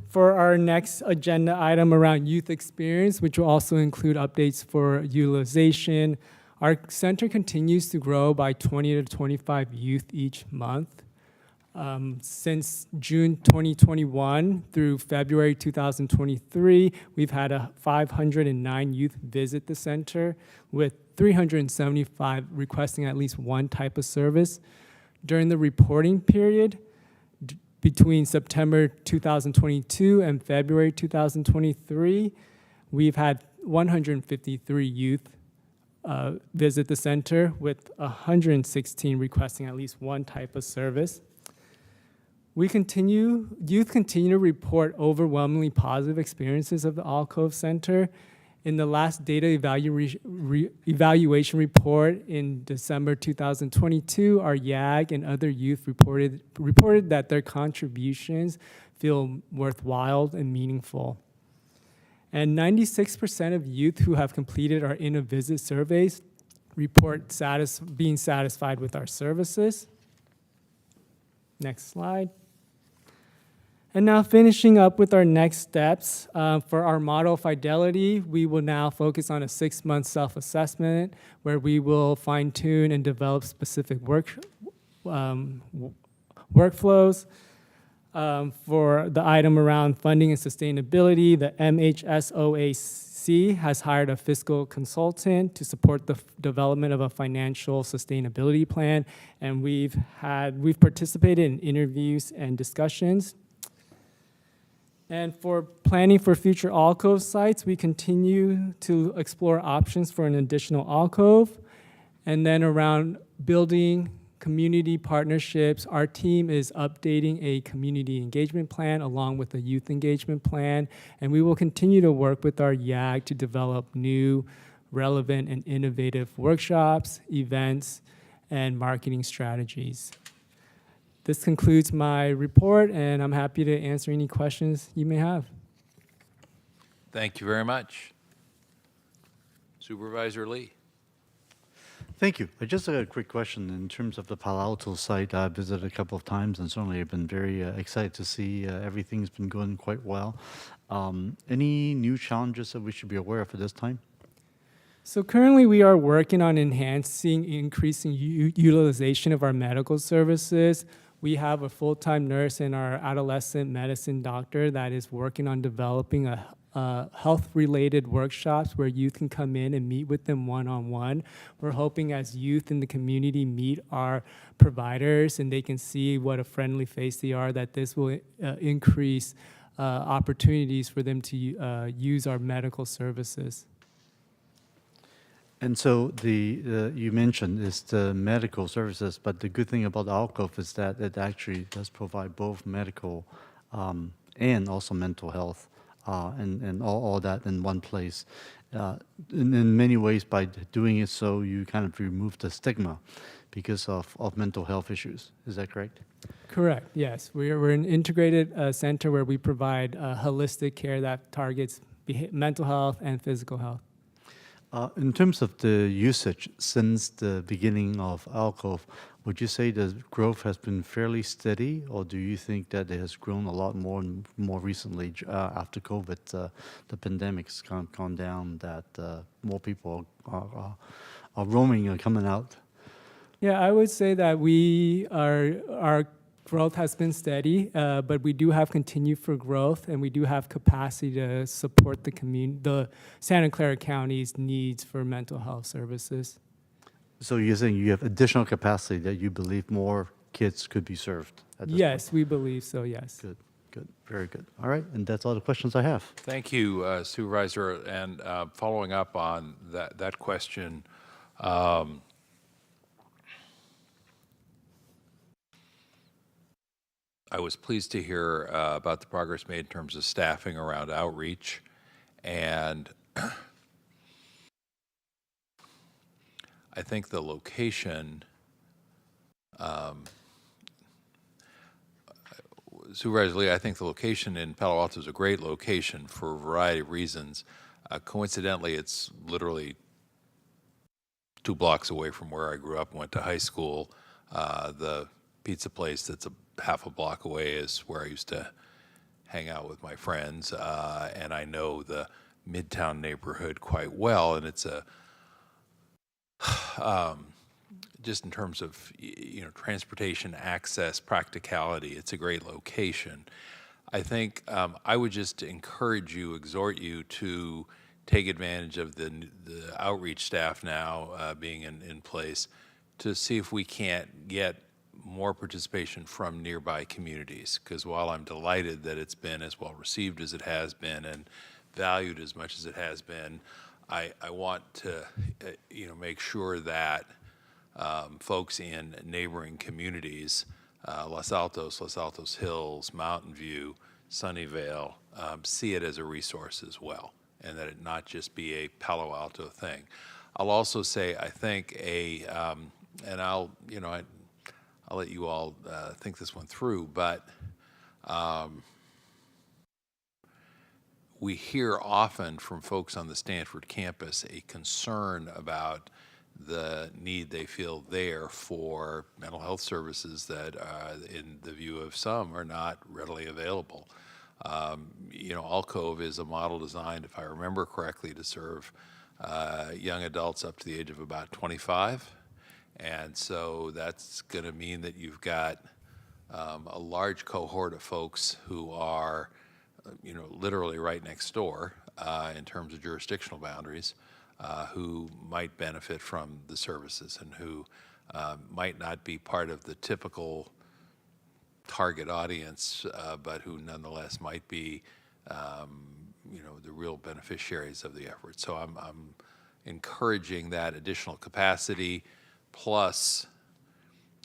For our next agenda item around youth experience, which will also include updates for utilization, our center continues to grow by 20 to 25 youth each month. Since June 2021 through February 2023, we've had 509 youth visit the center, with 375 requesting at least one type of service. During the reporting period, between September 2022 and February 2023, we've had 153 youth visit the center, with 116 requesting at least one type of service. Youth continue to report overwhelmingly positive experiences of the Alcove Center. In the last data evaluation report in December 2022, our YAG and other youth reported that their contributions feel worthwhile and meaningful. And 96% of youth who have completed our in-a-visit surveys report being satisfied with our services. Next slide. And now finishing up with our next steps. For our model fidelity, we will now focus on a 6-month self-assessment where we will fine-tune and develop specific workflows. For the item around funding and sustainability, the MHSOAC has hired a fiscal consultant to support the development of a financial sustainability plan, and we've participated in interviews and discussions. And for planning for future alcove sites, we continue to explore options for an additional alcove. And then around building community partnerships, our team is updating a community engagement plan along with a youth engagement plan. And we will continue to work with our YAG to develop new, relevant, and innovative workshops, events, and marketing strategies. This concludes my report, and I'm happy to answer any questions you may have. Thank you very much. Supervisor Lee. Thank you. I just got a quick question in terms of the Palo Alto site. I visited a couple of times, and certainly I've been very excited to see everything's been going quite well. Any new challenges that we should be aware of at this time? So currently we are working on increasing utilization of our medical services. We have a full-time nurse and our adolescent medicine doctor that is working on developing a health-related workshops where youth can come in and meet with them one-on-one. We're hoping as youth in the community meet our providers and they can see what a friendly face they are, that this will increase opportunities for them to use our medical services. And so you mentioned is the medical services, but the good thing about Alcove is that it actually does provide both medical and also mental health and all that in one place. In many ways, by doing it so, you kind of remove the stigma because of mental health issues. Is that correct? Correct, yes. We're an integrated center where we provide holistic care that targets mental health and physical health. In terms of the usage since the beginning of Alcove, would you say the growth has been fairly steady, or do you think that it has grown a lot more recently after COVID? The pandemic's gone down, that more people are roaming and coming out. Yeah, I would say that our growth has been steady, but we do have continued for growth, and we do have capacity to support the Santa Clara County's needs for mental health services. So you're saying you have additional capacity that you believe more kids could be served at this Yes, we believe so, yes. Good, good, very good. All right, and that's all the questions I have. Thank you, Supervisor. And following up on that question, I was pleased to hear about the progress made in terms of staffing around outreach. And I think the location, Supervisor Lee, I think the location in Palo Alto is a great location for a variety of reasons. Coincidentally, it's literally 2 blocks away from where I grew up and went to high school. The pizza place that's half a block away is where I used to hang out with my friends, and I know the Midtown neighborhood quite well, and it's a just in terms of transportation access, practicality, it's a great location. I think I would just encourage you, exhort you to take advantage of the outreach staff now being in place to see if we can't get more participation from nearby communities, because while I'm delighted that it's been as well received as it has been and valued as much as it has been, I want to make sure that folks in neighboring communities, Los Altos Hills, Mountain View, Sunnyvale, see it as a resource as well, and that it not just be a Palo Alto thing. I'll also say I think and I'll let you all think this one through, but we hear often from folks on the Stanford campus a concern about the need they feel there for mental health services that, in the view of some, are not readily available. Alcove is a model designed, if I remember correctly, to serve young adults up to the age of about 25. And so that's going to mean that you've got a large cohort of folks who are, literally right next door in terms of jurisdictional boundaries, who might benefit from the services and who might not be part of the typical target audience, but who nonetheless might be, the real beneficiaries of the effort. So I'm encouraging that additional capacity, plus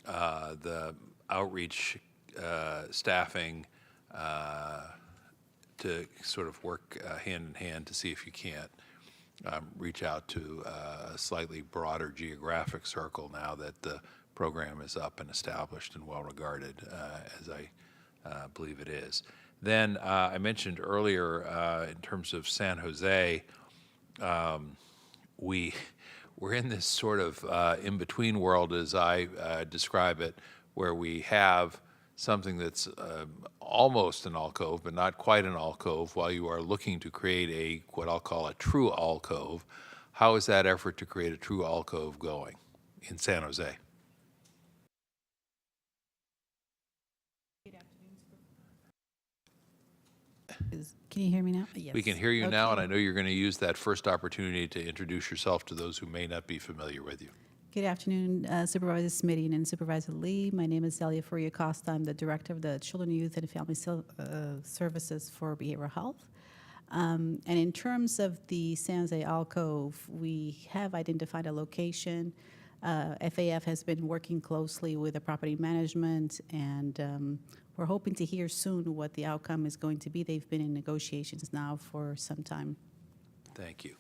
the outreach staffing to sort of work hand in hand to see if you can't reach out to a slightly broader geographic circle now that the program is up and established and well regarded, as I believe it is. Then I mentioned earlier in terms of San Jose, we're in this sort of in-between world, as I describe it, where we have something that's almost an alcove, but not quite an alcove, while you are looking to create what I'll call a true alcove. How is that effort to create a true alcove going in San Jose? Can you hear me now? Yes. We can hear you now, and Okay. I know you're going to use that first opportunity to introduce yourself to those who may not be familiar with you. Good afternoon, Supervisor Smitty and Supervisor Lee. My name is Zelia Furia Costa. I'm the Director of the Children, Youth, and Family Services for Behavioral Health. And in terms of the San Jose alcove, we have identified a location. FAF has been working closely with the property management, and we're hoping to hear soon what the outcome is going to be. They've been in negotiations now for some time. Thank you.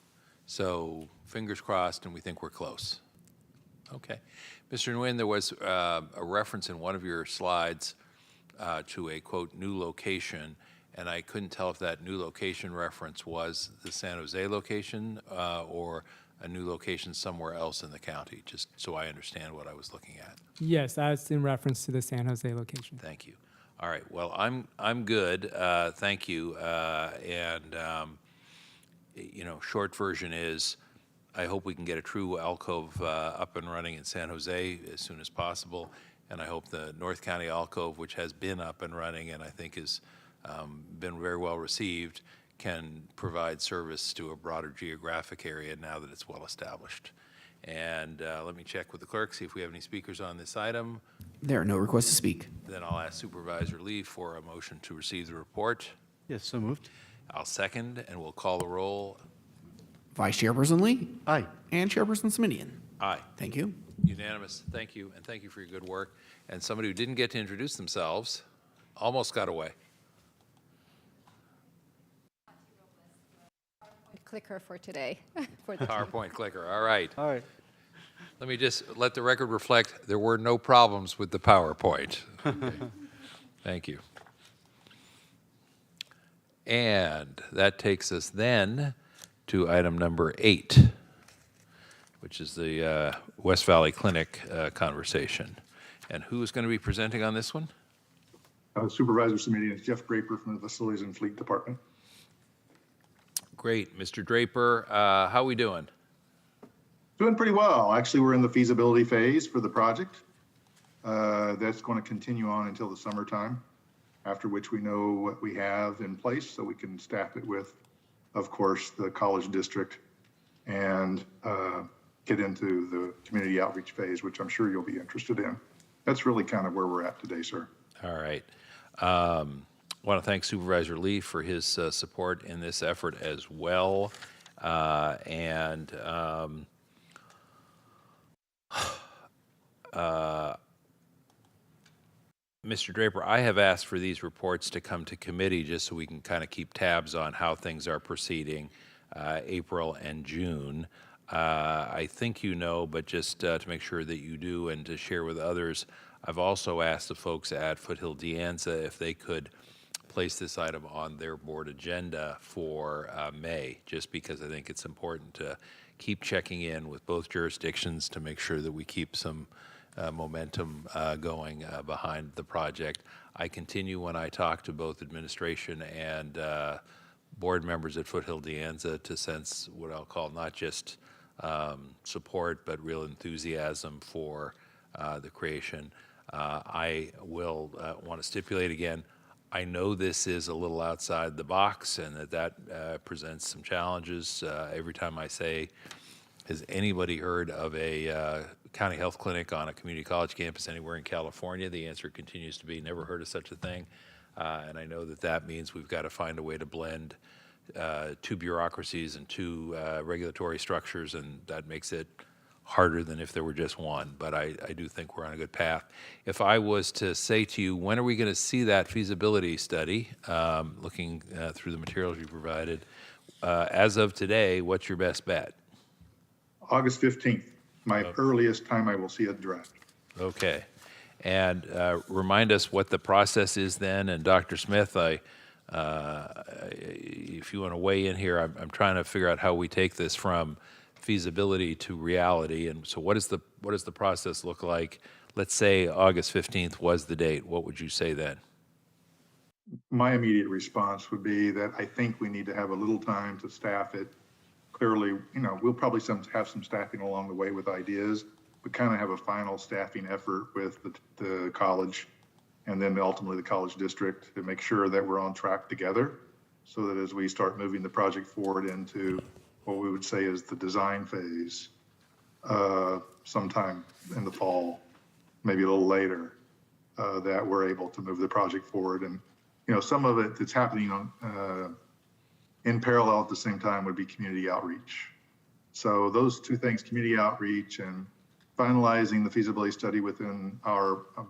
So fingers crossed, and we think we're close. Okay. Mr. Nguyen, there was a reference in one of your slides to a, quote, new location, and I couldn't tell if that new location reference was the San Jose location or a new location somewhere else in the county, just so I understand what I was looking at. Yes, that's in reference to the San Jose location. Thank you. All right. Well, I'm good. Thank you. Short version is, I hope we can get a true alcove up and running in San Jose as soon as possible, and I hope the North County alcove, which has been up and running and I think has been very well received, can provide service to a broader geographic area now that it's well established. And let me check with the clerk, see if we have any speakers on this item. There are no requests to speak. Then I'll ask Supervisor Lee for a motion to receive the report. Yes, so moved. I'll second, and we'll call the roll. Vice Chairperson Lee? Aye. And Chairperson Simidian? Aye. Thank you. Unanimous. Thank you, and thank you for your good work. And somebody who didn't get to introduce themselves almost got away. Clicker for today. For PowerPoint clicker. All right. All right. Let me just let the record reflect there were no problems with the PowerPoint. Okay. Thank you. And that takes us then to item number 8, which is the West Valley Clinic conversation. And who is going to be presenting on this one? Supervisor Simidian, Jeff Draper from the Facilities and Fleet Department. Great. Mr. Draper, how are we doing? Doing pretty well. Actually, we're in the feasibility phase for the project. That's going to continue on until the summertime, after which we know what we have in place so we can staff it with, of course, the college district and get into the community outreach phase, which I'm sure you'll be interested in. That's really kind of where we're at today, sir. All right. I want to thank Supervisor Lee for his support in this effort as well. Mr. Draper, I have asked for these reports to come to committee just so we can kind of keep tabs on how things are proceeding, April and June. I think you know, but just to make sure that you do and to share with others, I've also asked the folks at Foothill De Anza if they could place this item on their board agenda for May, just because I think it's important to keep checking in with both jurisdictions to make sure that we keep some momentum going behind the project. I continue when I talk to both administration and board members at Foothill De Anza to sense what I'll call not just support, but real enthusiasm for the creation. I will want to stipulate again, I know this is a little outside the box and that presents some challenges. Every time I say, has anybody heard of a county health clinic on a community college campus anywhere in California? The answer continues to be never heard of such a thing. And I know that means we've got to find a way to blend two bureaucracies and two regulatory structures, and that makes it harder than if there were just one, but I do think we're on a good path. If I was to say to you, when are we going to see that feasibility study, looking through the materials you provided, as of today, what's your best bet? August 15th, my earliest time I will see a draft. Okay. And remind us what the process is then, and Dr. Smith, if you want to weigh in here, I'm trying to figure out how we take this from feasibility to reality. And so what does the process look like? Let's say August 15th was the date. What would you say then? My immediate response would be that I think we need to have a little time to staff it. Clearly, we'll probably have some staffing along the way with ideas, but kind of have a final staffing effort with the college and then ultimately the college district to make sure that we're on track together. so that as we start moving the project forward into what we would say is the design phase, sometime in the fall, maybe a little later, that we're able to move the project forward. And, some of it that's happening on, in parallel at the same time would be community outreach. So those two things, community outreach and finalizing the feasibility study within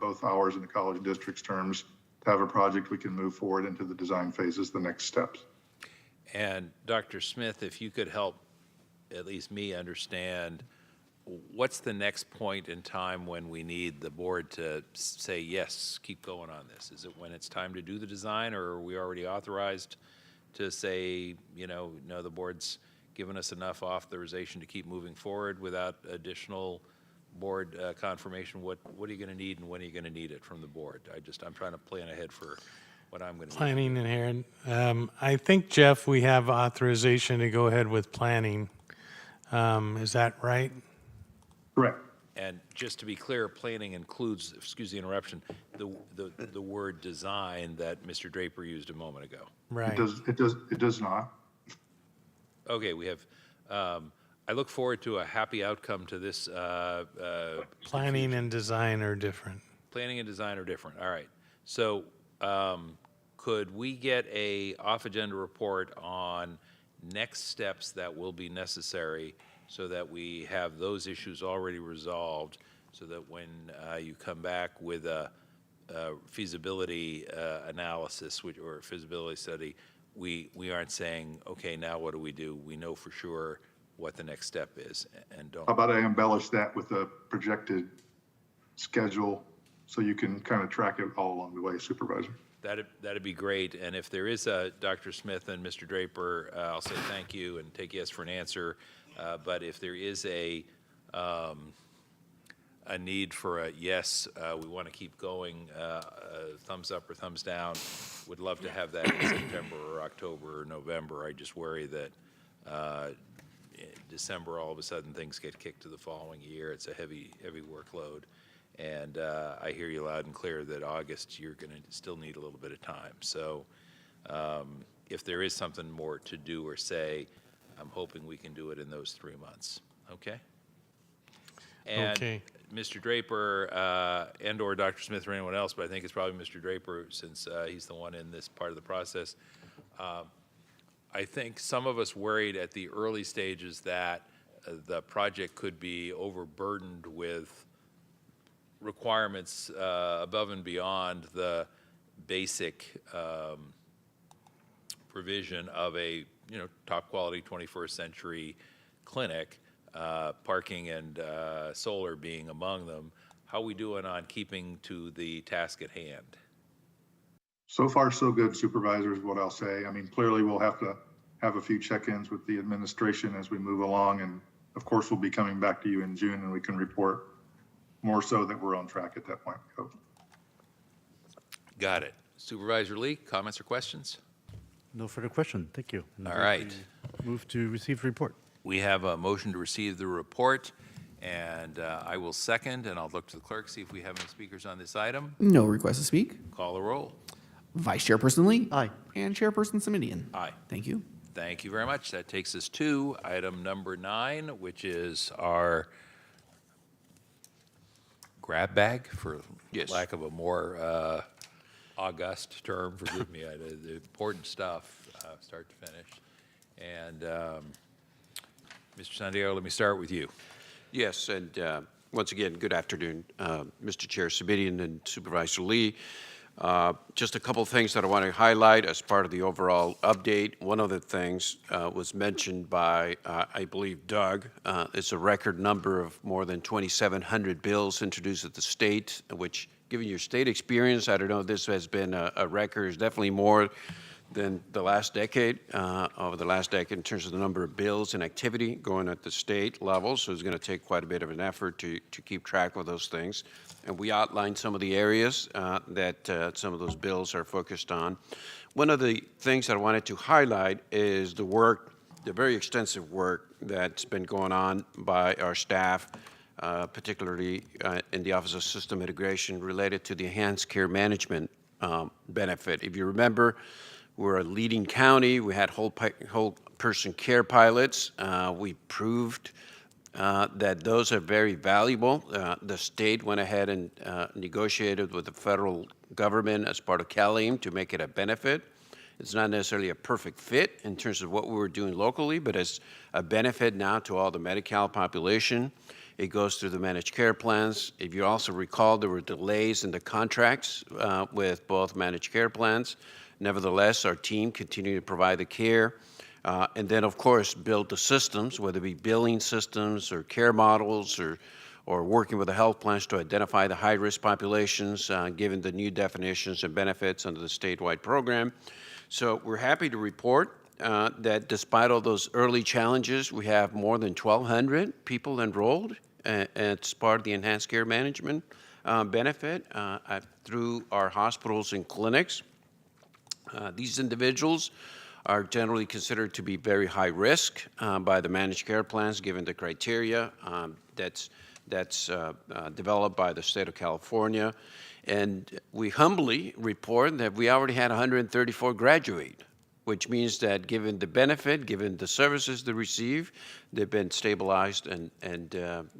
both ours and the college district's terms to have a project we can move forward into the design phases, the next steps. And Dr. Smith, if you could help at least me understand, what's the next point in time when we need the board to say, yes, keep going on this? Is it when it's time to do the design, or are we already authorized to say, no, the board's given us enough authorization to keep moving forward without additional board confirmation? What are you going to need, and when are you going to need it from the board? I'm trying to plan ahead for what I'm going to need. Planning and Aaron. I think, Jeff, we have authorization to go ahead with planning. Is that right? Correct. And just to be clear, planning includes, excuse the interruption, the word design that Mr. Draper used a moment ago. Right. It does not. Okay, we have, I look forward to a happy outcome to this. Planning and design are different. Planning and design are different, all right. So could we get a off-agenda report on next steps that will be necessary so that we have those issues already resolved, so that when you come back with a feasibility analysis or feasibility study, we aren't saying, okay, now what do? We know for sure what the next step is, and don't. How about I embellish that with a projected schedule so you can kind of track it all along the way, Supervisor? That'd be great. And if there is Dr. Smith and Mr. Draper, I'll say thank you and take yes for an answer. But if there is a need for a yes, we want to keep going, thumbs up or thumbs down, would love to have that in September or October or November. I just worry that in December, all of a sudden, things get kicked to the following year. It's a heavy workload. And I hear you loud and clear that August, you're going to still need a little bit of time. So if there is something more to do or say, I'm hoping we can do it in those 3 months. Okay? And Okay. Mr. Draper and or Dr. Smith or anyone else, but I think it's probably Mr. Draper since he's the one in this part of the process. I think some of us worried at the early stages that the project could be overburdened with requirements above and beyond the basic provision of a top quality 21st century clinic, parking and solar being among them. How are we doing on keeping to the task at hand? So far, so good, Supervisor, is what I'll say. I mean, clearly we'll have to have a few check-ins with the administration as we move along. And of course, we'll be coming back to you in June and we can report more so that we're on track at that point. Got it. Supervisor Lee, comments or questions? No further question. Thank you. And All right. Move to receive the report. We have a motion to receive the report, and I will second, and I'll look to the clerk, see if we have any speakers on this item. No request to speak. Call the roll. Vice Chairperson Lee. Aye. And Chairperson Simidian. Aye. Thank you. Thank you very much. That takes us to item number 9, which is our grab bag, for lack of a more august term. Forgive me. The important stuff, start to finish. And Mr. Santiago, let me start with you. Yes, and once again, good afternoon, Mr. Chair Simidian and Supervisor Lee. Just a couple of things that I want to highlight as part of the overall update. One of the things was mentioned by, I believe, Doug. It's a record number of more than 2,700 bills introduced at the state, which, given your state experience, I don't know if this has been a record. It's definitely more than the last decade, over the last decade in terms of the number of bills and activity going at the state level. So it's going to take quite a bit of an effort to keep track of those things. And we outlined some of the areas that some of those bills are focused on. One of the things that I wanted to highlight is the work, the very extensive work that's been going on by our staff, particularly in the Office of System Integration related to the enhanced care management benefit. If you remember, We're a leading county. We had whole person care pilots. We proved that those are very valuable. The state went ahead and negotiated with the federal government as part of CalAIM to make it a benefit. It's not necessarily a perfect fit in terms of what we were doing locally, but it's a benefit now to all the Medi-Cal population. It goes through the managed care plans. If you also recall, there were delays in the contracts with both managed care plans. Nevertheless, our team continued to provide the care. And then, of course, build the systems, whether it be billing systems or care models or working with the health plans to identify the high-risk populations, given the new definitions and benefits under the statewide program. So we're happy to report that despite all those early challenges, we have more than 1,200 people enrolled as part of the enhanced care management benefit through our hospitals and clinics. These individuals are generally considered to be very high risk by the managed care plans, given the criteria that's developed by the state of California. And we humbly report that we already had 134 graduate, which means that given the benefit, given the services they receive, they've been stabilized and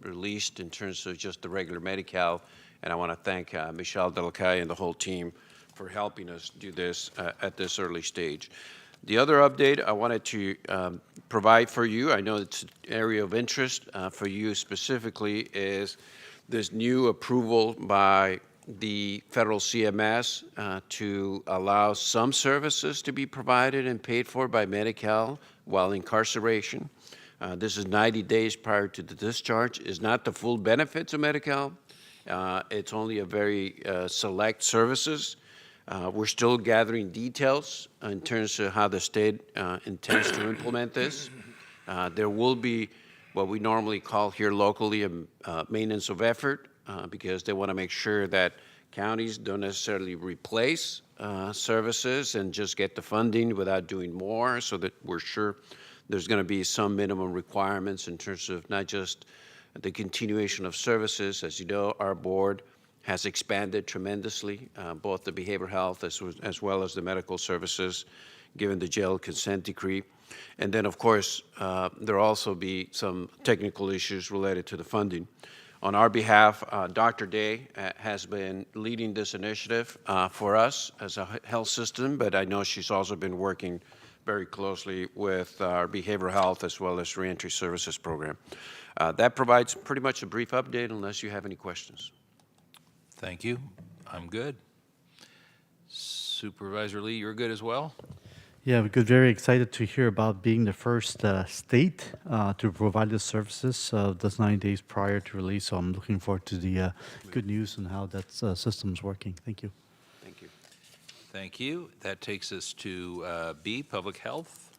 released in terms of just the regular Medi-Cal. And I want to thank Michelle Delacay and the whole team for helping us do this at this early stage. The other update I wanted to provide for you, I know it's an area of interest for you specifically, is this new approval by the federal CMS to allow some services to be provided and paid for by Medi-Cal while incarceration. This is 90 days prior to the discharge. It's not the full benefits of Medi-Cal. It's only a very select services. We're still gathering details in terms of how the state intends to implement this. There will be what we normally call here locally a maintenance of effort because they want to make sure that counties don't necessarily replace services and just get the funding without doing more, so that we're sure there's going to be some minimum requirements in terms of not just the continuation of services. As you know, our board has expanded tremendously, both the behavioral health as well as the medical services, given the jail consent decree. And then, of course, there'll also be some technical issues related to the funding. On our behalf, Dr. Day has been leading this initiative for us as a health system, but I know she's also been working very closely with our behavioral health as well as reentry services program. That provides pretty much a brief update unless you have any questions. Thank you. I'm good. Supervisor Lee, you're good as well? Yeah, we're good. Very excited to hear about being the first state to provide the services that's 90 days prior to release. So I'm looking forward to the good news and how that system's working. Thank you. Thank you. Thank you. That takes us to B, Public Health.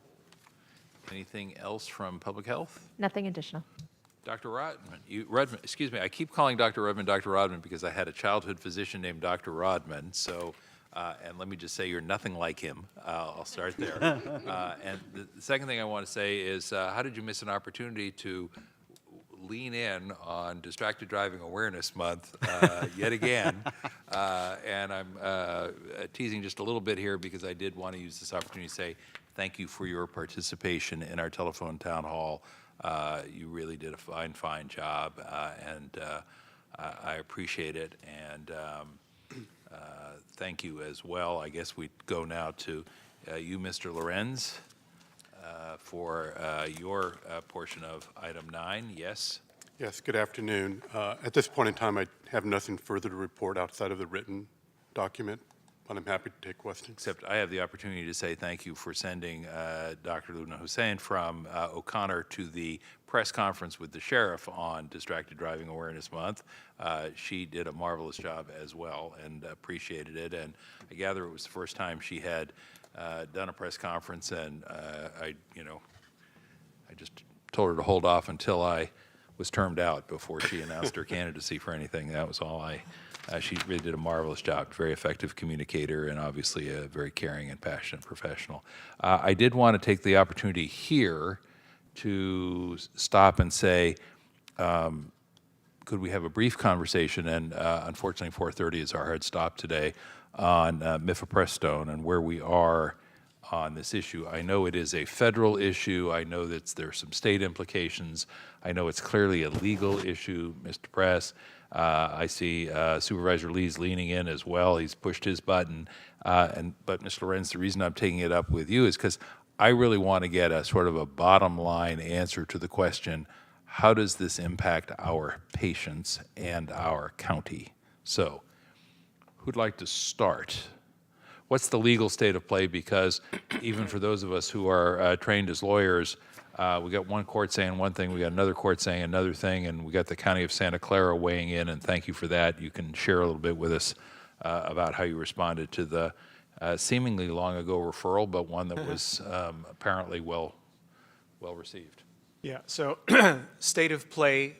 Anything else from Public Health? Nothing additional. Dr. Rodman, excuse me, I keep calling Dr. Rodman because I had a childhood physician named Dr. Rodman, so, and let me just say you're nothing like him. I'll start there. And the second thing I want to say is, how did you miss an opportunity to lean in on Distracted Driving Awareness Month yet again? And I'm teasing just a little bit here because I did want to use this opportunity to say thank you for your participation in our telephone town hall. You really did a fine job, and I appreciate it. And thank you as well. I guess we go now to you, Mr. Lorenz, for your portion of item 9. Yes? Yes, good afternoon. At this point in time, I have nothing further to report outside of the written document, but I'm happy to take questions. Except I have the opportunity to say thank you for sending Dr. Luna Hussein from O'Connor to the press conference with the sheriff on Distracted Driving Awareness Month. She did a marvelous job as well and appreciated it. And I gather it was the first time she had done a press conference, and I just told her to hold off until I was termed out before she announced her candidacy for anything. That was all she really did a marvelous job, very effective communicator, and obviously a very caring and passionate professional. I did want to take the opportunity here to stop and say, could we have a brief conversation, and unfortunately 4:30 is our hard stop today, on mifepristone and where we are on this issue. I know it is a federal issue. I know that there are some state implications. I know it's clearly a legal issue, Mr. Press. I see Supervisor Lee's leaning in as well. He's pushed his button. But Mr. Lorenz, the reason I'm taking it up with you is because I really want to get a sort of a bottom line answer to the question, how does this impact our patients and our county? So, who'd like to start? What's the legal state of play? Because even for those of us who are trained as lawyers, we got one court saying one thing, we got another court saying another thing, and we got the County of Santa Clara weighing in, and thank you for that. You can share a little bit with us about how you responded to the seemingly long ago referral, but one that was apparently well received. Yeah, so state of play,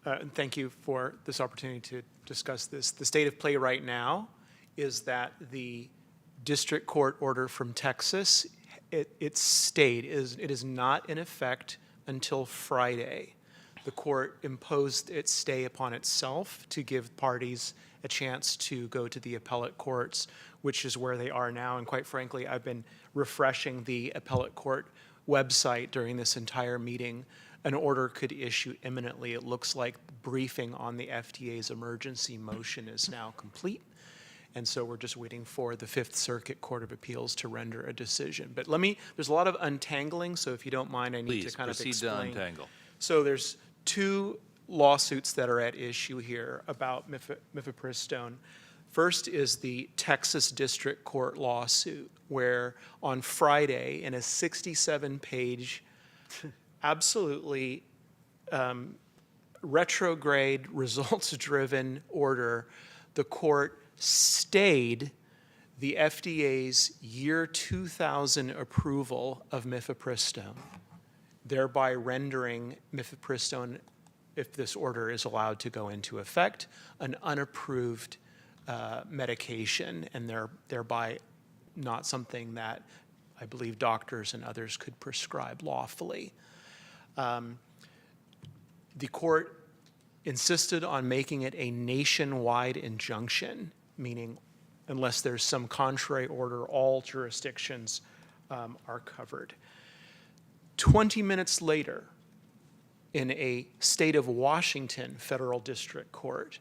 and thank you for this opportunity to discuss this. The state of play right now is that the district court order from Texas, it stayed. It is not in effect until Friday. The court imposed its stay upon itself to give parties a chance to go to the appellate courts, which is where they are now. And quite frankly, I've been refreshing the appellate court website during this entire meeting. An order could issue imminently. It looks like briefing on the FDA's emergency motion is now complete. And so we're just waiting for the Fifth Circuit Court of Appeals to render a decision. But there's a lot of untangling, so if you don't mind, I need to kind of explain. Please, proceed to untangle. So there's two lawsuits that are at issue here about mifepristone. First is the Texas District Court lawsuit, where on Friday, in a 67-page, absolutely retrograde, results-driven order, the court stayed the FDA's year 2000 approval of mifepristone, thereby rendering mifepristone, if this order is allowed to go into effect, an unapproved medication, and thereby not something that I believe doctors and others could prescribe lawfully. The court insisted on making it a nationwide injunction, meaning unless there's some contrary order, all jurisdictions are covered. 20 minutes later, in a state of Washington federal district court,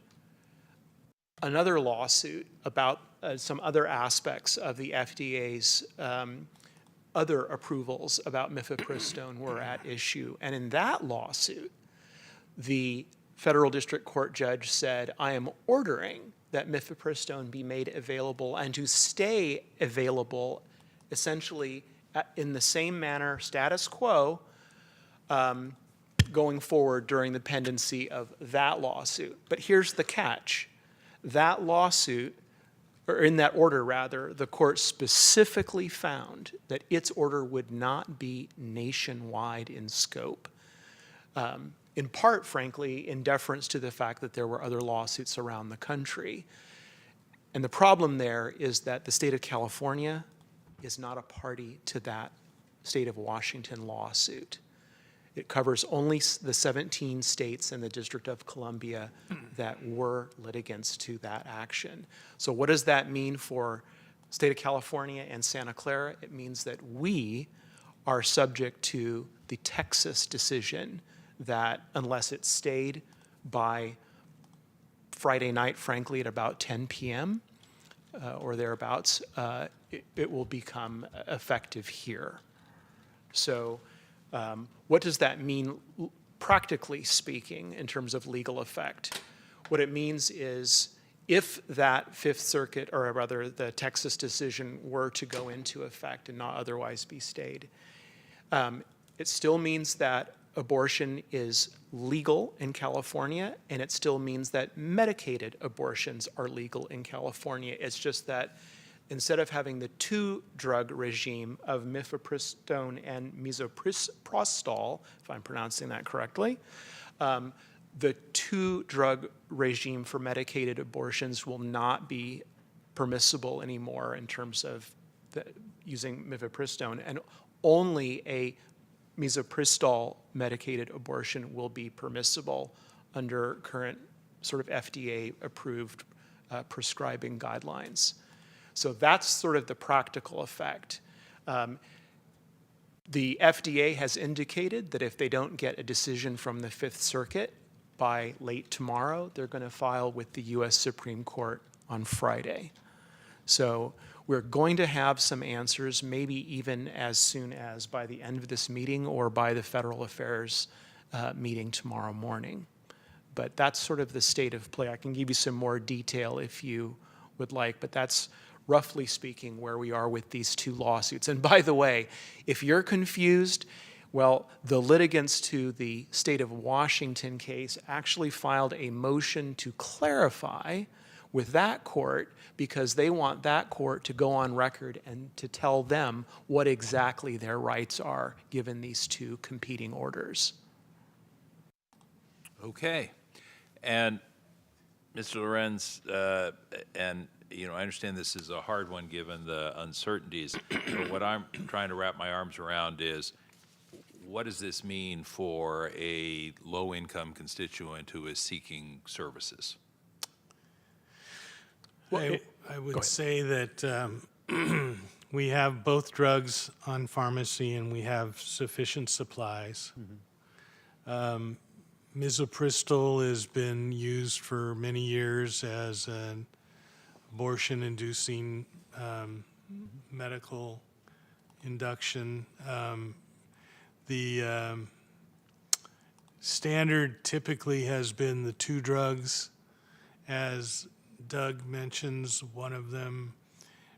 another lawsuit about some other aspects of the FDA's other approvals about mifepristone were at issue. And in that lawsuit, the federal district court judge said, I am ordering that mifepristone be made available and to stay available essentially in the same manner, status quo, going forward during the pendency of that lawsuit. But here's the catch. That lawsuit, or in that order rather, the court specifically found that its order would not be nationwide in scope. In part, frankly, in deference to the fact that there were other lawsuits around the country. And the problem there is that the state of California is not a party to that state of Washington lawsuit. It covers only the 17 states and the District of Columbia that were litigants to that action. So what does that mean for the state of California and Santa Clara? It means that we are subject to the Texas decision that unless it stayed by Friday night, frankly, at about 10 p.m. Or thereabouts, it will become effective here. So what does that mean, practically speaking, in terms of legal effect? What it means is if that Fifth Circuit, or rather the Texas decision, were to go into effect and not otherwise be stayed, it still means that abortion is legal in California, and it still means that medicated abortions are legal in California. It's just that instead of having the two-drug regime of mifepristone and misoprostol, if I'm pronouncing that correctly, the two-drug regime for medicated abortions will not be permissible anymore in terms of using mifepristone, and only a misoprostol medicated abortion will be permissible under current sort of FDA-approved prescribing guidelines. So that's sort of the practical effect. The FDA has indicated that if they don't get a decision from the Fifth Circuit by late tomorrow, they're going to file with the U.S. Supreme Court on Friday. So we're going to have some answers, maybe even as soon as by the end of this meeting or by the Federal Affairs meeting tomorrow morning. But that's sort of the state of play. I can give you some more detail if you would like, but that's roughly speaking where we are with these two lawsuits. And by the way, if you're confused, well, the litigants to the state of Washington case actually filed a motion to clarify with that court because they want that court to go on record and to tell them what exactly their rights are given these two competing orders. Okay. And Mr. Lorenz, and I understand this is a hard one given the uncertainties, but what I'm trying to wrap my arms around is, what does this mean for a low-income constituent who is seeking services? I would say that we have both drugs on pharmacy and we have sufficient supplies. Misoprostol has been used for many years as an abortion-inducing medical induction. The standard typically has been the two drugs. As Doug mentions, one of them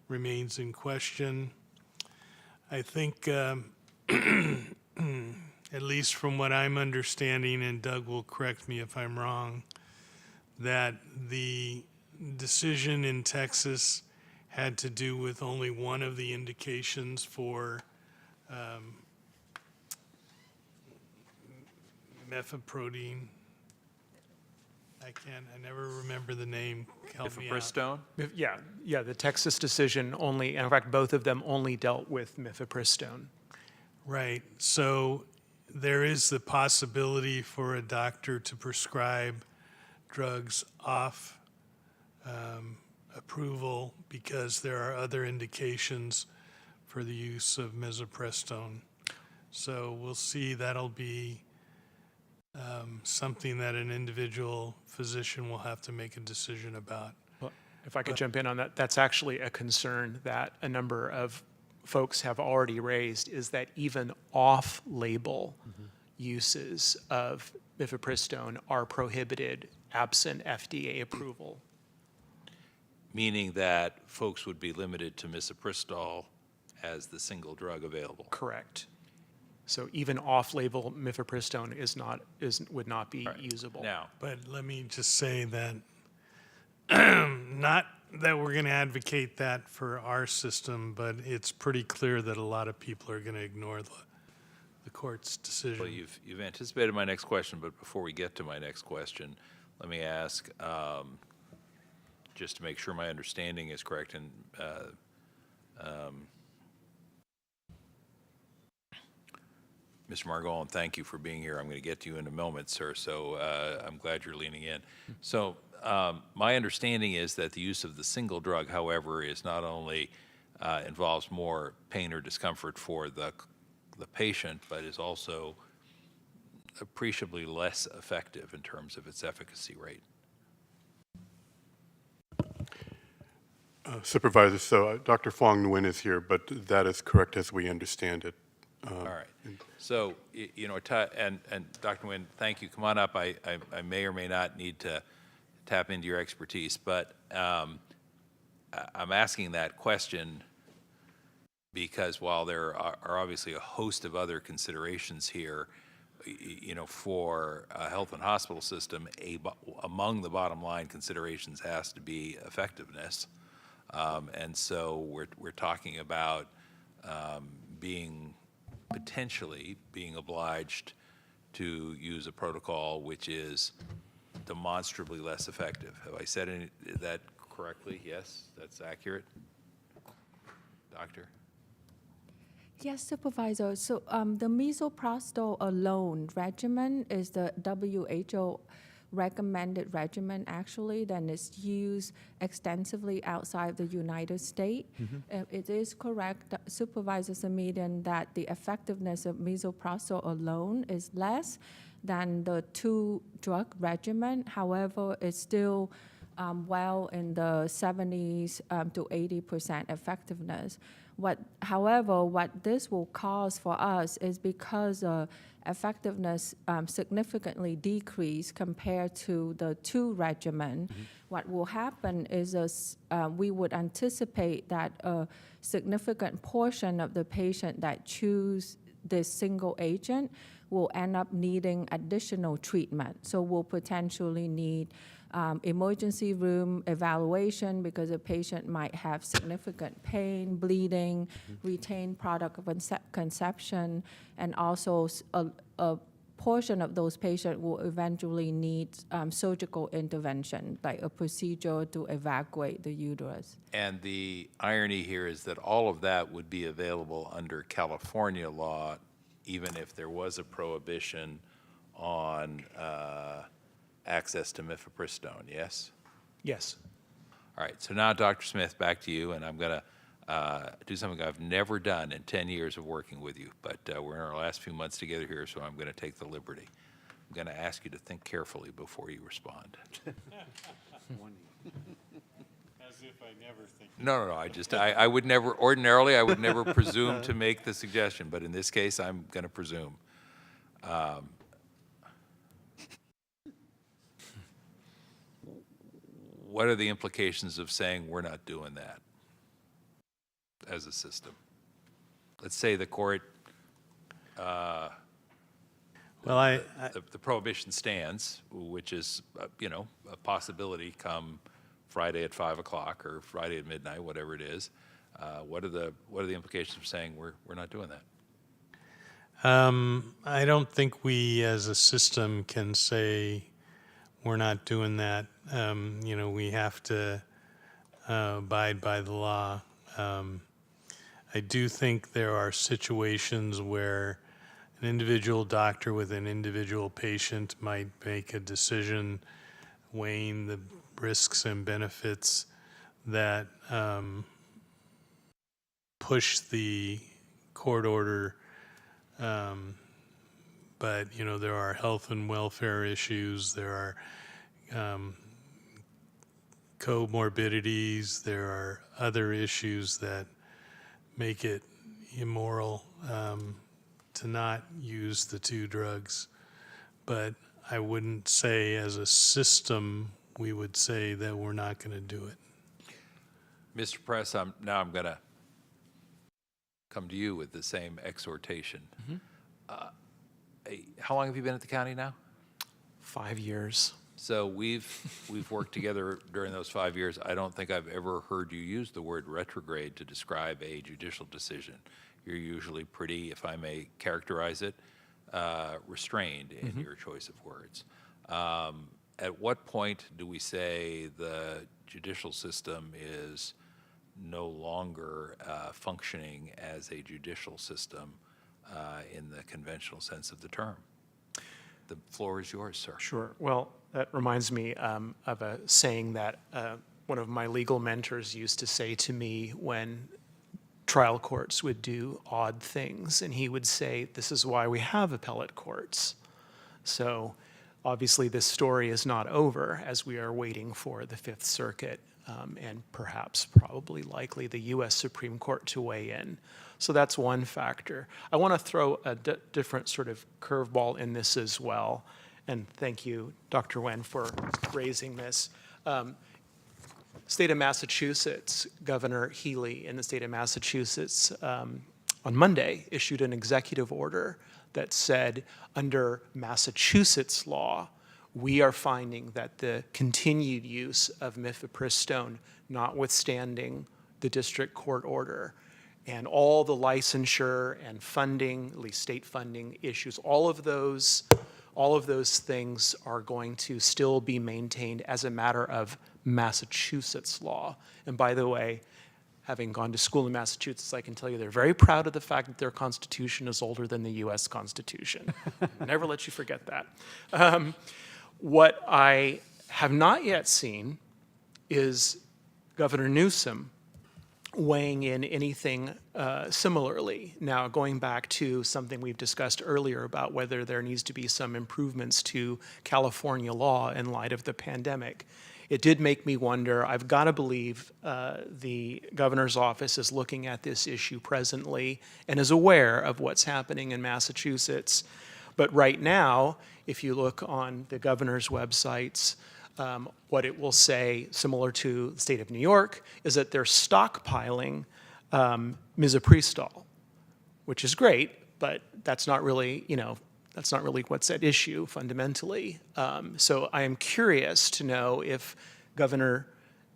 remains in question. I think, at least from what I'm understanding, and Doug will correct me if I'm wrong, that the decision in Texas had to do with only one of the indications for mifepristone. I never remember the name. Help me out. Mifepristone? Yeah, the Texas decision only, in fact, both of them only dealt with mifepristone. Right. So there is the possibility for a doctor to prescribe drugs off approval because there are other indications for the use of misoprostol. So we'll see. That'll be something that an individual physician will have to make a decision about. Well, if I could jump in on that, that's actually a concern that a number of folks have already raised, is that even off-label uses of mifepristone are prohibited absent FDA approval. Meaning that folks would be limited to misoprostol as the single drug available. Correct. So even off-label mifepristone would not be usable. Now, but let me just say that not that we're going to advocate that for our system, but it's pretty clear that a lot of people are going to ignore the court's decision. well, you've anticipated my next question, but before we get to my next question, let me ask, just to make sure my understanding is correct, and Mr. Margolin, thank you for being here. I'm going to get to you in a moment, sir, so I'm glad you're leaning in. So my understanding is that the use of the single drug, however, is not only involves more pain or discomfort for the patient, but is also appreciably less effective in terms of its efficacy rate. Supervisor, so Dr. Fong Nguyen is here, but that is correct as we understand it. All right. So, and Dr. Nguyen, thank you. Come on up. I may or may not need to tap into your expertise, but I'm asking that question because while there are obviously a host of other considerations here, for a health and hospital system, among the bottom line considerations has to be effectiveness. And so we're talking about potentially being obliged to use a protocol which is demonstrably less effective. Have I said that correctly? Yes, that's accurate? Doctor? Yes, Supervisor. So the misoprostol alone regimen is the WHO recommended regimen actually, then it's used extensively outside the United States. It is correct, Supervisor Simitian, that the effectiveness of misoprostol alone is less than the 2-drug regimen. However, it's still well in the 70s to 80% effectiveness. However, what this will cause for us is because effectiveness significantly decreased compared to the 2 regimen, what will happen is we would anticipate that a significant portion of the patient that choose this single agent will end up needing additional treatment. So we'll potentially need emergency room evaluation because a patient might have significant pain, bleeding, retained product of conception, and also a portion of those patients will eventually need surgical intervention, like a procedure to evacuate the uterus. And the irony here is that all of that would be available under California law, even if there was a prohibition on access to mifepristone, yes? Yes. All right, so now, Dr. Smith, back to you, and I'm going to do something I've never done in 10 years of working with you, but we're in our last few months together here, so I'm going to take the liberty. I'm going to ask you to think carefully before you respond. As if I never think. No, I would never, ordinarily, I would never presume to make the suggestion, but in this case, I'm going to presume. What are the implications of saying we're not doing that as a system? Let's say the court, Well, the prohibition stands, which is, a possibility come Friday at 5 o'clock or Friday at midnight, whatever it is. What are the implications of saying we're not doing that? I don't think we as a system can say we're not doing that. We have to abide by the law. I do think there are situations where an individual doctor with an individual patient might make a decision weighing the risks and benefits that push the court order. But, there are health and welfare issues, there are comorbidities, there are other issues that make it immoral to not use the 2 drugs. But I wouldn't say as a system we would say that we're not going to do it. Mr. Press, now I'm going to come to you with the same exhortation. How long have you been at the county now? 5 years. So we've worked together during those 5 years. I don't think I've ever heard you use the word retrograde to describe a judicial decision. You're usually pretty, if I may characterize it, restrained in your choice of words. At what point do we say the judicial system is no longer functioning as a judicial system in the conventional sense of the term? The floor is yours, sir. Sure. Well, that reminds me of a saying that one of my legal mentors used to say to me when trial courts would do odd things, and he would say, "This is why we have appellate courts." So obviously this story is not over as we are waiting for the Fifth Circuit and perhaps probably likely the U.S. Supreme Court to weigh in. So that's one factor. I want to throw a different sort of curveball in this as well. And thank you, Dr. Wen, for raising this. State of Massachusetts, Governor Healy in the state of Massachusetts on Monday issued an executive order that said under Massachusetts law, we are finding that the continued use of mifepristone, notwithstanding the district court order, and all the licensure and funding, at least state funding issues, all of those things are going to still be maintained as a matter of Massachusetts law. And by the way, having gone to school in Massachusetts, I can tell you they're very proud of the fact that their Constitution is older than the U.S. Constitution. Never let you forget that. What I have not yet seen is Governor Newsom weighing in anything similarly. Now, going back to something we've discussed earlier about whether there needs to be some improvements to California law in light of the pandemic, it did make me wonder. I've got to believe the governor's office is looking at this issue presently and is aware of what's happening in Massachusetts. But right now, if you look on the governor's websites, what it will say, similar to the state of New York, is that they're stockpiling misoprostol, which is great, but that's not really, that's not really what's at issue fundamentally. So I am curious to know if Governor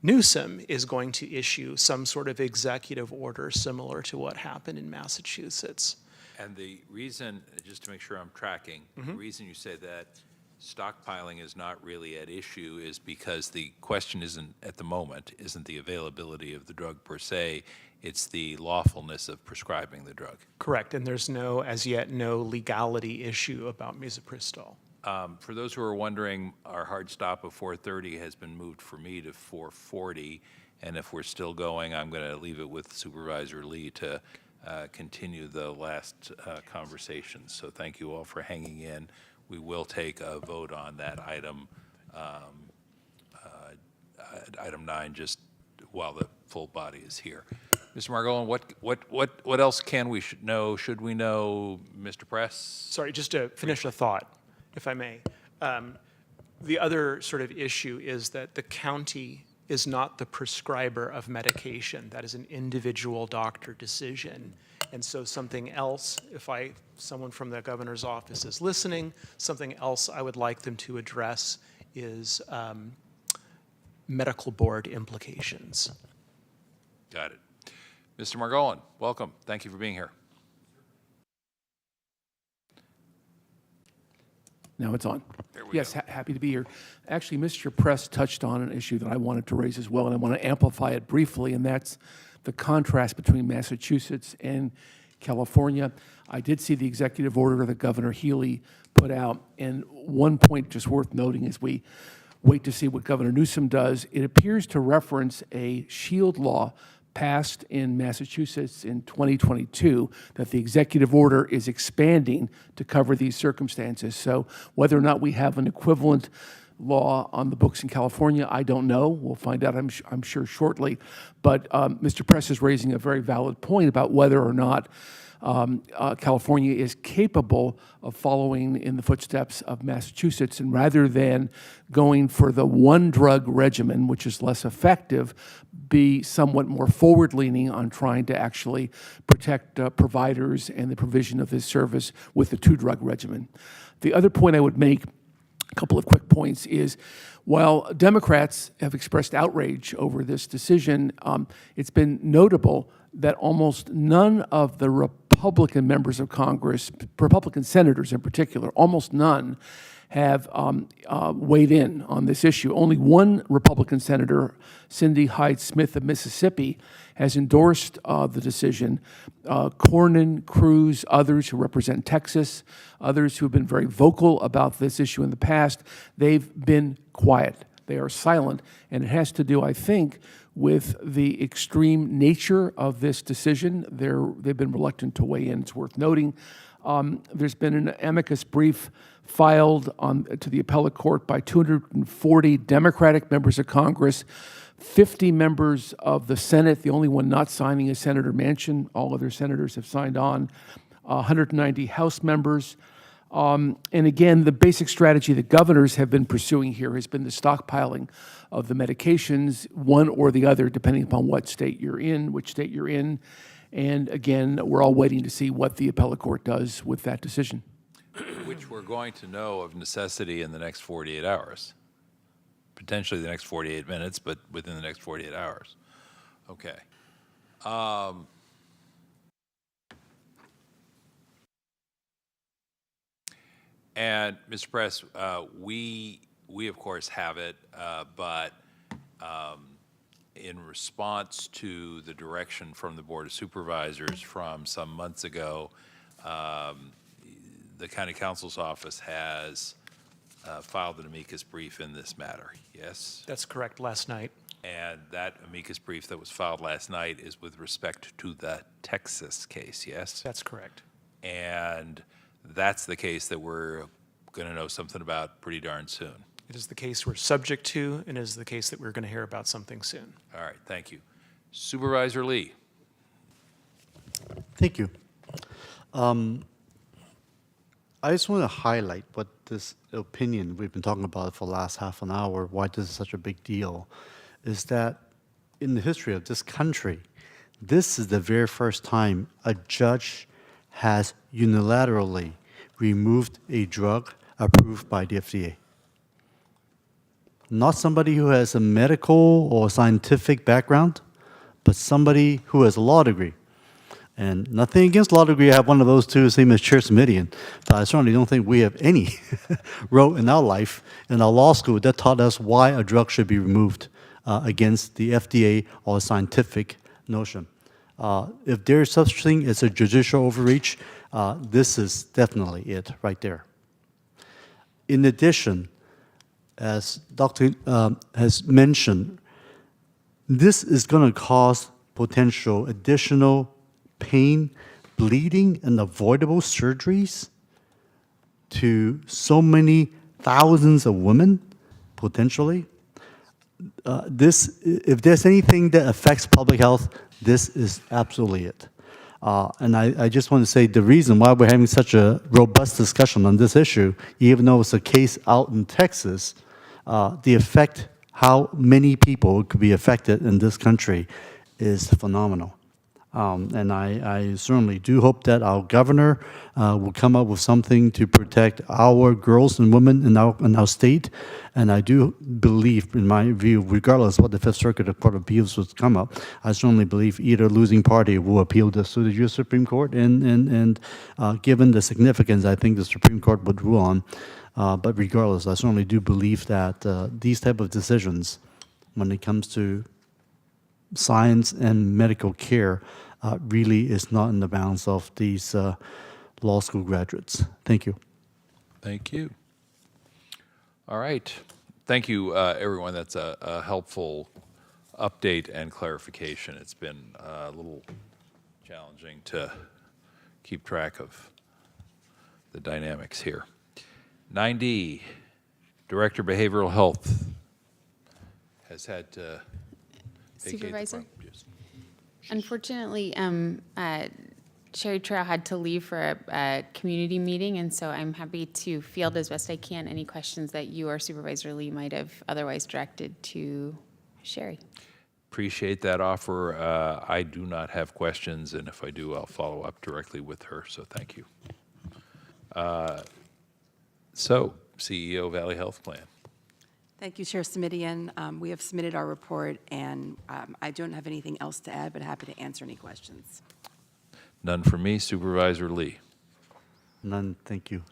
Newsom is going to issue some sort of executive order similar to what happened in Massachusetts. And the reason, just to make sure I'm tracking, the reason you say that stockpiling is not really at issue is because the question isn't, at the moment, isn't the availability of the drug per se, it's the lawfulness of prescribing the drug. Correct, and there's no, as yet, no legality issue about misoprostol. For those who are wondering, our hard stop of 4:30 has been moved for me to 4:40, and if we're still going, I'm going to leave it with Supervisor Lee to continue the last conversations. So thank you all for hanging in. We will take a vote on that item, item 9, just while the full body is here. Mr. Margolin, what else can we know? Should we know, Mr. Press? Sorry, just to finish a thought, if I may. The other sort of issue is that the county is not the prescriber of medication. That is an individual doctor decision. And so something else, if someone from the governor's office is listening, something else I would like them to address is medical board implications. Got it. Mr. Margolin, welcome. Thank you for being here. Now it's on. There we Yes, go. happy to be here. Actually, Mr. Press touched on an issue that I wanted to raise as well, and I want to amplify it briefly, and that's the contrast between Massachusetts and California. I did see the executive order that Governor Healy put out, and one point just worth noting as we wait to see what Governor Newsom does, it appears to reference a shield law passed in Massachusetts in 2022 that the executive order is expanding to cover these circumstances. So whether or not we have an equivalent law on the books in California, I don't know. We'll find out, I'm sure, shortly. But Mr. Press is raising a very valid point about whether or not California is capable of following in the footsteps of Massachusetts, and rather than going for the one drug regimen, which is less effective, be somewhat more forward-leaning on trying to actually protect providers and the provision of this service with the two drug regimen. The other point I would make, a couple of quick points, is while Democrats have expressed outrage over this decision, it's been notable that almost none of the Republican members of Congress, Republican senators in particular, almost none have weighed in on this issue. Only one Republican senator, Cindy Hyde-Smith of Mississippi, has endorsed the decision. Cornyn, Cruz, others who represent Texas, others who have been very vocal about this issue in the past, they've been quiet. They are silent, and it has to do, I think, with the extreme nature of this decision. They've been reluctant to weigh in. It's worth noting. There's been an amicus brief filed to the appellate court by 240 Democratic members of Congress, 50 members of the Senate. The only one not signing is Senator Manchin. All other senators have signed on. 190 House members. And again, the basic strategy that governors have been pursuing here has been the stockpiling of the medications, one or the other, depending upon what state you're in, which state you're in. And again, we're all waiting to see what the appellate court does with that decision. Which we're going to know of necessity in the next 48 hours. Potentially the next 48 minutes, but within the next 48 hours. Okay. And Mr. Press, we of course have it, but in response to the direction from the Board of Supervisors from some months ago, the County Counsel's Office has filed an amicus brief in this matter, yes? That's correct, last night. And that amicus brief that was filed last night is with respect to the Texas case, yes? That's correct. And that's the case that we're going to know something about pretty darn soon. It is the case we're subject to, and it is the case that we're going to hear about something soon. All right, thank you. Supervisor Lee. Thank you. I just want to highlight what this opinion we've been talking about for the last half an hour, why this is such a big deal, is that in the history of this country, this is the very first time a judge has unilaterally removed a drug approved by the FDA. Not somebody who has a medical or scientific background, but somebody who has a law degree. And nothing against law degree, I have one of those too, same as Chair Simidian, but I certainly don't think we have any role in our life in our law school that taught us why a drug should be removed against the FDA or a scientific notion. If there is such thing as a judicial overreach, this is definitely it right there. In addition, as Dr. Has mentioned, this is going to cause potential additional pain, bleeding, and avoidable surgeries to so many thousands of women, potentially. If there's anything that affects public health, this is absolutely it. And I just want to say the reason why we're having such a robust discussion on this issue, even though it's a case out in Texas, the effect, how many people could be affected in this country is phenomenal. And I certainly do hope that our governor will come up with something to protect our girls and women in our state. And I do believe, in my view, regardless of what the Fifth Circuit Court of Appeals would come up, I certainly believe either losing party will appeal this to the U.S. Supreme Court. And given the significance, I think the Supreme Court would rule on. But regardless, I certainly do believe that these type of decisions, when it comes to science and medical care, really is not in the bounds of these law school graduates. Thank you. Thank you. All right. Thank you, everyone. That's a helpful update and clarification. It's been a little challenging to keep track of the dynamics here. 9D, Director Behavioral Health has had to vacate the Supervisor? program. Yes. Unfortunately, Sherry Trail had to leave for a community meeting, and so I'm happy to field as best I can any questions that you or Supervisor Lee might have otherwise directed to Sherry. Appreciate that offer. I do not have questions, and if I do, I'll follow up directly with her, so thank you. So, CEO Valley Health Plan. Thank you, Chair Simidian. We have submitted our report, and I don't have anything else to add, but happy to answer any questions. None from me. Supervisor Lee. None, thank you.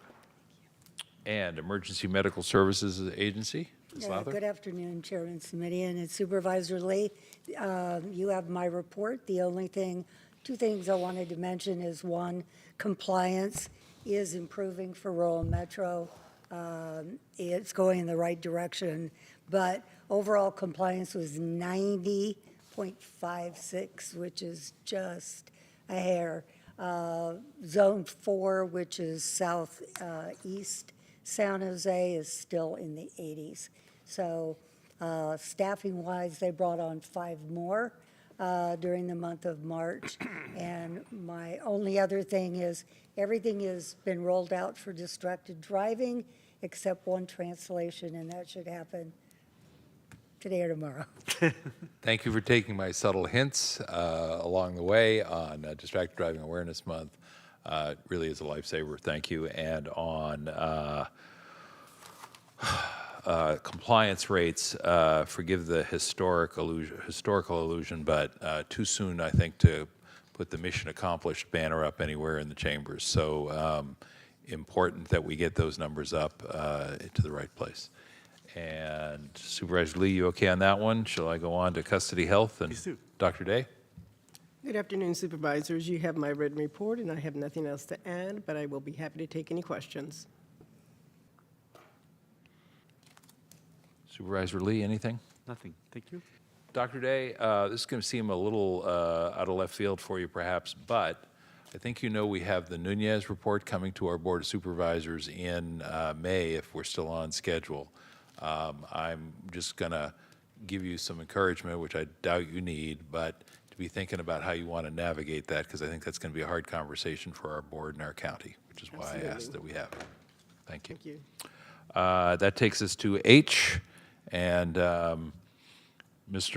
And Emergency Medical Services Agency, Ms. Lowther. Good afternoon, Chairman Simidian and Supervisor Lee. You have my report. The only thing, two things I wanted to mention is one, compliance is improving for rural metro. It's going in the right direction, but overall compliance was 90.56, which is just a hair. Zone 4, which is southeast San Jose, is still in the 80s. So staffing-wise, they brought on 5 more during the month of March. And my only other thing is everything has been rolled out for distracted driving, except one translation, and that should happen today or tomorrow. Thank you for taking my subtle hints along the way on Distracted Driving Awareness Month. It really is a lifesaver. Thank you. And on compliance rates, forgive the historical illusion, but too soon, I think, to put the mission accomplished banner up anywhere in the chambers. So important that we get those numbers up to the right place. And Supervisor Lee, you okay on that one? Shall I go on to custody health and Dr. Day? Good afternoon, supervisors. You have my written report, and I have nothing else to add, but I will be happy to take any questions. Supervisor Lee, anything? Nothing. Thank you. Dr. Day, this is going to seem a little out of left field for you perhaps, but I think you know we have the Nunez report coming to our Board of Supervisors in May if we're still on schedule. I'm just going to give you some encouragement, which I doubt you need, but to be thinking about how you want to navigate that, because I think that's going to be a hard conversation for our board and our county, which is why I asked that we have it. Thank you. Thank you. That takes us to H, and Mr.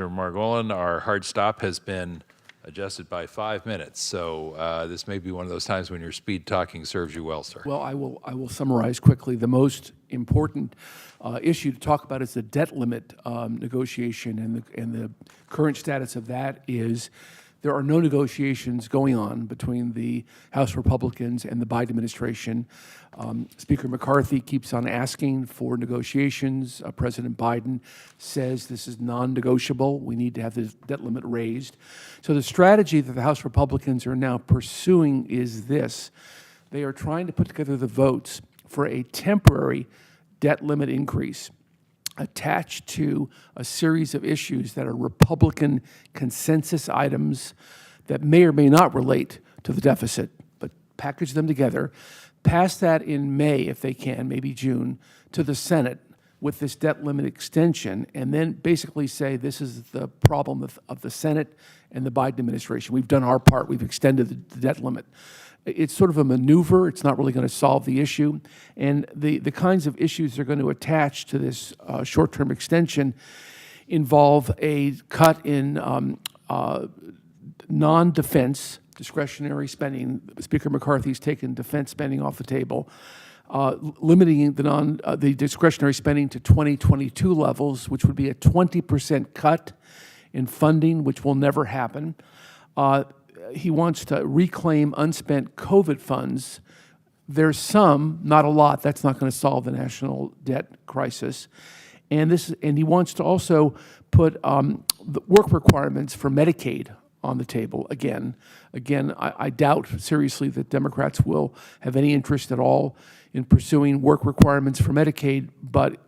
Margolin, our hard stop has been adjusted by 5 minutes, so this may be one of those times when your speed talking serves you well, sir. Well, I will summarize quickly. The most important issue to talk about is the debt limit negotiation, and the current status of that is there are no negotiations going on between the House Republicans and the Biden administration. Speaker McCarthy keeps on asking for negotiations. President Biden says this is non-negotiable. We need to have this debt limit raised. So the strategy that the House Republicans are now pursuing is this. They are trying to put together the votes for a temporary debt limit increase attached to a series of issues that are Republican consensus items that may or may not relate to the deficit, but package them together, pass that in May, if they can, maybe June, to the Senate with this debt limit extension, and then basically say this is the problem of the Senate and the Biden administration. We've done our part. We've extended the debt limit. It's sort of a maneuver. It's not really going to solve the issue. And the kinds of issues they're going to attach to this short-term extension involve a cut in non-defense discretionary spending. Speaker McCarthy's taken defense spending off the table, limiting the discretionary spending to 2022 levels, which would be a 20% cut in funding, which will never happen. He wants to reclaim unspent COVID funds. There's some, not a lot. That's not going to solve the national debt crisis. And he wants to also put the work requirements for Medicaid on the table again. Again, I doubt seriously that Democrats will have any interest at all in pursuing work requirements for Medicaid, but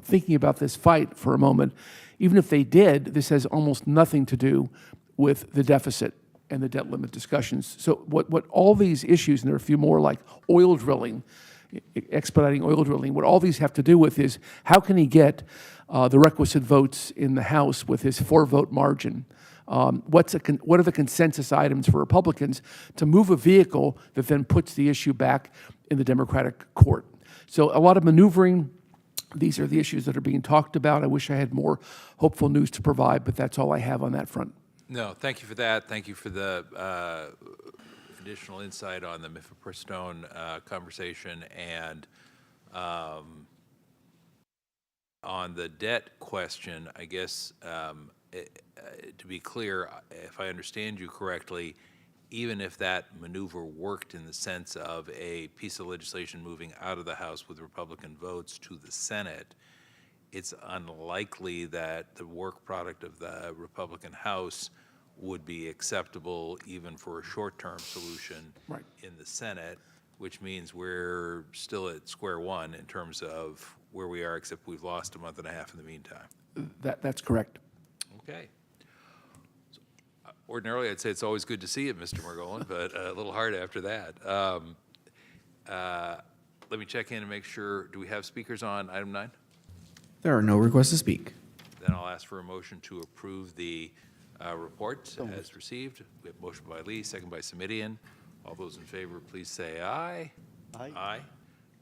thinking about this fight for a moment, even if they did, this has almost nothing to do with the deficit and the debt limit discussions. So what all these issues, and there are a few more like oil drilling, expediting oil drilling, what all these have to do with is how can he get the requisite votes in the House with his 4-vote margin? What are the consensus items for Republicans to move a vehicle that then puts the issue back in the Democratic court? So a lot of maneuvering. These are the issues that are being talked about. I wish I had more hopeful news to provide, but that's all I have on that front. No, thank you for that. Thank you for the additional insight on the mifepristone conversation. And on the debt question, I guess, to be clear, if I understand you correctly, even if that maneuver worked in the sense of a piece of legislation moving out of the House with Republican votes to the Senate, it's unlikely that the work product of the Republican House would be acceptable even for a short-term solution in the Senate, which means we're still at square one in terms of where we are, except we've lost a month and a half in the meantime. That's correct. Okay. So, ordinarily, I'd say it's always good to see you, Mr. Margolin, but a little hard after that. Let me check in and make sure, do we have speakers on item 9? There are no requests to speak. Then I'll ask for a motion to approve the report as received. We have a motion by Lee, second by Semidian. All those in favor, please say aye. Aye. Aye.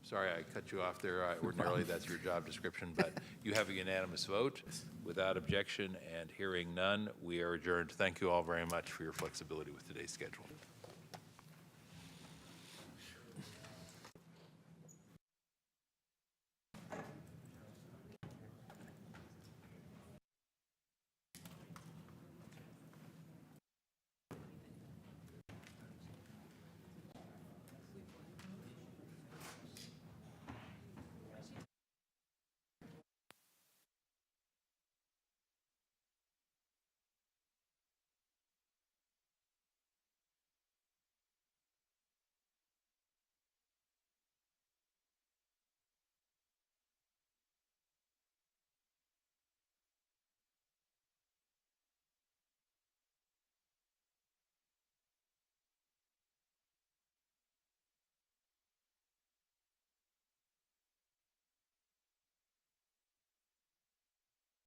Sorry, I cut you off there. Ordinarily, that's your job description, but you have a unanimous vote. Without objection and hearing none, we are adjourned. Thank you all very much for your flexibility with today's schedule.